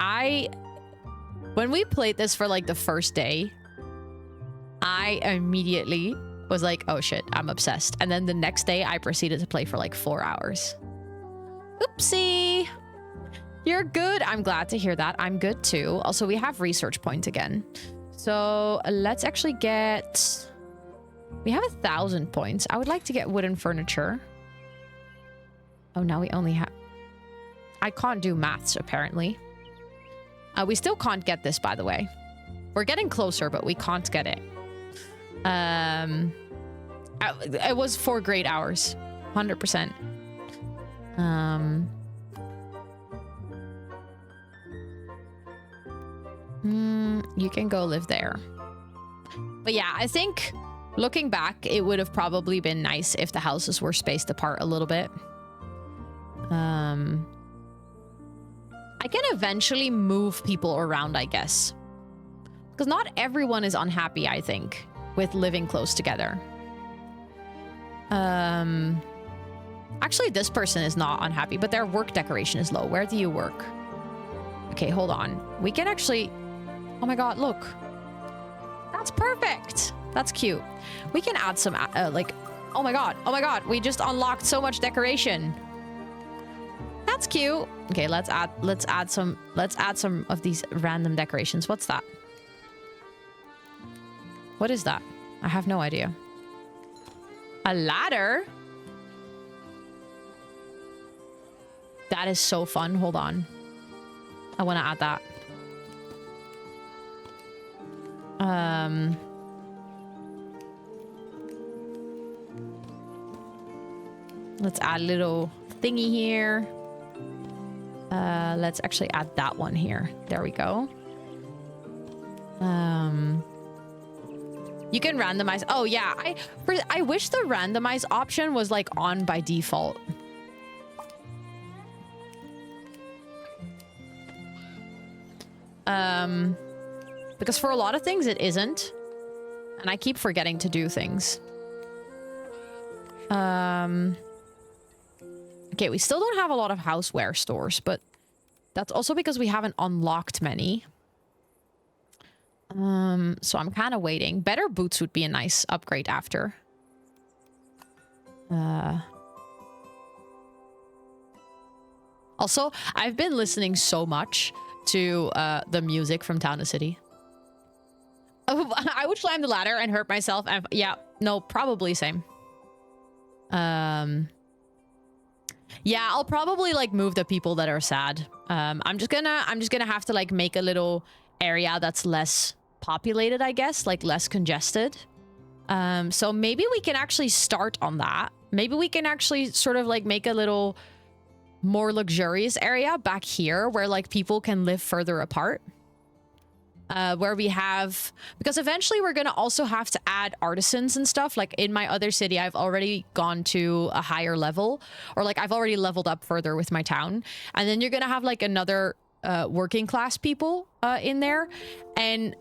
When we played this for like the first day, I immediately was like, oh shit, I'm obsessed. And then the next day I proceeded to play for like 4 hours. Oopsie. You're good. I'm glad to hear that. I'm good too. Also, we have research point again. So let's actually get... We have 1,000 points. I would like to get wooden furniture. Oh, now we only have... I can't do maths, apparently. We still can't get this, by the way. We're getting closer, but we can't get it. It was 4 great hours. 100%. You can go live there. But yeah, I think... Looking back, it would have probably been nice if the houses were spaced apart a little bit. I can eventually move people around, I guess. Because not everyone is unhappy, I think, with living close together. Actually, this person is not unhappy, but their work decoration is low. Where do you work? Okay, hold on. We can actually... Oh my god, look. That's perfect. That's cute. We can add some, like, oh my god, we just unlocked so much decoration. That's cute. Okay, let's add some of these random decorations. What's that? What is that? I have no idea. A ladder? That is so fun. Hold on. I want to add that. Let's add a little thingy here. Let's actually add that one here. There we go. You can randomize. Oh yeah, I wish the randomize option was like on by default. Because for a lot of things it isn't, and I keep forgetting to do things. Okay, we still don't have a lot of houseware stores, but that's also because we haven't unlocked many. So I'm kind of waiting. Better boots would be a nice upgrade after. Also, I've been listening so much to the music from Town to City. Oh, I would climb the ladder and hurt myself. And yeah, no, probably same. Yeah, I'll probably like move the people that are sad. I'm just gonna have to like make a little area that's less populated, I guess, like less congested. So maybe we can actually start on that. Maybe we can actually sort of like make a little more luxurious area back here where like people can live further apart. Where we have, because eventually we're gonna also have to add artisans and stuff. Like in my other city, I've already gone to a higher level, or like I've already leveled up further with my town. And then you're gonna have like another working class people in there, and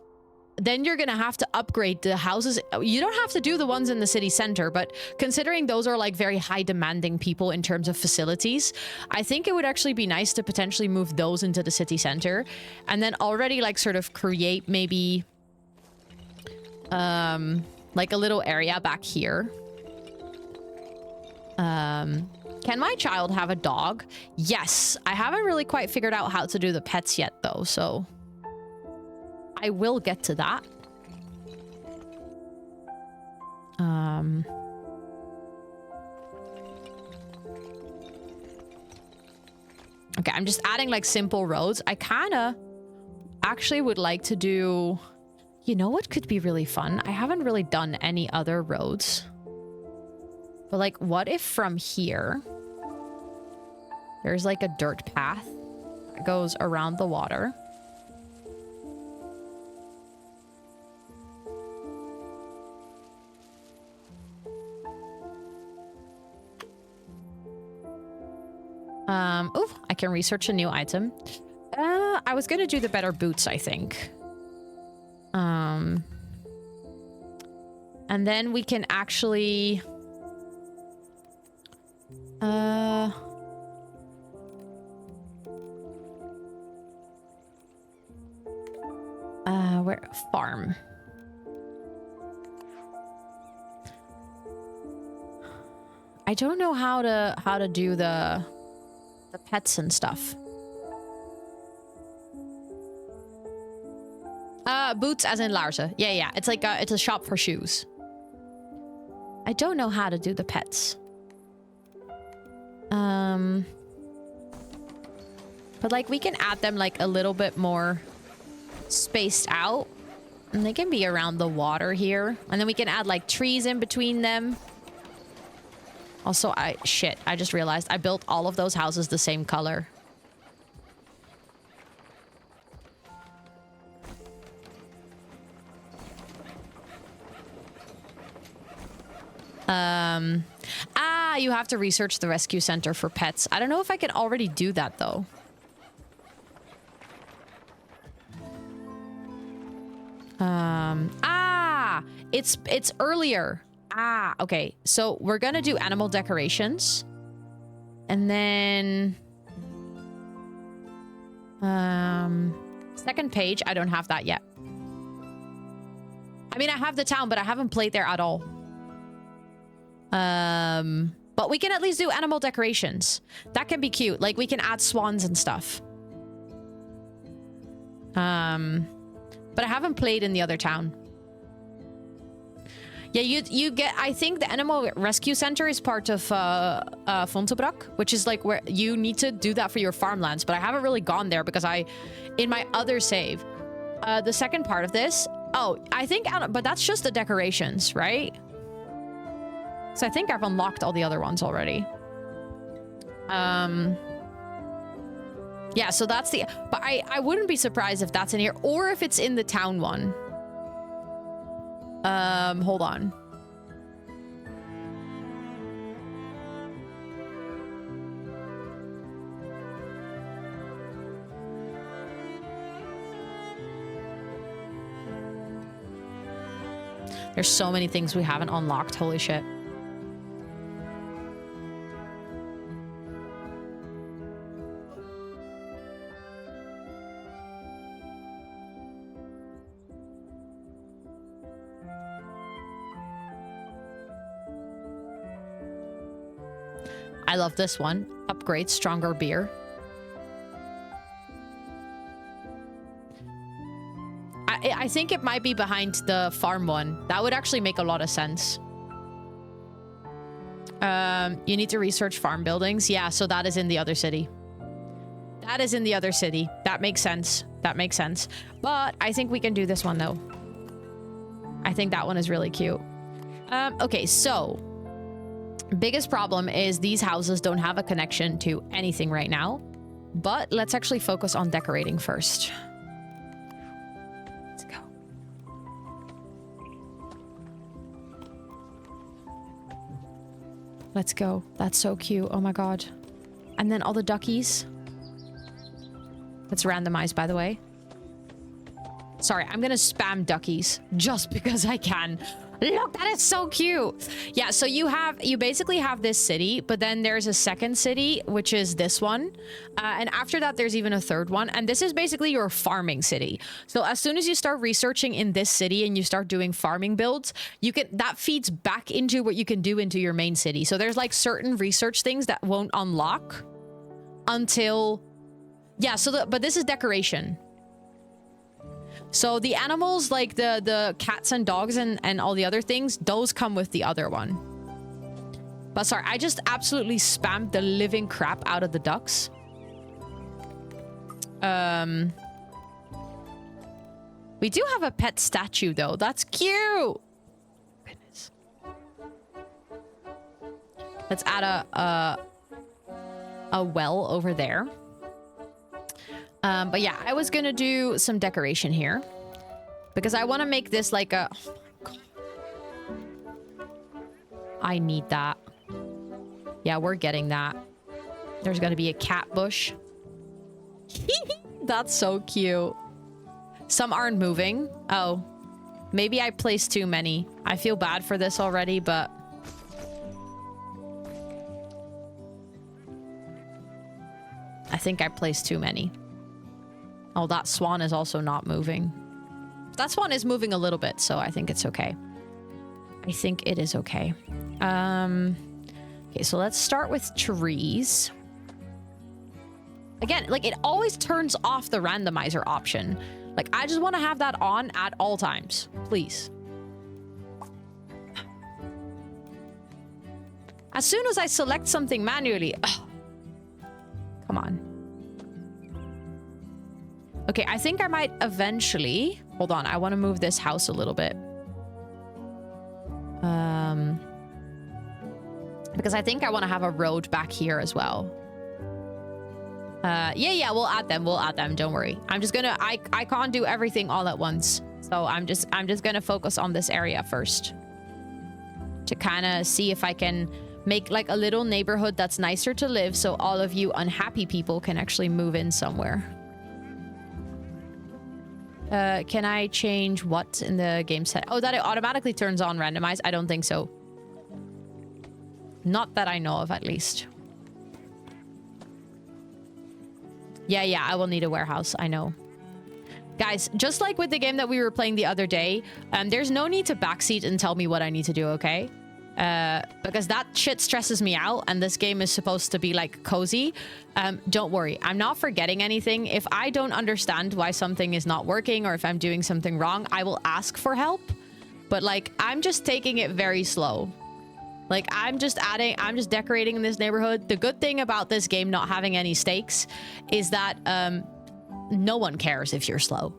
then you're gonna have to upgrade the houses. You don't have to do the ones in the city center, but considering those are like very high demanding people in terms of facilities, I think it would actually be nice to potentially move those into the city center, and then already like sort of create maybe like a little area back here. Can my child have a dog? Yes. I haven't really quite figured out how to do the pets yet though, so I will get to that. Okay, I'm just adding like simple roads. I kind of actually would like to do, you know what could be really fun? I haven't really done any other roads. But like, what if from here, there's like a dirt path that goes around the water. Oh, I can research a new item. I was gonna do the better boots, I think. And then we can actually... where? Farm. I don't know how to do the pets and stuff. Boots as in Larsa. Yeah. It's like it's a shop for shoes. I don't know how to do the pets. But like we can add them like a little bit more spaced out, and they can be around the water here, and then we can add like trees in between them. Also, I just realized I built all of those houses the same color. You have to research the rescue center for pets. I don't know if I can already do that though. It's earlier. Okay. So we're gonna do animal decorations. And then... second page, I don't have that yet. I mean, I have the town, but I haven't played there at all. But we can at least do animal decorations. That can be cute. Like, we can add swans and stuff. But I haven't played in the other town. Yeah, you get... I think the Animal Rescue Center is part of Fontebrak, which is like where you need to do that for your farmlands. But I haven't really gone there because in my other save, the second part of this... Oh, I think... But that's just the decorations, right? So I think I've unlocked all the other ones already. Yeah, so that's the... But I wouldn't be surprised if that's in here. Or if it's in the town one. Hold on. There's so many things we haven't unlocked. Holy shit. I love this one. Upgrade stronger beer. I think it might be behind the farm one. That would actually make a lot of sense. You need to research farm buildings. Yeah, so that is in the other city. That is in the other city. That makes sense. That makes sense. But I think we can do this one, though. I think that one is really cute. Okay, so... Biggest problem is these houses don't have a connection to anything right now. But let's actually focus on decorating first. Let's go. Let's go. That's so cute. Oh my god. And then all the duckies. It's randomized, by the way. Sorry, I'm gonna spam duckies just because I can. Look, that is so cute. Yeah, so you basically have this city, but then there's a second city, which is this one. And after that, there's even a third one. And this is basically your farming city. So as soon as you start researching in this city and you start doing farming builds, that feeds back into what you can do into your main city. So there's like certain research things that won't unlock until... Yeah, but this is decoration. So the animals, like the cats and dogs and all the other things, those come with the other one. But sorry, I just absolutely spammed the living crap out of the ducks. We do have a pet statue, though. That's cute. Goodness. Let's add a well over there. But yeah, I was gonna do some decoration here because I want to make this like a... Oh my god. I need that. Yeah, we're getting that. There's gonna be a cat bush. That's so cute. Some aren't moving. Oh, maybe I placed too many. I feel bad for this already, but... I think I placed too many. Oh, that swan is also not moving. That swan is moving a little bit, so I think it's okay. I think it is okay. Okay, so let's start with trees. Again, like, it always turns off the randomizer option. Like, I just want to have that on at all times. Please. As soon as I select something manually... Ugh. Come on. Okay, I think I might eventually... Hold on, I want to move this house a little bit. Because I think I want to have a road back here as well. Yeah, we'll add them. We'll add them. Don't worry. I'm just gonna... I can't do everything all at once. So I'm just gonna focus on this area first. To kind of see if I can make like a little neighborhood that's nicer to live so all of you unhappy people can actually move in somewhere. Can I change what in the game set? Oh, that it automatically turns on randomized? I don't think so. Not that I know of, at least. Yeah, I will need a warehouse. I know. Guys, just like with the game that we were playing the other day, there's no need to backseat and tell me what I need to do, okay? Because that shit stresses me out, and this game is supposed to be like cozy. Don't worry, I'm not forgetting anything. If I don't understand why something is not working or if I'm doing something wrong, I will ask for help. But like, I'm just taking it very slow. Like, I'm just decorating in this neighborhood. The good thing about this game not having any stakes is that no one cares if you're slow.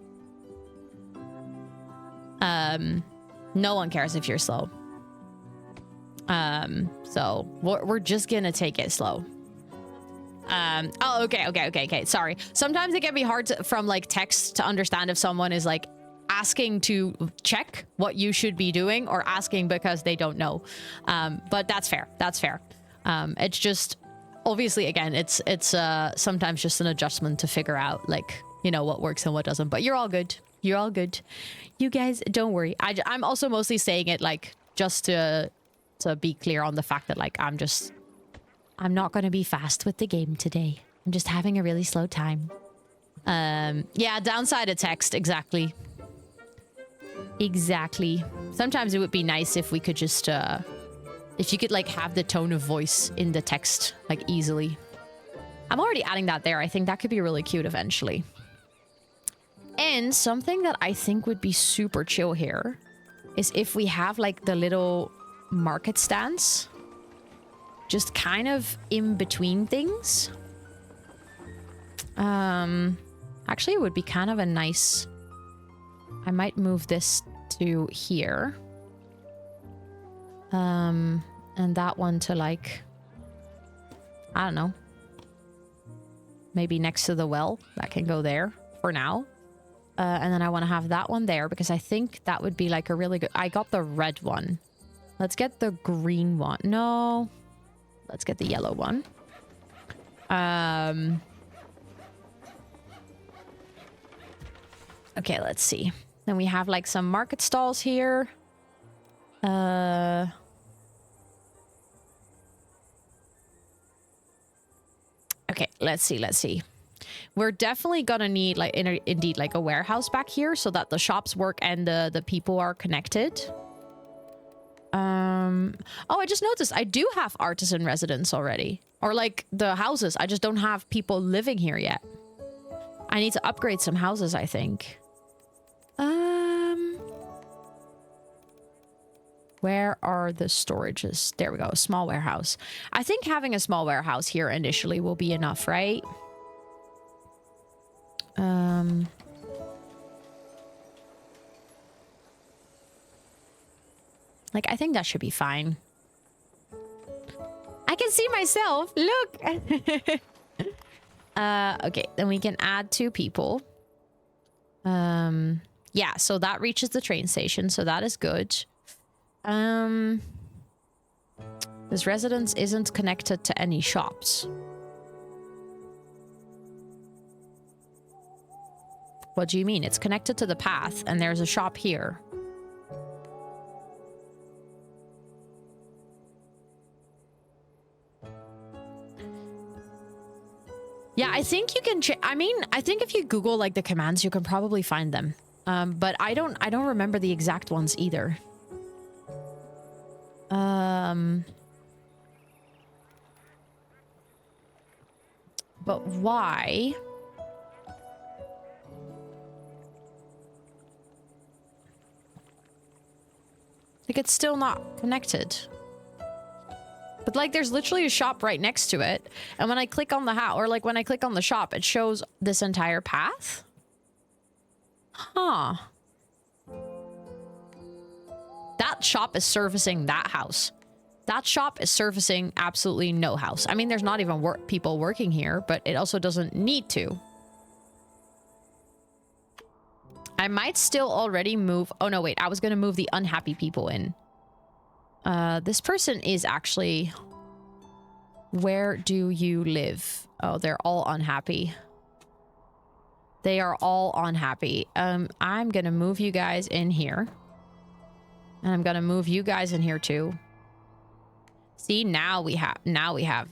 No one cares if you're slow. So we're just gonna take it slow. Oh, okay. Sorry. Sometimes it can be hard from like text to understand if someone is like asking to check what you should be doing or asking because they don't know. But that's fair. That's fair. It's just obviously, again, it's sometimes just an adjustment to figure out like, you know, what works and what doesn't. But you're all good. You're all good. You guys, don't worry. I'm also mostly saying it like just to be clear on the fact that like I'm not going to be fast with the game today. I'm just having a really slow time. Yeah, downside of text. Exactly. Sometimes it would be nice if we could just if you could like have the tone of voice in the text like easily. I'm already adding that there. I think that could be really cute eventually. And something that I think would be super chill here is if we have like the little market stands just kind of in between things. Actually, it would be kind of a nice... I might move this to here. And that one to like... I don't know. Maybe next to the well. That can go there for now. And then I want to have that one there because I think that would be like a really good... I got the red one. Let's get the green one. No. Let's get the yellow one. Okay, let's see. Then we have like some market stalls here. Okay, let's see. We're definitely gonna need like indeed like a warehouse back here so that the shops work and the people are connected. Oh, I just noticed I do have artisan residents already. Or like the houses. I just don't have people living here yet. I need to upgrade some houses, I think. Where are the storages? There we go. A small warehouse. I think having a small warehouse here initially will be enough, right? Like, I think that should be fine. I can see myself. Look. Okay, then we can add 2 people. Yeah, so that reaches the train station, so that is good. This residence isn't connected to any shops. What do you mean? It's connected to the path, and there's a shop here. Yeah, I think you can... I think if you Google, like, the commands, you can probably find them. But I don't remember the exact ones either. But why? Like, it's still not connected. But, like, there's literally a shop right next to it. And when I click on the house, or, like, when I click on the shop, it shows this entire path? Huh. That shop is servicing that house. That shop is servicing absolutely no house. I mean, there's not even people working here, but it also doesn't need to. I might still already move... Oh, no, wait. I was going to move the unhappy people in. This person is actually... Where do you live? Oh, they're all unhappy. They are all unhappy. I'm going to move you guys in here. And I'm going to move you guys in here too. See, now we have...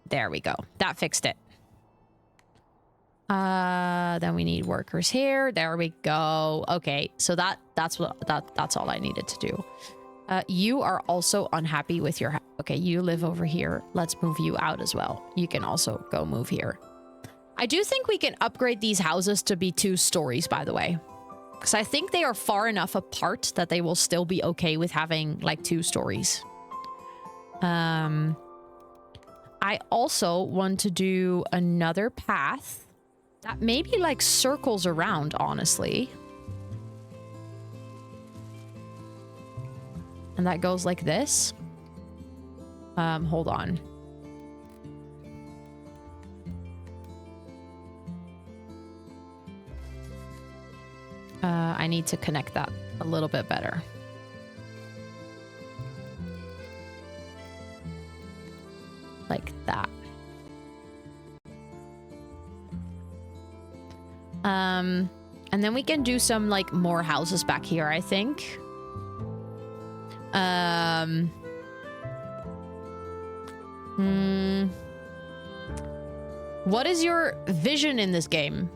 There we go. That fixed it. Then we need workers here. There we go. Okay, so that's all I needed to do. You are also unhappy with your okay, you live over here. Let's move you out as well. You can also go move here. I do think we can upgrade these houses to be 2 stories, by the way. Because I think they are far enough apart that they will still be okay with having like 2 stories. I also want to do another path that maybe like circles around, honestly. And that goes like this. Hold on. I need to connect that a little bit better. Like that. And then we can do some like more houses back here, I think. What is your vision in this game?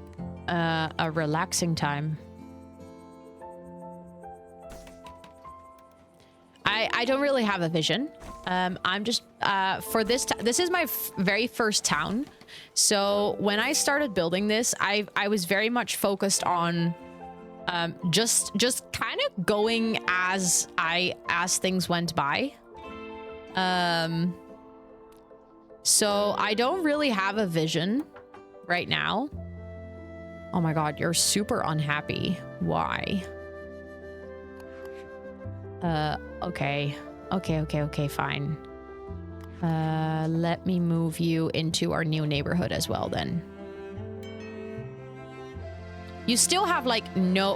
A relaxing time. I don't really have a vision. I'm just for this is my very first town. So when I started building this, I was very much focused on just kind of going as things went by. So I don't really have a vision right now. Oh my god, you're super unhappy. Why? Okay, fine. Let me move you into our new neighborhood as well then. You still have like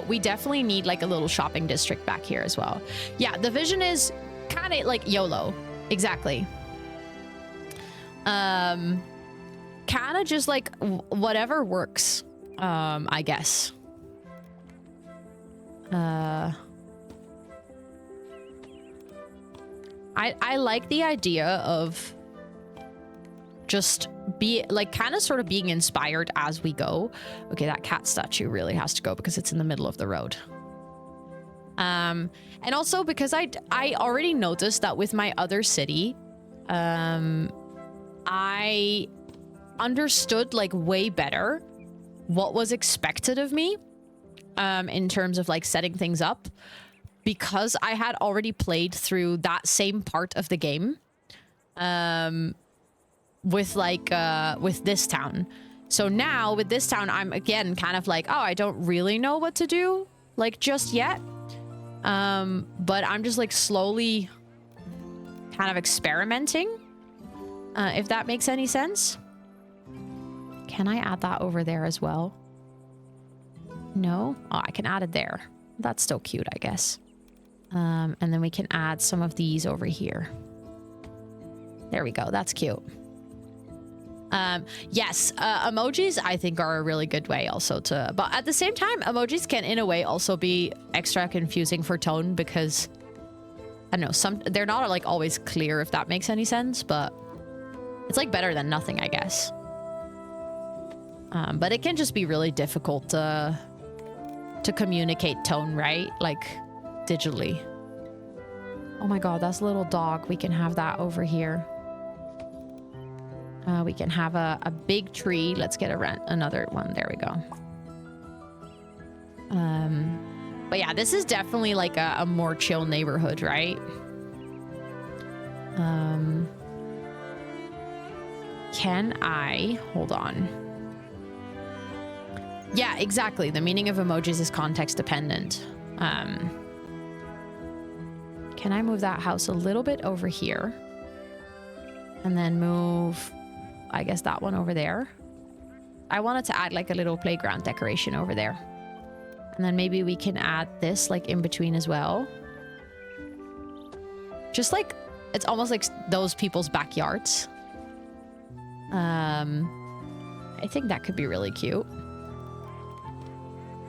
we definitely need like a little shopping district back here as well. Yeah, the vision is kind of like YOLO. Exactly. Kind of just like whatever works, I guess. I like the idea of just kind of sort of being inspired as we go. Okay, that cat statue really has to go because it's in the middle of the road. And also because I already noticed that with my other city, I understood like way better what was expected of me in terms of like setting things up, because I had already played through that same part of the game with this town. So now with this town, I'm again kind of like, oh, I don't really know what to do like just yet. But I'm just like slowly kind of experimenting, if that makes any sense. Can I add that over there as well? No? Oh, I can add it there. That's still cute, I guess. And then we can add some of these over here. There we go. That's cute. Yes, emojis I think are a really good way also to, but at the same time, emojis can in a way also be extra confusing for tone because I don't know, they're not like always clear, if that makes any sense, but it's like better than nothing, I guess. But it can just be really difficult to communicate tone, right? Like digitally. Oh my god, that's a little dog. We can have that over here. We can have a big tree. Let's get another one. There we go. But yeah, this is definitely like a more chill neighborhood, right? Can I... Hold on. Yeah, exactly. The meaning of emojis is context dependent. Can I move that house a little bit over here? And then move, I guess, that one over there. I wanted to add like a little playground decoration over there. And then maybe we can add this like in between as well. Just like, it's almost like those people's backyards. I think that could be really cute.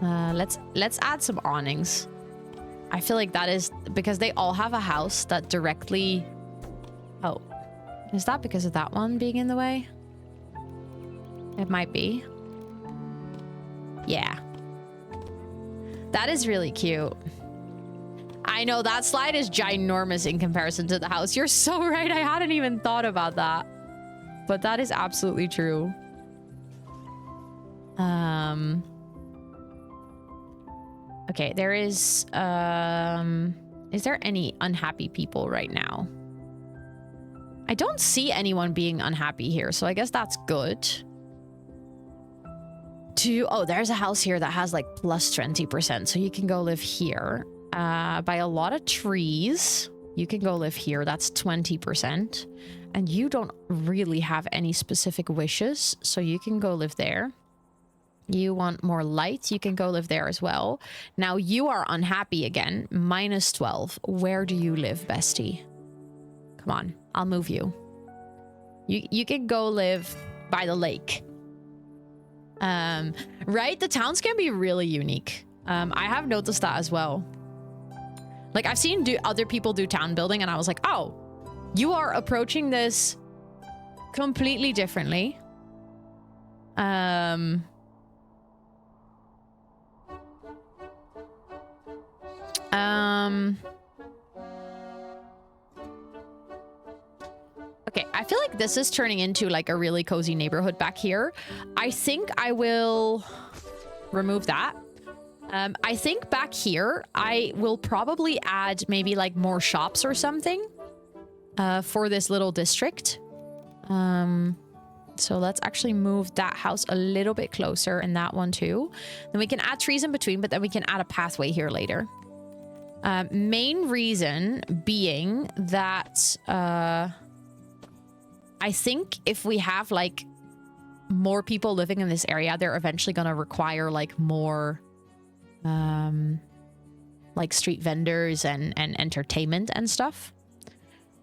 Let's add some awnings. I feel like that is because they all have a house that directly... Oh, is that because of that one being in the way? It might be. Yeah. That is really cute. I know that slide is ginormous in comparison to the house. You're so right. I hadn't even thought about that. But that is absolutely true. Okay, there is there any unhappy people right now? I don't see anyone being unhappy here, so I guess that's good. Oh, there's a house here that has like plus 20%, so you can go live here. By a lot of trees, you can go live here. That's 20%. And you don't really have any specific wishes, so you can go live there. You want more light, you can go live there as well. Now you are unhappy again, minus 12. Where do you live, bestie? Come on, I'll move you. You can go live by the lake. Right? The towns can be really unique. I have noticed that as well. Like, I've seen other people do town building, and I was like, oh, you are approaching this completely differently. Okay, I feel like this is turning into like a really cozy neighborhood back here. I think I will remove that. I think back here, I will probably add maybe like more shops or something for this little district. So let's actually move that house a little bit closer and that one too. Then we can add trees in between, but then we can add a pathway here later. Main reason being that I think if we have like more people living in this area, they're eventually going to require like more like street vendors and entertainment and stuff.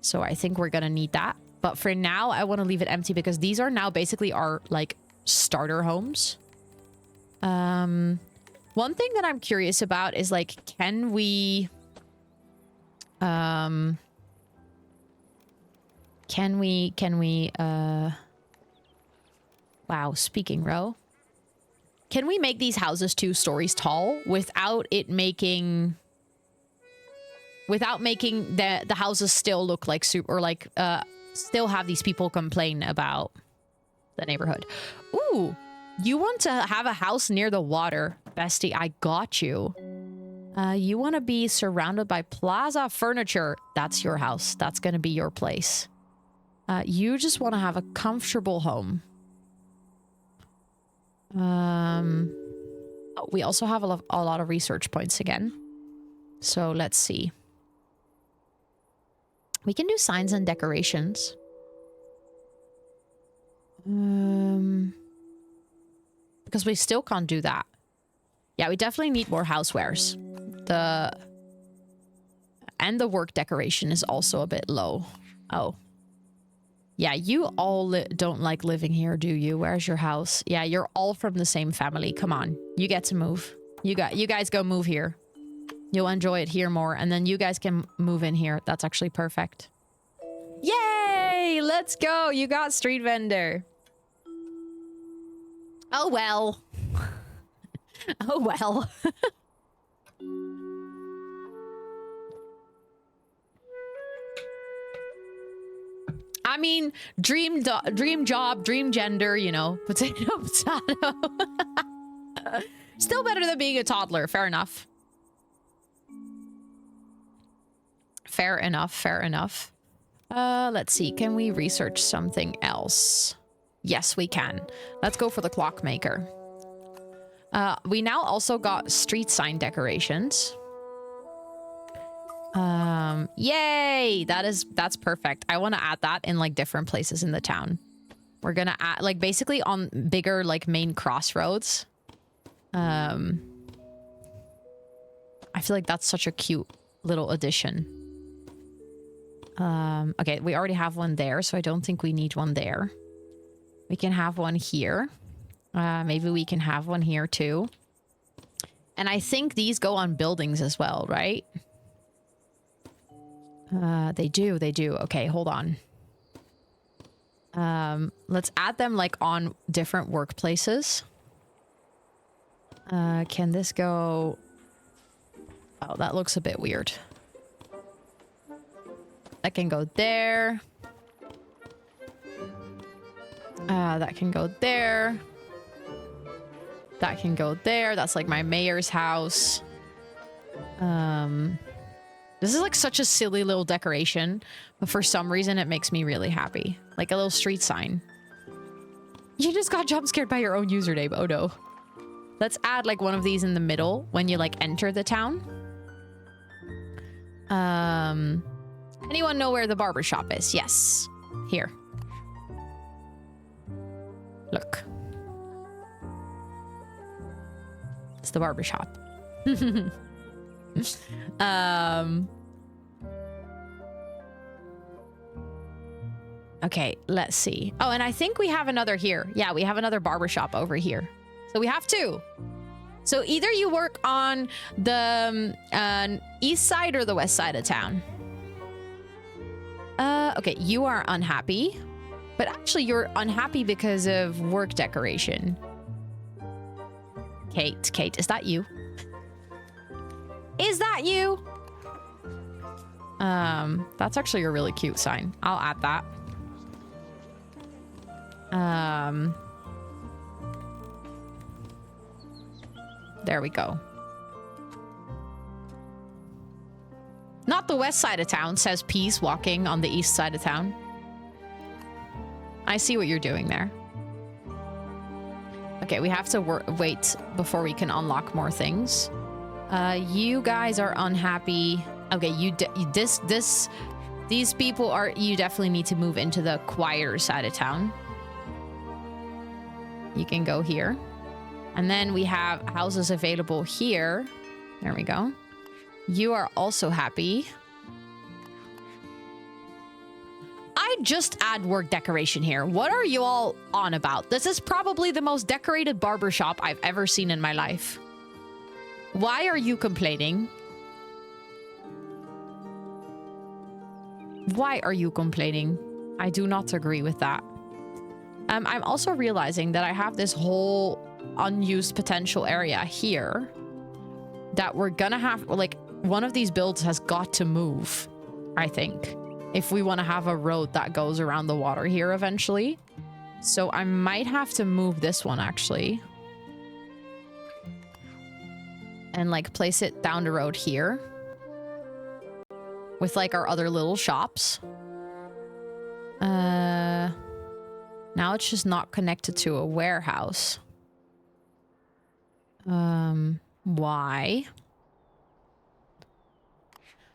So I think we're going to need that. But for now, I want to leave it empty because these are now basically our like starter homes. One thing that I'm curious about is like, can we wow, speaking row. Can we make these houses 2 stories tall without making the houses still look like still have these people complain about the neighborhood? Ooh, you want to have a house near the water, bestie? I got you. You want to be surrounded by plaza furniture. That's your house. That's going to be your place. You just want to have a comfortable home. We also have a lot of research points again. So let's see. We can do signs and decorations. Because we still can't do that. Yeah, we definitely need more housewares. And the work decoration is also a bit low. Oh. Yeah, you all don't like living here, do you? Where's your house? Yeah, you're all from the same family. Come on. You get to move. You guys go move here. You'll enjoy it here more. And then you guys can move in here. That's actually perfect. Yay! Let's go. You got street vendor. Oh, well. Oh, well. I mean, dream job, dream gender, you know, potato, potato. Still better than being a toddler. Fair enough. Fair enough. Fair enough. Let's see. Can we research something else? Yes, we can. Let's go for the clockmaker. We now also got street sign decorations. Yay! That's perfect. I want to add that in like different places in the town. We're gonna add like basically on bigger like main crossroads. I feel like that's such a cute little addition. Okay, we already have one there, so I don't think we need one there. We can have one here. Maybe we can have one here too. And I think these go on buildings as well, right? They do. Okay, hold on. Let's add them like on different workplaces. Can this go... Oh, that looks a bit weird. That can go there. That can go there. That can go there. That's like my mayor's house. This is like such a silly little decoration, but for some reason it makes me really happy. Like a little street sign. You just got jump scared by your own username. Oh no. Let's add like one of these in the middle when you like enter the town. Anyone know where the barber shop is? Yes. Here. Look. It's the barber shop. Okay, let's see. Oh, and I think we have another here. Yeah, we have another barbershop over here. So we have two. So either you work on the east side or the west side of town. Okay, you are unhappy. But actually, you're unhappy because of work decoration. Kate, is that you? Is that you? That's actually a really cute sign. I'll add that. There we go. Not the west side of town, says Peace walking on the east side of town. I see what you're doing there. Okay, we have to wait before we can unlock more things. You guys are unhappy. Okay, these people are, you definitely need to move into the quieter side of town. You can go here. And then we have houses available here. There we go. You are also happy. I just add work decoration here. What are you all on about? This is probably the most decorated barbershop I've ever seen in my life. Why are you complaining? Why are you complaining? I do not agree with that. I'm also realizing that I have this whole unused potential area here that we're gonna have, like, one of these builds has got to move, I think, if we want to have a road that goes around the water here eventually. So I might have to move this one actually and like place it down the road here with like our other little shops. Now it's just not connected to a warehouse. Why?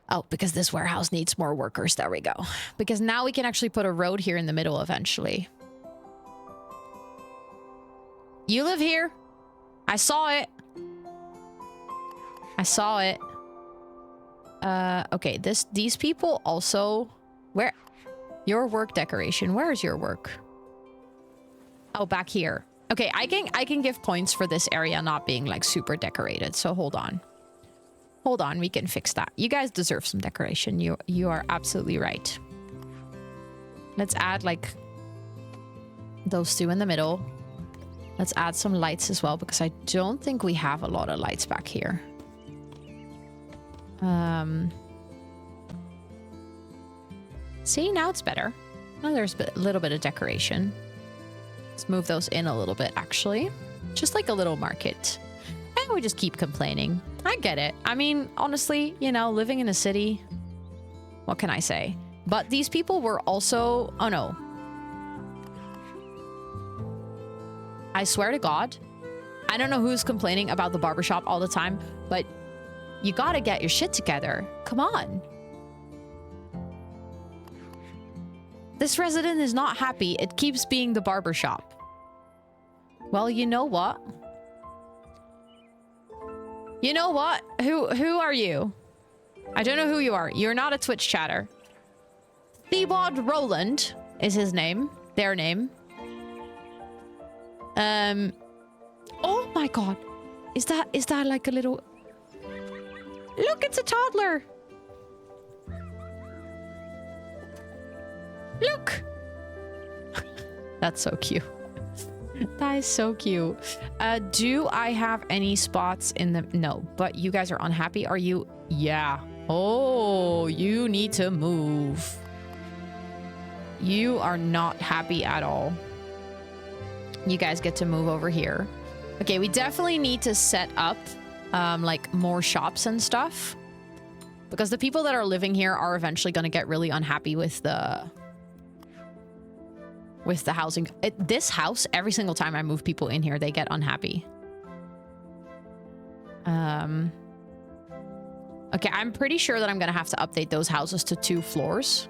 Oh, because this warehouse needs more workers. There we go. Because now we can actually put a road here in the middle eventually. You live here? I saw it. I saw it. Okay, these people also... Where? Your work decoration. Where is your work? Oh, back here. Okay, I can give points for this area not being like super decorated. So hold on. Hold on, we can fix that. You guys deserve some decoration. You are absolutely right. Let's add like those two in the middle. Let's add some lights as well because I don't think we have a lot of lights back here. See, now it's better. Now there's a little bit of decoration. Let's move those in a little bit, actually. Just like a little market. And we just keep complaining. I get it. I mean, honestly, you know, living in a city, what can I say? But these people were also... Oh, no. I swear to God, I don't know who's complaining about the barbershop all the time, but you gotta get your shit together. Come on. This resident is not happy. It keeps being the barbershop. Well, you know what? You know what? Who are you? I don't know who you are. You're not a Twitch chatter. Theobald Roland is his name. Their name. Oh my God. Is that like a little... Look, it's a toddler. Look. That's so cute. That is so cute. Do I have any spots in the... No, but you guys are unhappy. Are you... Yeah. Oh, you need to move. You are not happy at all. You guys get to move over here. Okay, we definitely need to set up like more shops and stuff. Because the people that are living here are eventually going to get really unhappy with the housing. This house, every single time I move people in here, they get unhappy. Okay, I'm pretty sure that I'm going to have to update those houses to 2 floors.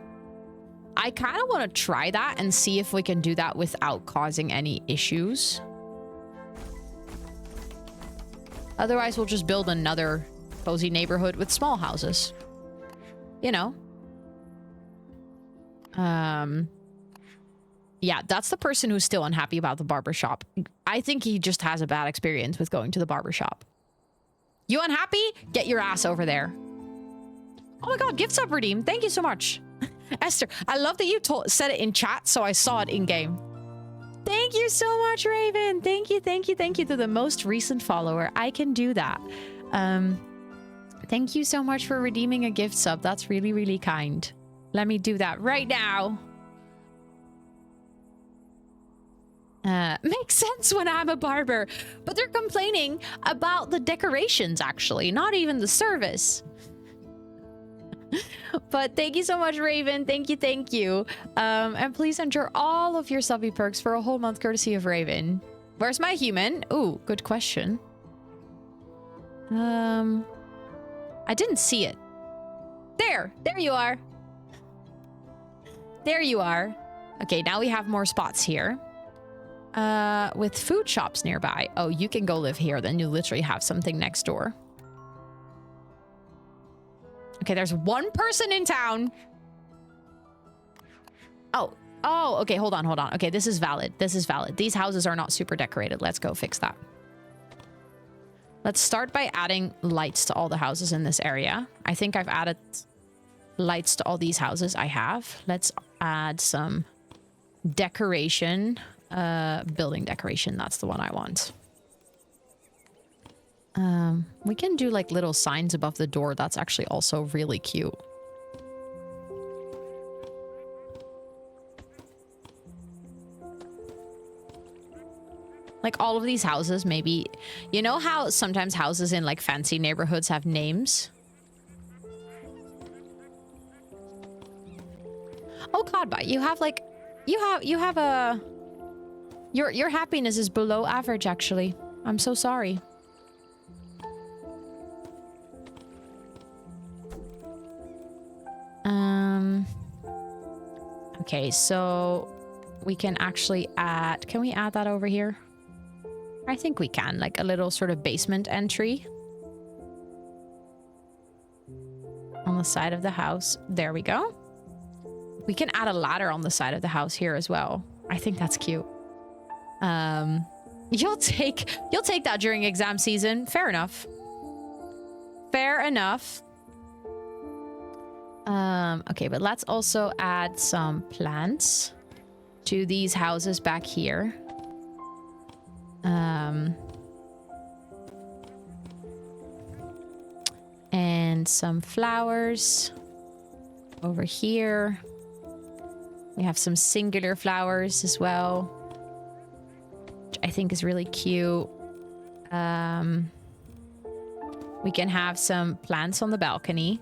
I kind of want to try that and see if we can do that without causing any issues. Otherwise, we'll just build another cozy neighborhood with small houses. You know? Yeah, that's the person who's still unhappy about the barbershop. I think he just has a bad experience with going to the barbershop. You unhappy? Get your ass over there. Oh my god, gift sub redeemed. Thank you so much. Esther, I love that you said it in chat, so I saw it in game. Thank you so much, Raven. Thank you, thank you, thank you to the most recent follower. I can do that. Thank you so much for redeeming a gift sub. That's really, really kind. Let me do that right now. Makes sense when I'm a barber. But they're complaining about the decorations, actually. Not even the service. But thank you so much, Raven. Thank you, thank you. And please enter all of your subby perks for a whole month courtesy of Raven. Where's my human? Ooh, good question. I didn't see it. There you are. There you are. Okay, now we have more spots here. With food shops nearby. Oh, you can go live here. Then you literally have something next door. Okay, there's one person in town. Oh, okay, hold on. Okay, this is valid. These houses are not super decorated. Let's go fix that. Let's start by adding lights to all the houses in this area. I think I've added lights to all these houses. I have. Let's add some decoration. Building decoration. That's the one I want. We can do like little signs above the door. That's actually also really cute. Like all of these houses, maybe, you know how sometimes houses in like fancy neighborhoods have names? Oh, Codbot, you have like, you have a, your happiness is below average, actually. I'm so sorry. Okay, so we can actually add, can we add that over here? I think we can, like a little sort of basement entry on the side of the house. There we go. We can add a ladder on the side of the house here as well. I think that's cute. You'll take that during exam season. Fair enough. Fair enough. Okay, but let's also add some plants to these houses back here. And some flowers over here. We have some singular flowers as well, which I think is really cute. We can have some plants on the balcony.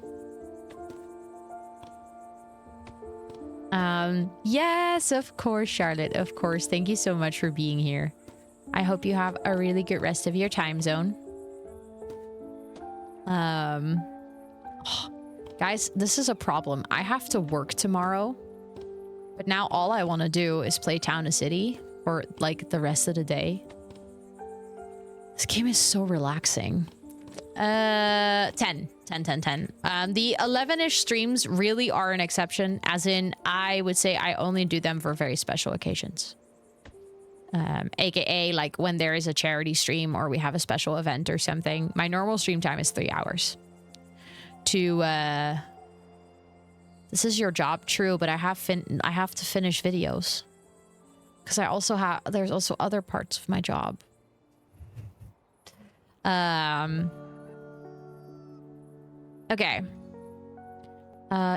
Yes, of course, Charlotte. Of course. Thank you so much for being here. I hope you have a really good rest of your time zone. Guys, this is a problem. I have to work tomorrow. But now all I want to do is play Town of City for like the rest of the day. This game is so relaxing. 10. The 11-ish streams really are an exception, as in I would say I only do them for very special occasions. AKA like when there is a charity stream or we have a special event or something. My normal stream time is 3 hours. This is your job, true, but I have to finish videos. Because I also have, there's also other parts of my job. Okay.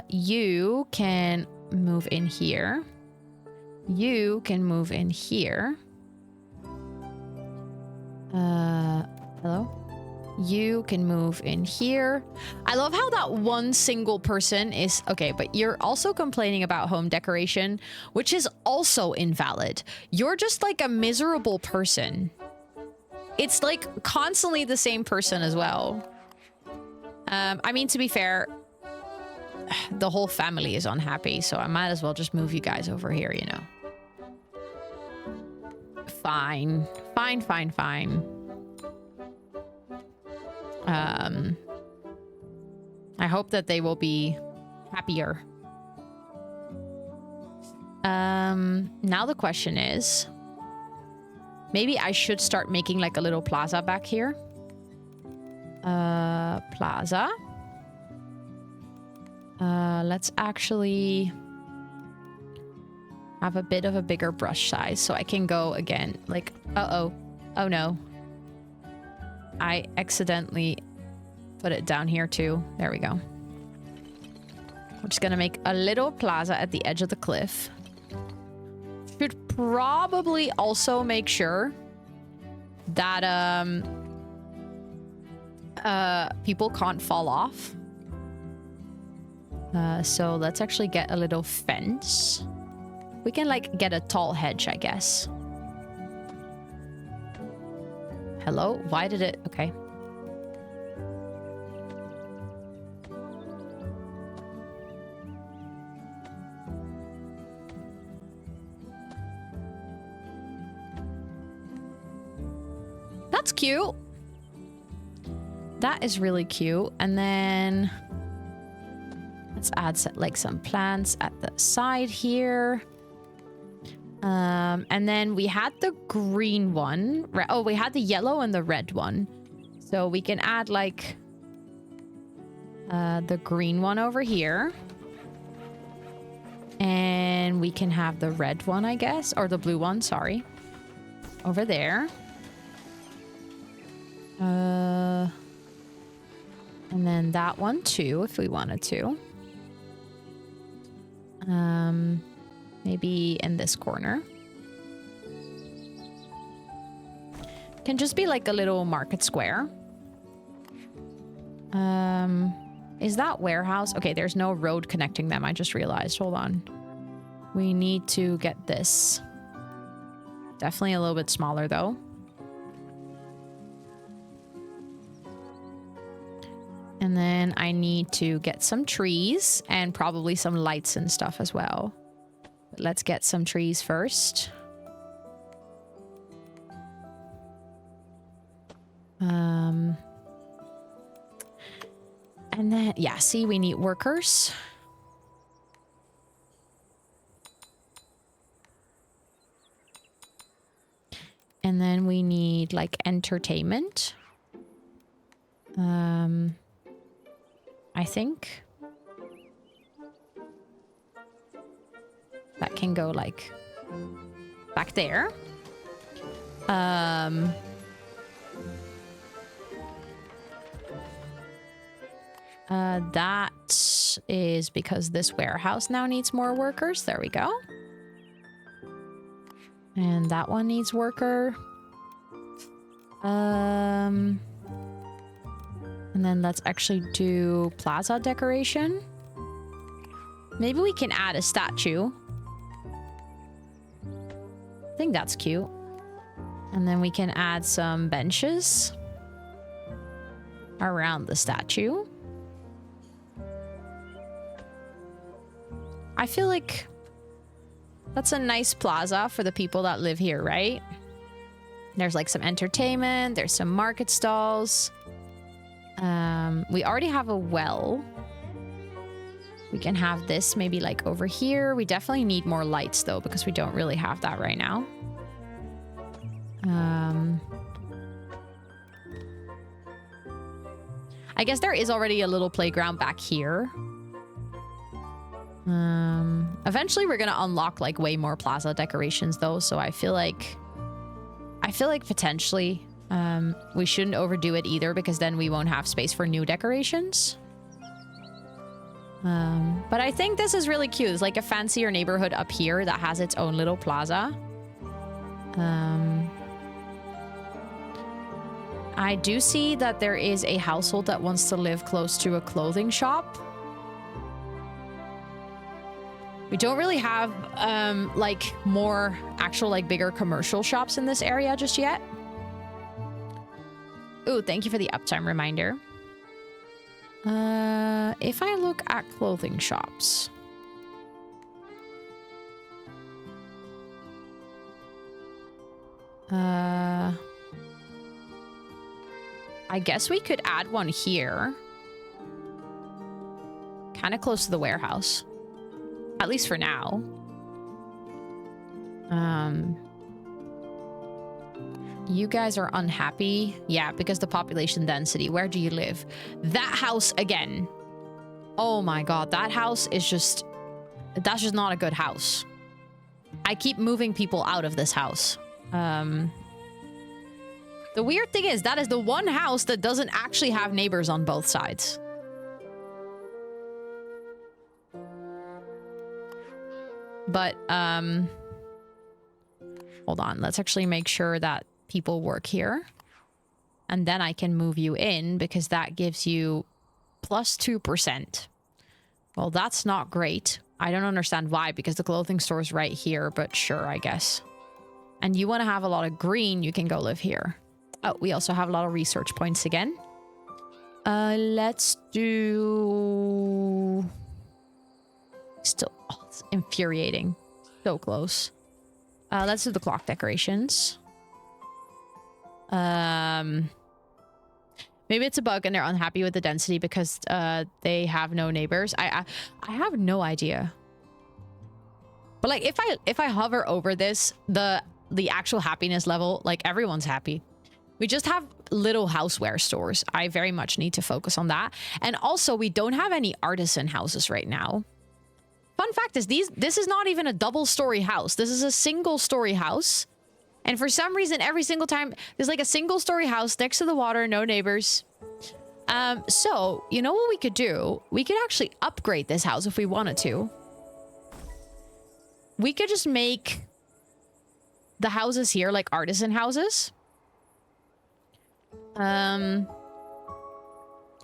You can move in here. You can move in here. Hello? You can move in here. I love how that one single person is... Okay, but you're also complaining about home decoration, which is also invalid. You're just like a miserable person. It's like constantly the same person as well. I mean, to be fair, the whole family is unhappy, so I might as well just move you guys over here, you know. Fine. Fine, fine, fine. I hope that they will be happier. Now the question is, maybe I should start making like a little plaza back here. Plaza. Let's actually have a bit of a bigger brush size so I can go again. Like, uh-oh. Oh no. I accidentally put it down here too. There we go. We're just gonna make a little plaza at the edge of the cliff. Should probably also make sure that people can't fall off. So let's actually get a little fence. We can like get a tall hedge, I guess. Hello? Why did it... Okay. That's cute. That is really cute. And then let's add like some plants at the side here. And then we had the green one. Oh, we had the yellow and the red one. So we can add like the green one over here. And we can have the red one, I guess. Or the blue one, sorry. Over there. And then that one too, if we wanted to. Maybe in this corner. Can just be like a little market square. Is that warehouse? Okay, there's no road connecting them. I just realized. Hold on. We need to get this. Definitely a little bit smaller though. And then I need to get some trees and probably some lights and stuff as well. But let's get some trees first. And then, yeah, see, we need workers. And then we need like entertainment. I think that can go like back there. That is because this warehouse now needs more workers. There we go. And that one needs worker. And then let's actually do plaza decoration. Maybe we can add a statue. I think that's cute. And then we can add some benches around the statue. I feel like that's a nice plaza for the people that live here, right? There's like some entertainment. There's some market stalls. We already have a well. We can have this maybe like over here. We definitely need more lights though, because we don't really have that right now. I guess there is already a little playground back here. Eventually we're gonna unlock like way more plaza decorations though, so I feel like potentially we shouldn't overdo it either, because then we won't have space for new decorations. But I think this is really cute. It's like a fancier neighborhood up here that has its own little plaza. I do see that there is a household that wants to live close to a clothing shop. We don't really have like more actual like bigger commercial shops in this area just yet. Ooh, thank you for the uptime reminder. If I look at clothing shops. I guess we could add one here. Kind of close to the warehouse. At least for now. You guys are unhappy? Yeah, because the population density. Where do you live? That house again. Oh my god, that house is just... That's just not a good house. I keep moving people out of this house. The weird thing is, that is the one house that doesn't actually have neighbors on both sides. But, hold on. Let's actually make sure that people work here. And then I can move you in, because that gives you plus 2%. Well, that's not great. I don't understand why, because the clothing store is right here, but sure, I guess. And you want to have a lot of green, you can go live here. Oh, we also have a lot of research points again. Let's do... Still, oh, it's infuriating. So close. Let's do the clock decorations. Maybe it's a bug and they're unhappy with the density because they have no neighbors. I have no idea. But like if I hover over this, the actual happiness level, like everyone's happy. We just have little houseware stores. I very much need to focus on that. And also we don't have any artisan houses right now. Fun fact is this is not even a double-story house. This is a single-story house. And for some reason, every single time, there's like a single-story house next to the water, no neighbors. So, you know what we could do? We could actually upgrade this house if we wanted to. We could just make the houses here like artisan houses.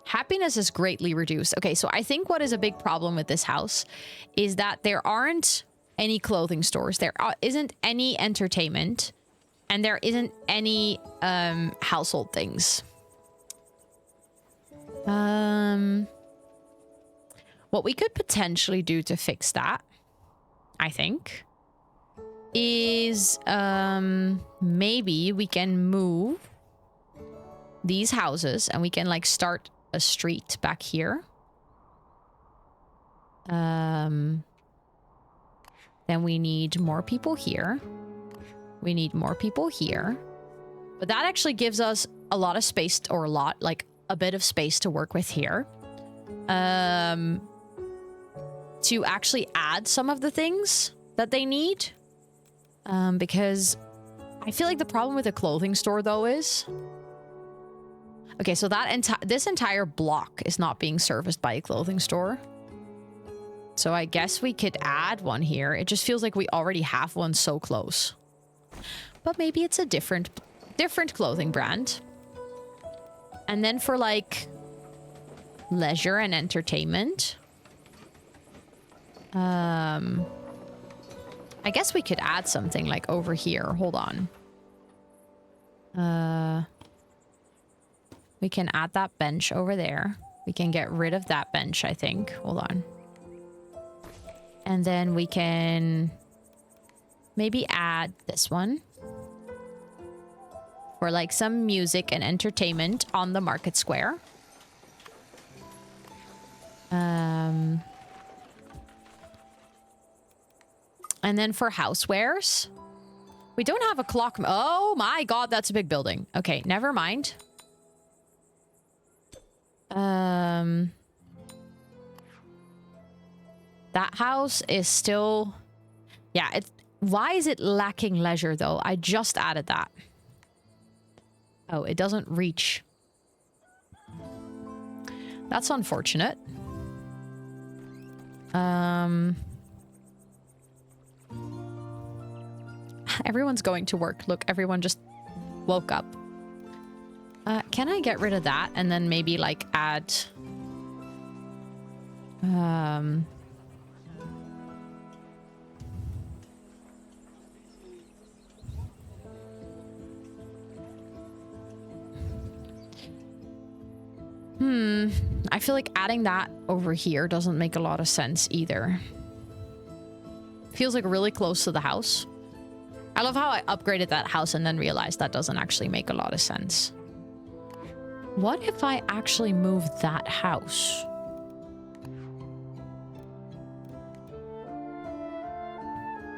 Happiness is greatly reduced. Okay, so I think what is a big problem with this house is that there aren't any clothing stores. There isn't any entertainment. And there isn't any household things. What we could potentially do to fix that, I think, is maybe we can move these houses and we can like start a street back here. Then we need more people here. We need more people here. But that actually gives us a lot of space, or like a bit of space to work with here. To actually add some of the things that they need. Because I feel like the problem with the clothing store though is... Okay, so this entire block is not being serviced by a clothing store. So I guess we could add one here. It just feels like we already have one so close. But maybe it's a different clothing brand. And then for like leisure and entertainment, I guess we could add something like over here. Hold on. We can add that bench over there. We can get rid of that bench, I think. Hold on. And then we can maybe add this one for like some music and entertainment on the market square. And then for housewares, we don't have a clock. Oh my god, that's a big building. Okay, never mind. That house is still... Yeah, it's... Why is it lacking leisure, though? I just added that. Oh, it doesn't reach. That's unfortunate. Everyone's going to work. Look, everyone just woke up. Can I get rid of that and then maybe, like, add... I feel like adding that over here doesn't make a lot of sense either. Feels like really close to the house. I love how I upgraded that house and then realized that doesn't actually make a lot of sense. What if I actually move that house?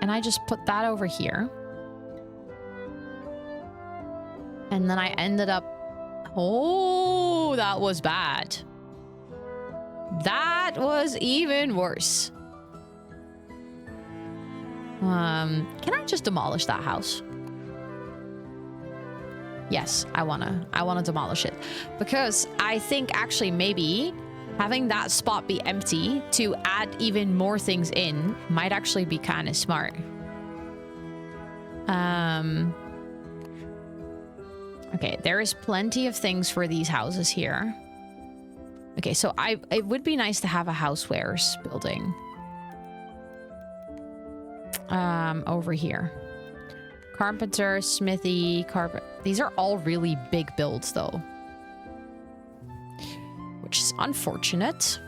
And I just put that over here. And then I ended up... Oh, that was bad. That was even worse. Can I just demolish that house? Yes, I wanna demolish it. Because I think actually maybe having that spot be empty to add even more things in might actually be kind of smart. Okay, there is plenty of things for these houses here. Okay, so it would be nice to have a housewares building. Over here. Carpenter, smithy, carpet. These are all really big builds, though. Which is unfortunate.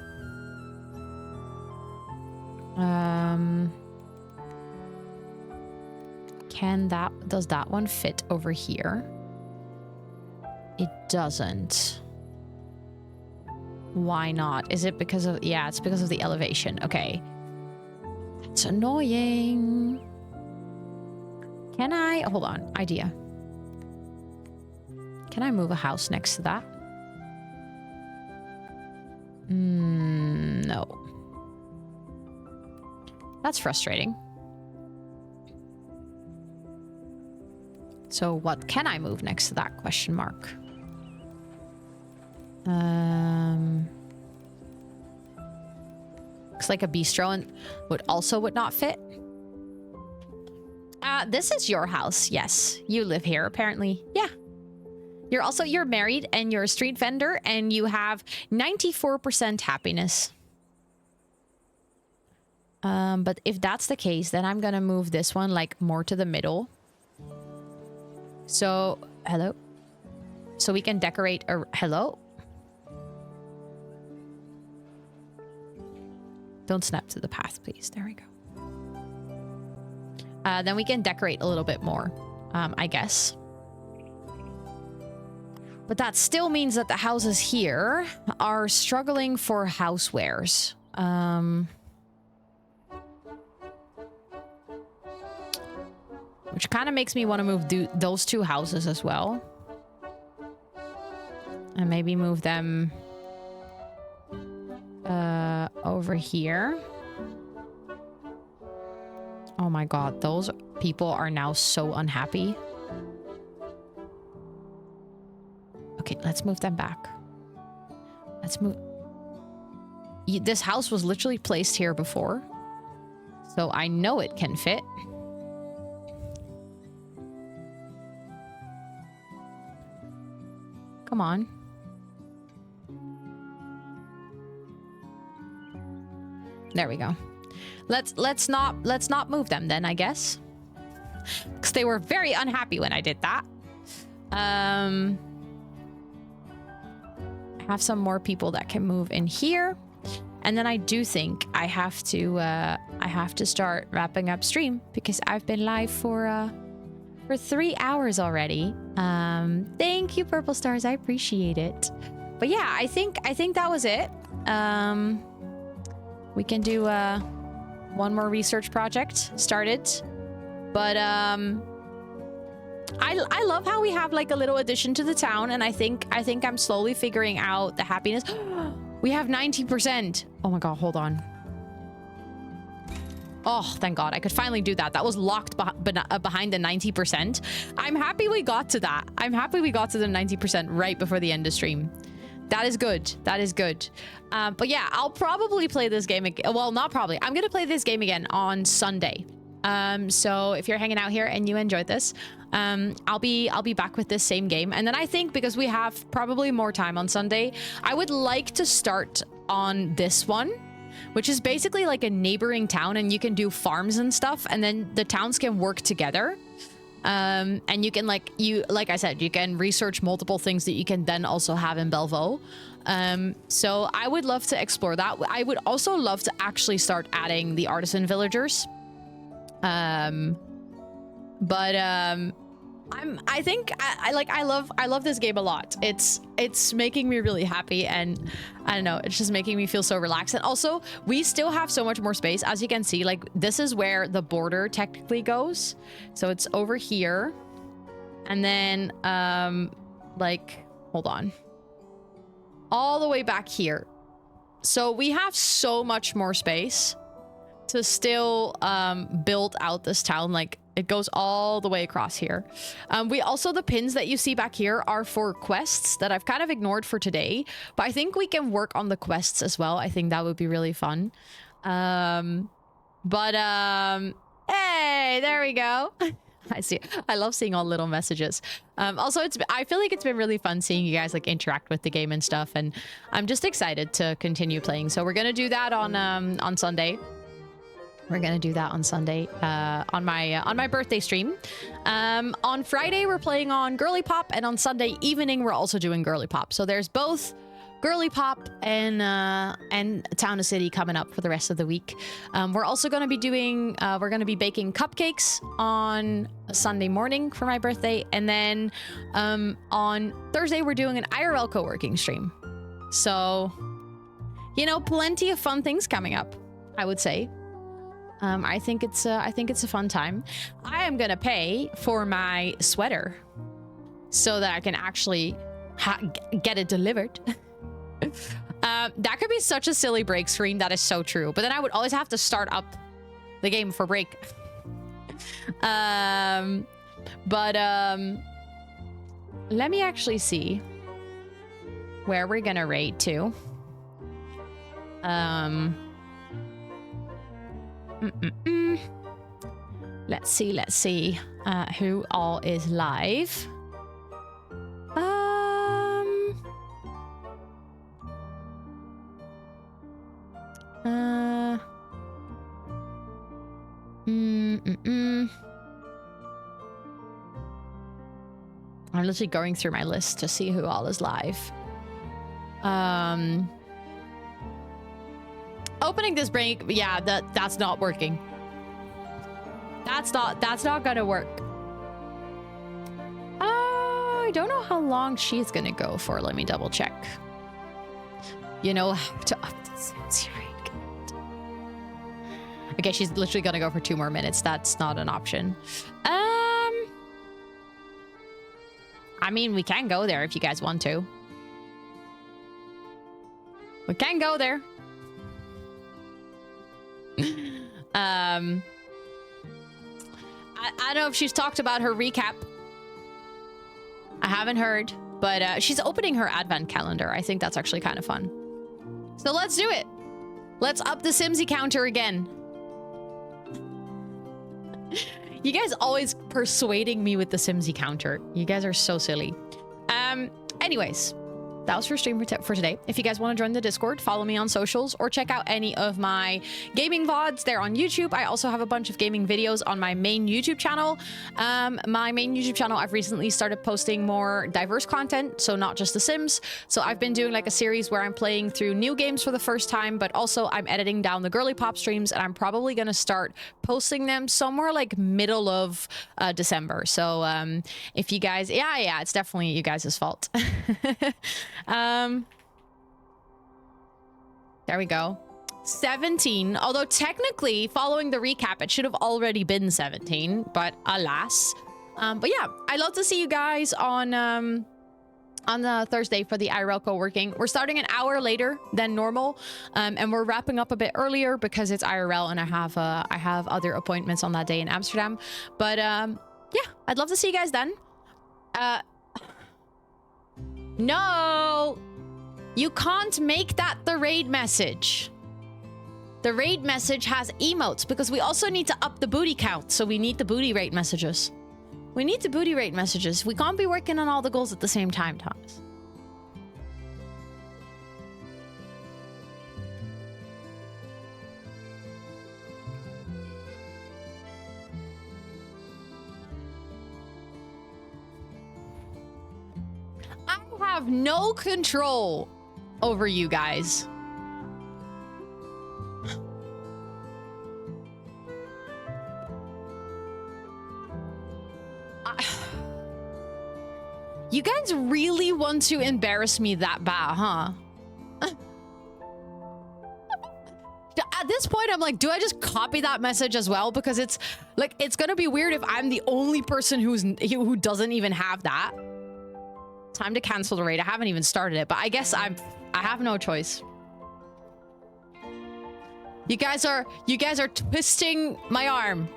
Does that one fit over here? It doesn't. Why not? Is it because of... Yeah, it's because of the elevation. Okay. That's annoying. Can I... Hold on. Idea. Can I move a house next to that? No. That's frustrating. So what can I move next to that? Question mark. Looks like a bistro and would not fit. This is your house. Yes, you live here apparently. Yeah. You're married and you're a street vendor and you have 94% happiness. But if that's the case, then I'm gonna move this one like more to the middle. So, hello. So we can decorate a... Hello? Don't snap to the path, please. There we go. Then we can decorate a little bit more, I guess. But that still means that the houses here are struggling for housewares. Which kind of makes me want to move those two houses as well. And maybe move them over here. Oh my god, those people are now so unhappy. Okay, let's move them back. Let's move... This house was literally placed here before. So I know it can fit. Come on. There we go. Let's not move them then, I guess. Because they were very unhappy when I did that. Have some more people that can move in here. And then I do think I have to start wrapping up stream because I've been live for 3 hours already. Thank you, Purple Stars. I appreciate it. But yeah, I think that was it. We can do one more research project started. But I love how we have like a little addition to the town, and I think I'm slowly figuring out the happiness. We have 90%. Oh my god, hold on. Oh, thank God. I could finally do that. That was locked behind the 90%. I'm happy we got to that. I'm happy we got to the 90% right before the end of stream. That is good. That is good. But yeah, I'll probably play this game again. Well, not probably. I'm going to play this game again on Sunday. So if you're hanging out here and you enjoyed this, I'll be back with this same game. And then I think because we have probably more time on Sunday, I would like to start on this one, which is basically like a neighboring town, and you can do farms and stuff, and then the towns can work together. And you can like I said, you can research multiple things that you can then also have in Bellevaux. So I would love to explore that. I would also love to actually start adding the artisan villagers. I love this game a lot. It's making me really happy, and I don't know, it's just making me feel so relaxed. And also, we still have so much more space. As you can see, like, this is where the border technically goes. So it's over here. And then, like, hold on. All the way back here. So we have so much more space to still build out this town. Like, it goes all the way across here. We also, the pins that you see back here are for quests that I've kind of ignored for today, but I think we can work on the quests as well. I think that would be really fun. Hey, there we go. I see. I love seeing all little messages. Also, I feel like it's been really fun seeing you guys like interact with the game and stuff, and I'm just excited to continue playing. So we're gonna do that on Sunday. We're gonna do that on Sunday on my birthday stream. On Friday we're playing on Girly Pop, and on Sunday evening we're also doing Girly Pop. So there's both Girly Pop and Town of City coming up for the rest of the week. We're also gonna be doing we're gonna be baking cupcakes on Sunday morning for my birthday, and then on Thursday we're doing an IRL co-working stream. So, you know, plenty of fun things coming up, I would say. I think it's a fun time. I am gonna pay for my sweater so that I can actually get it delivered. That could be such a silly break screen. That is so true. But then I would always have to start up the game for break. Let me actually see where we're gonna raid to. Let's see who all is live. I'm literally going through my list to see who all is live. Opening this break, yeah, that's not working. That's not gonna work. I don't know how long she's gonna go for. Let me double check. You know how to up the Sims rate. Okay, she's literally gonna go for 2 more minutes. That's not an option. I mean, we can go there if you guys want to. We can go there. I don't know if she's talked about her recap. I haven't heard, but she's opening her advent calendar. I think that's actually kind of fun. So let's do it. Let's up the Simsy counter again. You guys always persuading me with the Simsy counter. You guys are so silly. Anyways, that was for stream for today. If you guys want to join the Discord, follow me on socials or check out any of my gaming VODs. They're on YouTube. I also have a bunch of gaming videos on my main YouTube channel. My main YouTube channel, I've recently started posting more diverse content, so not just The Sims. So I've been doing like a series where I'm playing through new games for the first time, but also I'm editing down the Girly Pop streams, and I'm probably going to start posting them somewhere like middle of December. So if you guys, yeah, it's definitely you guys' fault. There we go. 17. Although technically, following the recap, it should have already been 17, but alas. But yeah, I'd love to see you guys on on the Thursday for the IRL co-working. We're starting an hour later than normal, and we're wrapping up a bit earlier because it's IRL and I have other appointments on that day in Amsterdam. But yeah, I'd love to see you guys then. No, you can't make that the raid message. The raid message has emotes because we also need to up the booty count. So we need the booty rate messages. We need the booty rate messages. We can't be working on all the goals at the same time, Thomas. I have no control over you guys. You guys really want to embarrass me that bad, huh? At this point, I'm like, do I just copy that message as well? Because it's like, it's gonna be weird if I'm the only person who doesn't even have that. Time to cancel the raid. I haven't even started it, but I guess I have no choice. You guys are twisting my arm.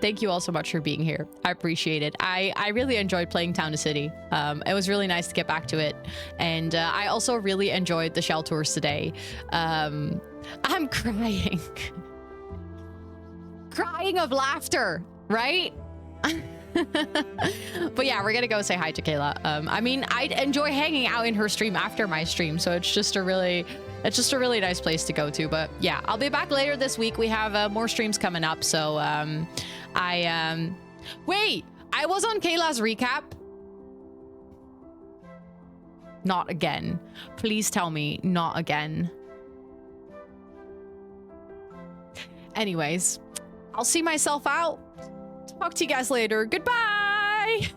Thank you all so much for being here. I appreciate it. I really enjoyed playing Town to City. It was really nice to get back to it. And I also really enjoyed the shell tours today. I'm crying. Crying of laughter, right? But yeah, we're gonna go say hi to Kayla. I mean, I'd enjoy hanging out in her stream after my stream, so it's just a really nice place to go to. But yeah, I'll be back later this week. We have more streams coming up, so wait, I was on Kayla's recap. Not again. Please tell me not again. Anyways, I'll see myself out. Talk to you guys later. Goodbye.